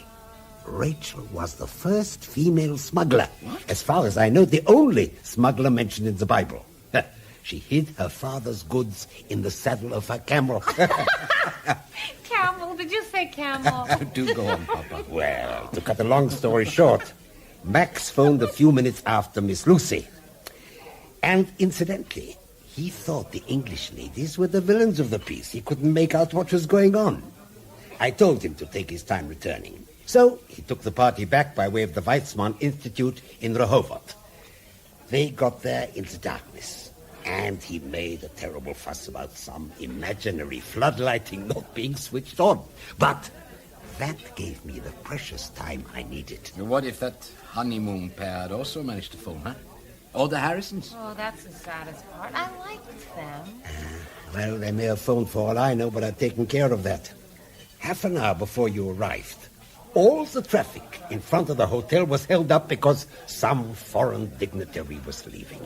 Rachel was the first female smuggler. What? As far as I know, the only smuggler mentioned in the Bible. She hid her father's goods in the saddle of her camel. Camel? Did you say camel? Do go on, Papa. Well, to cut a long story short, Max phoned a few minutes after Miss Lucy. And incidentally, he thought the English ladies were the villains of the piece. He couldn't make out what was going on. I told him to take his time returning. So he took the party back by way of the Weizmann Institute in Rehovot. They got there in the darkness. And he made a terrible fuss about some imaginary floodlighting not being switched on. But that gave me the precious time I needed. What if that honeymoon pair had also managed to phone, huh? Or the Harrisons? Oh, that's the saddest part. I liked them. Well, they may have phoned for all I know, but I've taken care of that. Half an hour before you arrived, all the traffic in front of the hotel was held up because some foreign dignitary was leaving.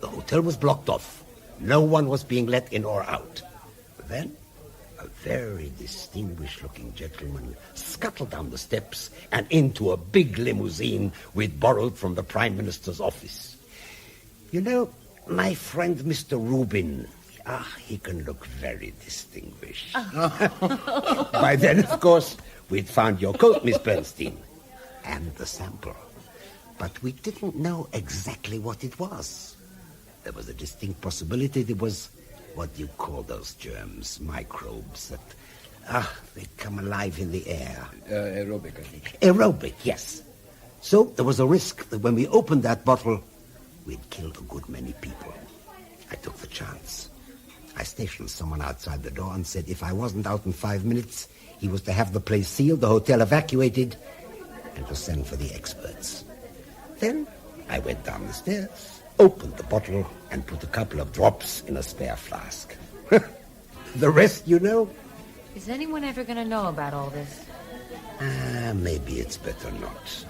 The hotel was blocked off. No one was being let in or out. Then, a very distinguished-looking gentleman scuttled down the steps and into a big limousine we'd borrowed from the Prime Minister's office. You know, my friend Mr. Rubin, he can look very distinguished. By then, of course, we'd found your coat, Miss Bernstein, and the sample. But we didn't know exactly what it was. There was a distinct possibility there was, what do you call those germs, microbes that, they come alive in the air. Aerobic, I think. Aerobic, yes. So there was a risk that when we opened that bottle, we'd kill a good many people. I took the chance. I stationed someone outside the door and said if I wasn't out in 5 minutes, he was to have the place sealed, the hotel evacuated, and to send for the experts. Then I went down the stairs, opened the bottle, and put a couple of drops in a spare flask. The rest, you know. Is anyone ever going to know about all this? Maybe it's better not.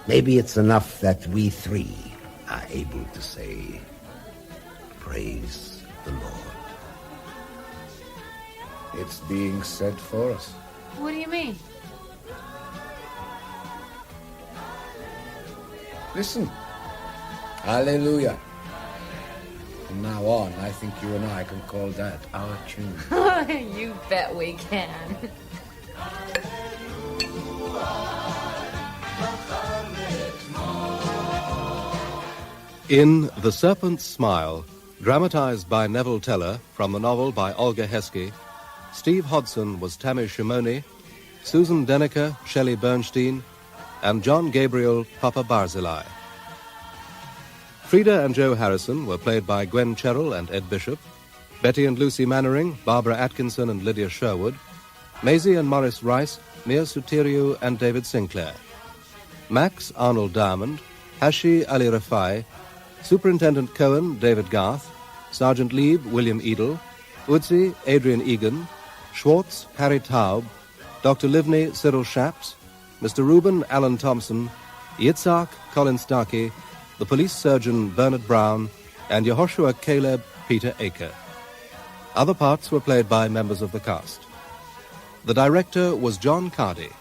Maybe it's enough that we three are able to say, praise the Lord. It's being said for us. What do you mean? Listen. Hallelujah. From now on, I think you and I can call that our tune. You bet we can. In The Serpent's Smile, Dramatized by Neville Teller from the novel by Olga Heskey, Steve Hodson was Tammy Shimoni, Susan Denneker, Shelley Bernstein, and John Gabriel, Papa Barzilai. Frida and Joe Harrison were played by Gwen Cherrill and Ed Bishop, Betty and Lucy Mannering, Barbara Atkinson and Lydia Sherwood, Maisie and Morris Rice, Mia Sutiriu and David Sinclair, Max Arnold Diamond, Hashi Ali Rafai, Superintendent Cohen David Garth, Sergeant Lieb William Edel, Udzi Adrian Egan, Schwartz Harry Taub, Dr. Livney Cyril Shaps, Mr. Reuben Alan Thompson, Yitzhak Colin Starkey, the police surgeon Bernard Brown, and Yehoshua Caleb Peter Aker. Other parts were played by members of the cast. The director was John Cardy.